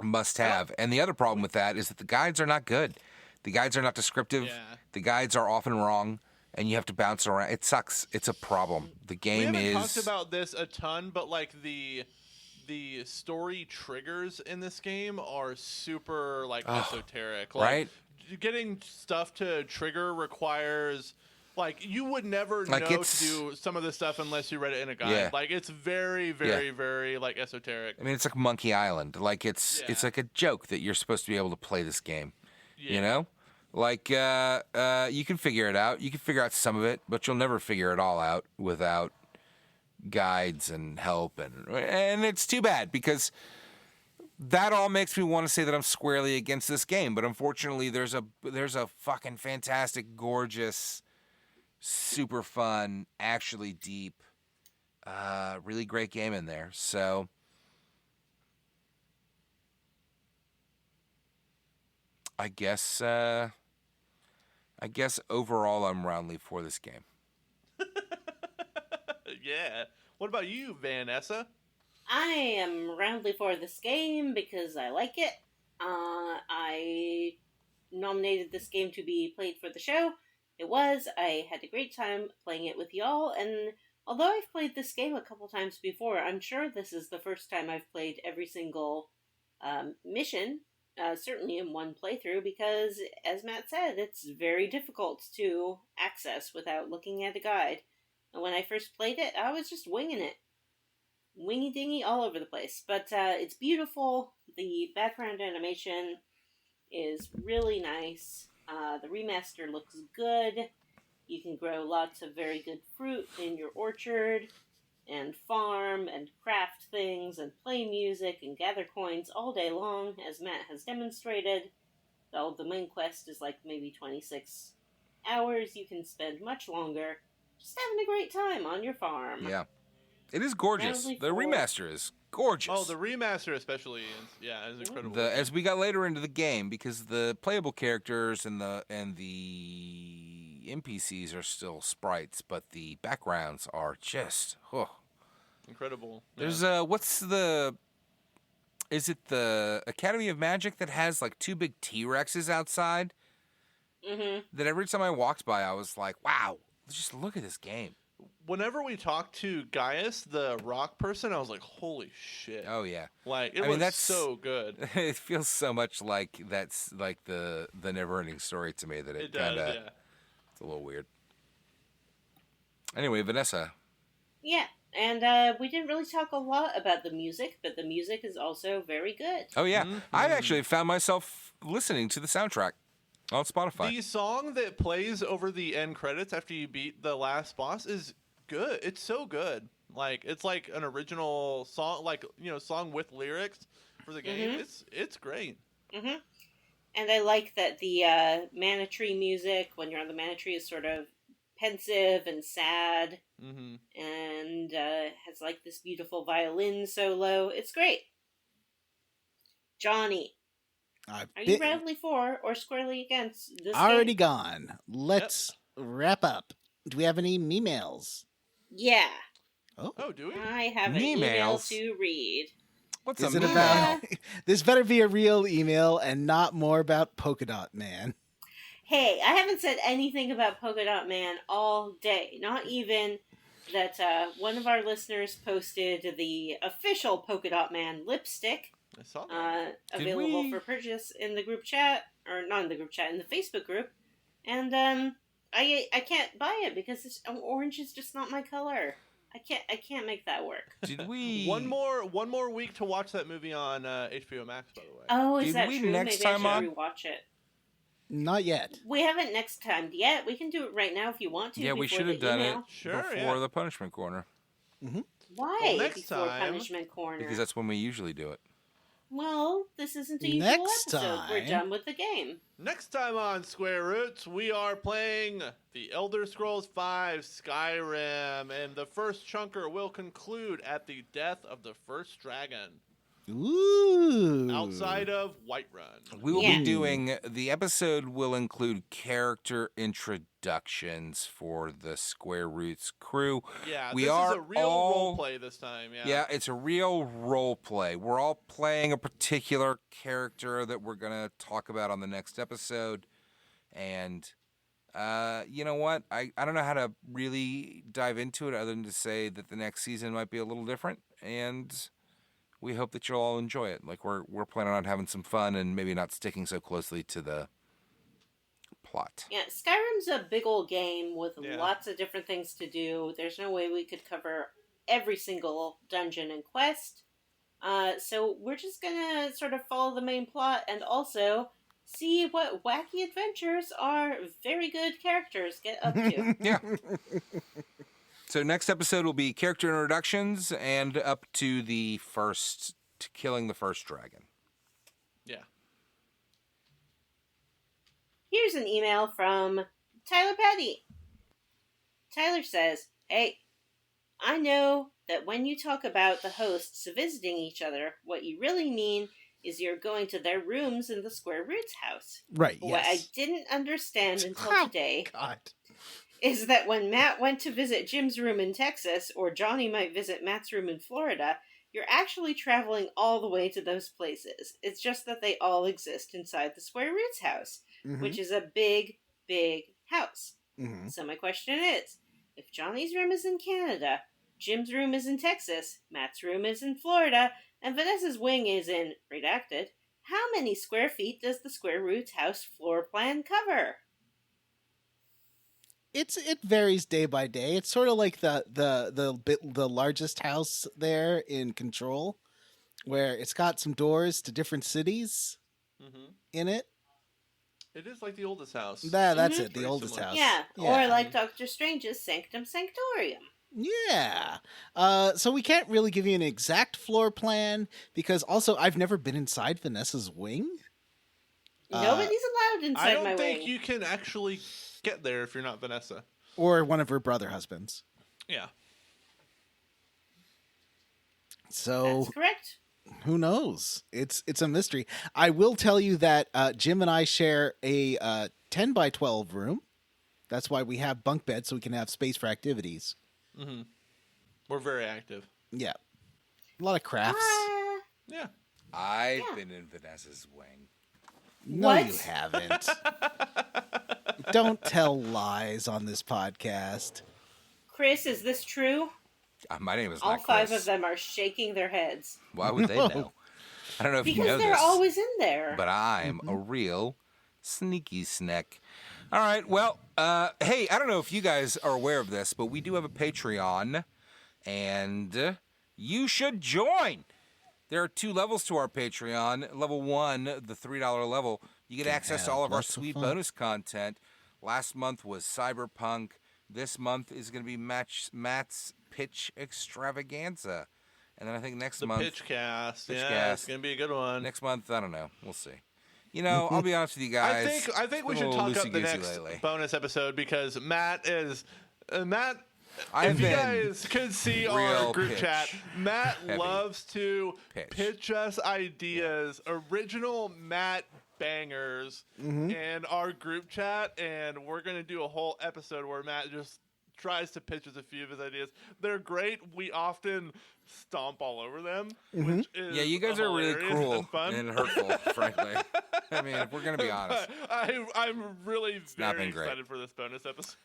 must-have. And the other problem with that is that the guides are not good. The guides are not descriptive. Yeah. The guides are often wrong. And you have to bounce around. It sucks. It's a problem. The game We haven't is... talked about this a ton, but the the story triggers in this game are super like Oh, esoteric. Like, right? getting stuff to trigger requires like you would never Like, know it's- to do some of this stuff unless you read it in a guide. Yeah. Like it's very, very, very like esoteric. I mean, it's like Monkey Island. Like it's Yeah. like a joke that you're supposed to be able to play this game. Yeah. You know, like you can figure it out. You can figure out some of it, but you'll never figure it all out without guides and help. And it's too bad because that all makes me want to say that I'm squarely against this game. But unfortunately, there's a fucking fantastic, gorgeous, super fun, actually deep, really great game in there. So I guess overall I'm roundly for this game. Yeah. What about you, Vanessa? I am roundly for this game because I like it. I nominated this game to be played for the show. It was. I had a great time playing it with y'all, and although I've played this game a couple times before, I'm sure this is the first time I've played every single mission, certainly in one playthrough, because, as Matt said, it's very difficult to access without looking at a guide. And when I first played it, I was just winging it. Wingy dingy all over the place. But it's beautiful. The background animation is really nice. The remaster looks good. You can grow lots of very good fruit in your orchard, and farm, and craft things, and play music, and gather coins all day long, as Matt has demonstrated. Though the main quest is like maybe 26 hours, you can spend much longer just having a great time on your farm. Yeah, it is gorgeous. Roundly The for- remaster is gorgeous. Oh, the remaster especially is incredible. As we got later into the game, because the playable characters and the NPCs are still sprites, but the backgrounds are just Incredible. Yeah. There's is it the Academy of Magic that has like two big T-Rexes outside? Mm-hmm. That every time I walked by, I was like, wow, just look at this game. Whenever we talked to Gaius, the rock person, I was like, holy shit. Oh yeah. Like, it I mean, looks that's- so good. It feels so much like that's like the never-ending story to me that It it does, kind of yeah. it's a little weird. Anyway, Vanessa, Yeah, and we didn't really talk a lot about the music, but the music is also very good. oh yeah, Mhm. I actually found myself listening to the soundtrack on Spotify. The song that plays over the end credits after you beat the last boss is good. It's so good. Like, it's like an original song, like, song with lyrics for the game. Mhm. It's great. Mm-hmm. And I like that the mana tree music, when you're on the mana tree, is sort of pensive and sad, Mm-hmm. and has like this beautiful violin solo. It's great. Johnny, I've are you been- roundly for or squarely against this already game? gone. Let's wrap up. Do we have any emails? Yeah, Oh, do we? I have an email Emails? to read. What's Is a it mean? about? This better be a real email and not more about Polka Dot Man. Hey, I haven't said anything about Polka Dot Man all day. Not even that one of our listeners posted the official Polka Dot Man lipstick I saw that. Did available we? for purchase in the group chat, or not in the group chat, in the Facebook group. And I can't buy it because orange is just not my color. I can't make that work. Did we? One more week to watch that movie on HBO Max, by the way. Oh, is Did that we true? next Maybe time I on? should rewatch it. Not yet. We haven't next timed yet. We can do it right now if you want to. Yeah, we before should have the done email. it Sure, before yeah. the punishment corner Why Well, next before time- Punishment Corner? because that's when we usually do it. Well, this isn't a usual Next episode. We're time- done with the game. Next time on Square Roots, we are playing The Elder Scrolls V Skyrim, and the first chunker will conclude at the death of the first dragon Ooh. outside of Whiterun. We will Yeah. be doing the episode will include character introductions for the Square Roots crew. Yeah, We this are is a real all- role play this time. Yeah, it's a real role play. We're all playing a particular character that we're going to talk about on the next episode. And you know what? I don't know how to really dive into it other than to say that the next season might be a little different. And we hope that you'll all enjoy it. Like we're planning on having some fun and maybe not sticking so closely to the plot. Yeah, Skyrim's a big old game with Yeah. lots of different things to do. There's no way we could cover every single dungeon and quest. So we're just gonna sort of follow the main plot and also see what wacky adventures our very good characters get up to. Yeah. So next episode will be character introductions and up to killing the first dragon. Yeah. Here's an email from Tyler Petty. Tyler says, "Hey, I know that when you talk about the hosts visiting each other, what you really mean is you're going to their rooms in the Square Roots house. Right, But what I yes. didn't understand until Oh, today God. is that when Matt went to visit Jim's room in Texas, or Johnny might visit Matt's room in Florida, you're actually traveling all the way to those places. It's just that they all exist inside the Square Roots house, which is a big, big house. Mhm. So my question is, if Johnny's room is in Canada, Jim's room is in Texas, Matt's room is in Florida, and Vanessa's wing is in Redacted, how many square feet does the Square Roots house floor plan cover? It varies day by day. It's sort of like the largest house there in Control, where it's got some doors to different cities Mm-hmm. in it. It is like the oldest house. That's Mhm. it, the Pretty oldest similar. house. Yeah, or like Doctor Strange's Sanctum Sanctorium. Yeah. So we can't really give you an exact floor plan because also I've never been inside Vanessa's wing. Nobody's allowed inside I don't my think wing. you can actually get there if you're not Vanessa. Or one of her brother husbands. Yeah. So That's correct. who knows? It's a mystery. I will tell you that Jim and I share a 10 by 12 room. That's why we have bunk beds so we can have space for activities. Mm-hmm. We're very active. Yeah. A lot of crafts. Yeah. I've Yeah. been in Vanessa's wing. No, What? you haven't. Don't tell lies on this podcast. Chris, is this true? My name is All not five Chris. of them are shaking their heads. Why would they No. know? I don't know if you Because know they're this, always in there. but I'm a real sneaky snack. All right, well, hey, I don't know if you guys are aware of this, but we do have a Patreon, and you should join. There are 2 levels to our Patreon. Level 1, the $3 level, you get access to all of our lots of sweet fun. bonus content. Last month was Cyberpunk. This month is going to be Matt's Pitch Extravaganza. And then I think next The month... pitch cast. Pitch Yeah, cast. it's gonna be a good one. Next month, I don't know. We'll see. You know, I'll be honest with you guys. I think we It's been should a little talk up the loosey-goosey next lately. bonus episode because Matt is Matt. I've if you been guys could see our real group pitch chat, Matt heavy. loves to Pitch. pitch us ideas, original Matt bangers in our group chat, and we're gonna do a whole episode where Matt just tries to pitch us a few of his ideas. They're great. We often stomp all over them, which is Yeah, you guys are really hilarious cruel and fun. and hurtful, frankly. I mean, if we're going to be honest. I'm really not very been great. excited for this bonus episode.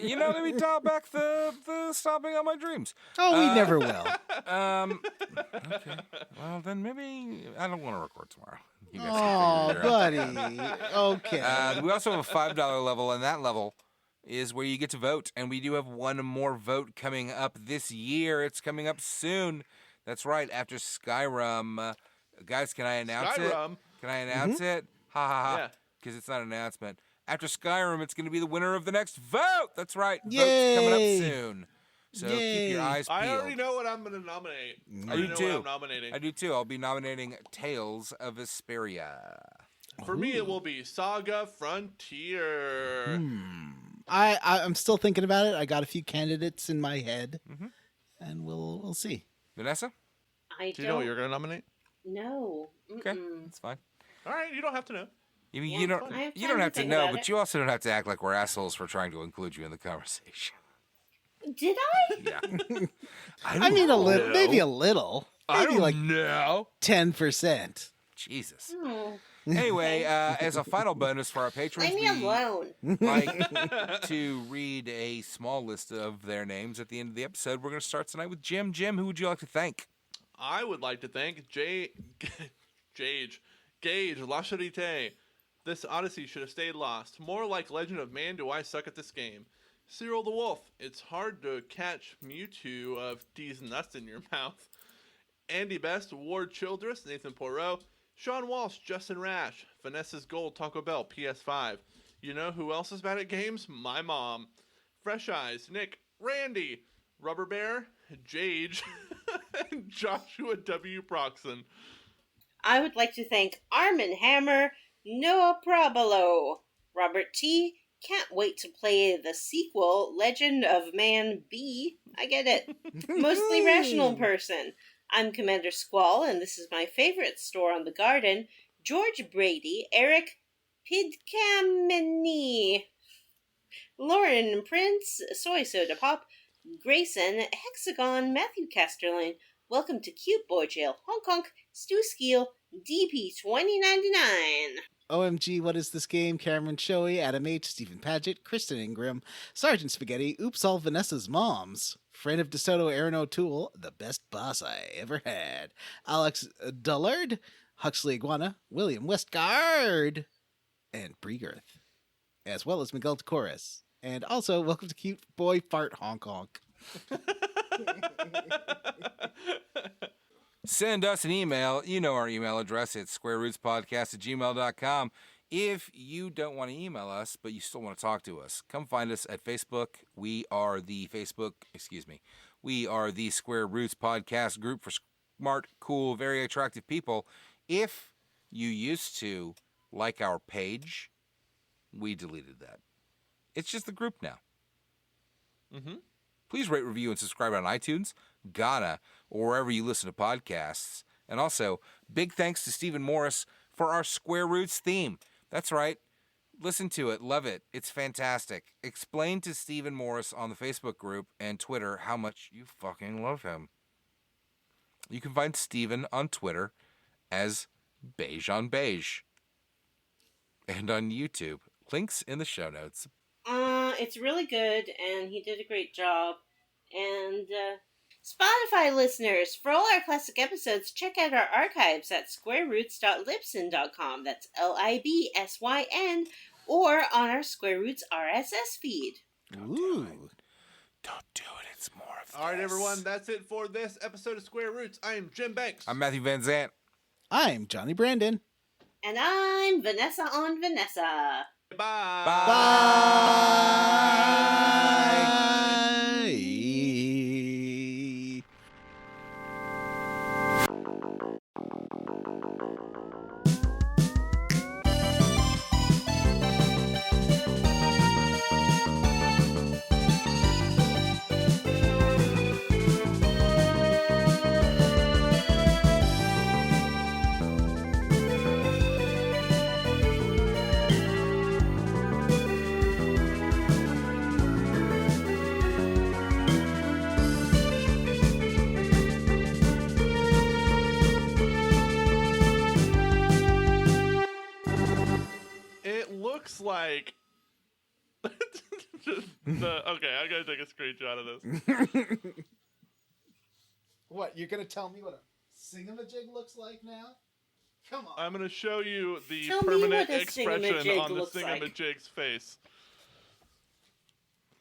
You know, let me dial back the stomping on my dreams. Oh, we never will. Okay. Well, then maybe I don't want to record tomorrow. You guys Oh, can figure it out. buddy. Okay. We also have a $5 level, and that level is where you get to vote. And we do have one more vote coming up this year. It's coming up soon. That's right, after Skyrim. Guys, can I announce it? Skyrim? Can I announce it? Ha ha ha. Yeah. Because it's not an announcement. After Skyrim, it's going to be the winner of the next vote. That's right. Yay. Vote's coming up soon. So keep Yay. your eyes peeled. I already know what I'm going to nominate. I I do know too. what I'm nominating. I do too. I'll be nominating Tales of Vesperia. For me, it will be Saga Frontier. I'm still thinking about it. I got a few candidates in my head, and we'll see. Vanessa? I Do you know what you're going to nominate? No. Okay, Mm-mm. that's fine. All right, you don't have to know. You, mean, Yeah, you don't. I have You time don't to have to think know, about but it. you also don't have to act like we're assholes for trying to include you in the conversation. Did I? Yeah. I mean, a little, maybe a little, maybe like know. 10%. Jesus. Oh, Anyway, as a final bonus for our patrons, leave me we alone. like to read a small list of their names at the end of the episode. We're going to start tonight with Jim. Jim, who would you like to thank? I would like to thank Gage La Charité. This Odyssey should have stayed lost. More like Legend of Man do I suck at this game. Cyril the Wolf. It's hard to catch Mewtwo of D's nuts in your mouth. Andy Best, Ward Childress, Nathan Poirot, Sean Walsh, Justin Rash, Vanessa's Gold, Taco Bell, PS5. You know who else is bad at games? My mom. Fresh Eyes, Nick, Randy, Rubber Bear, Jage, and Joshua W. Proxon. I would like to thank Armin Hammer, Noah Probolo, Robert T. Can't wait to play the sequel, Legend of Man B. I get it. Mostly Rational Person. I'm Commander Squall, and this is my favorite store on the garden. George Brady, Eric Pidkamini, Lauren Prince, Soy Soda Pop, Grayson, Hexagon, Matthew Casterline. Welcome to Cute Boy Jail, Hong Kong, Stu Skeel, DP 2099. OMG, what is this game? Cameron Shoei, Adam H., Stephen Paget, Kristen Ingram, Sergeant Spaghetti, Oops All Vanessa's Moms, Friend of DeSoto, Aaron O'Toole, the best boss I ever had, Alex Dullard, Huxley Iguana, William Westgard, and Breegirth, as well as Miguel Decoris. And also, welcome to Cute Boy Fart Honk Honk. Send us an email. You know our email address. It's squarerootspodcast@gmail.com. If you don't want to email us, but you still want to talk to us, come find us at Facebook. We are the Square Roots Podcast group for smart, cool, very attractive people. If you used to like our page, we deleted that. It's just the group now. Mm-hmm. Please rate, review, and subscribe on iTunes, Ghana, or wherever you listen to podcasts. And also, big thanks to Stephen Morris for our Square Roots theme. That's right. Listen to it. Love it. It's fantastic. Explain to Stephen Morris on the Facebook group and Twitter how much you fucking love him. You can find Stephen on Twitter as Beige on Beige. And on YouTube. Links in the show notes. It's really good, and he did a great job. And, Spotify listeners, for all our classic episodes, check out our archives at squareroots.libsyn.com. That's LIBSYN, or on our Square Roots RSS feed. Ooh. Don't do it. It's more of this. All right, everyone, that's it for this episode of Square Roots. I am Jim Banks. I'm Matthew Van Zant. I'm Johnny Brandon. And I'm Vanessa on Vanessa. Bye. Looks like okay, I gotta take a screenshot of this. What, you're going to tell me what a singamajig looks like now? Come on. I'm gonna show you the Tell me permanent what a expression singamajig on the looks like. singamajig's face.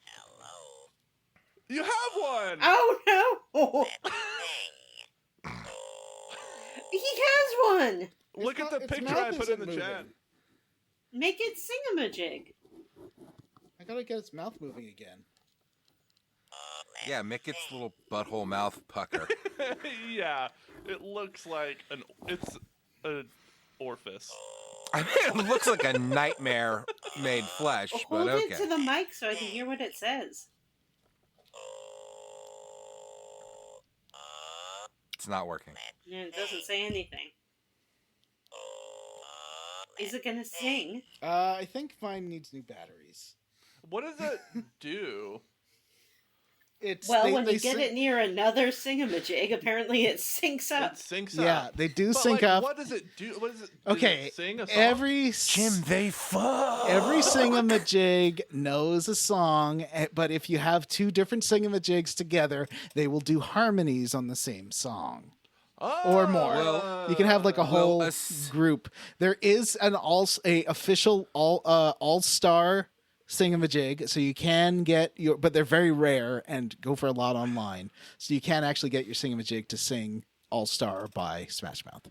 Hello. You have one. Oh, no! He has one! Look at the its picture mouth I put in isn't the chat. moving. Make it singamajig. I gotta get its mouth moving again. Yeah, make its little butthole mouth pucker. Yeah, it looks like it's an orifice. I mean, it looks like a nightmare made flesh, Hold but it to okay. the mic so I can hear what it says. It's not working. No, it doesn't say anything. Is it gonna sing? I think mine needs new batteries. What does it do? It's Well, they- when they you get sing- it near another singamajig, apparently it syncs up. It syncs up. Yeah, they do But, sync like, up. What does it do? What does it? Does Okay, it sing a song? every they fuck. every singamajig knows a song, but if you have two different singamajigs together, they will do harmonies on the same song. or more. Well- You can have like a whole us- group. There is an official all-star singamajig, so you can get your, but they're very rare and go for a lot online. So you can actually get your singamajig to sing all-star by Smash Mouth.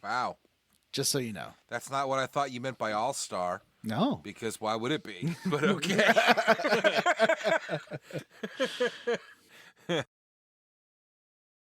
Wow. Just so you know. That's not what I thought you meant by all-star, No. because why would it be? But okay.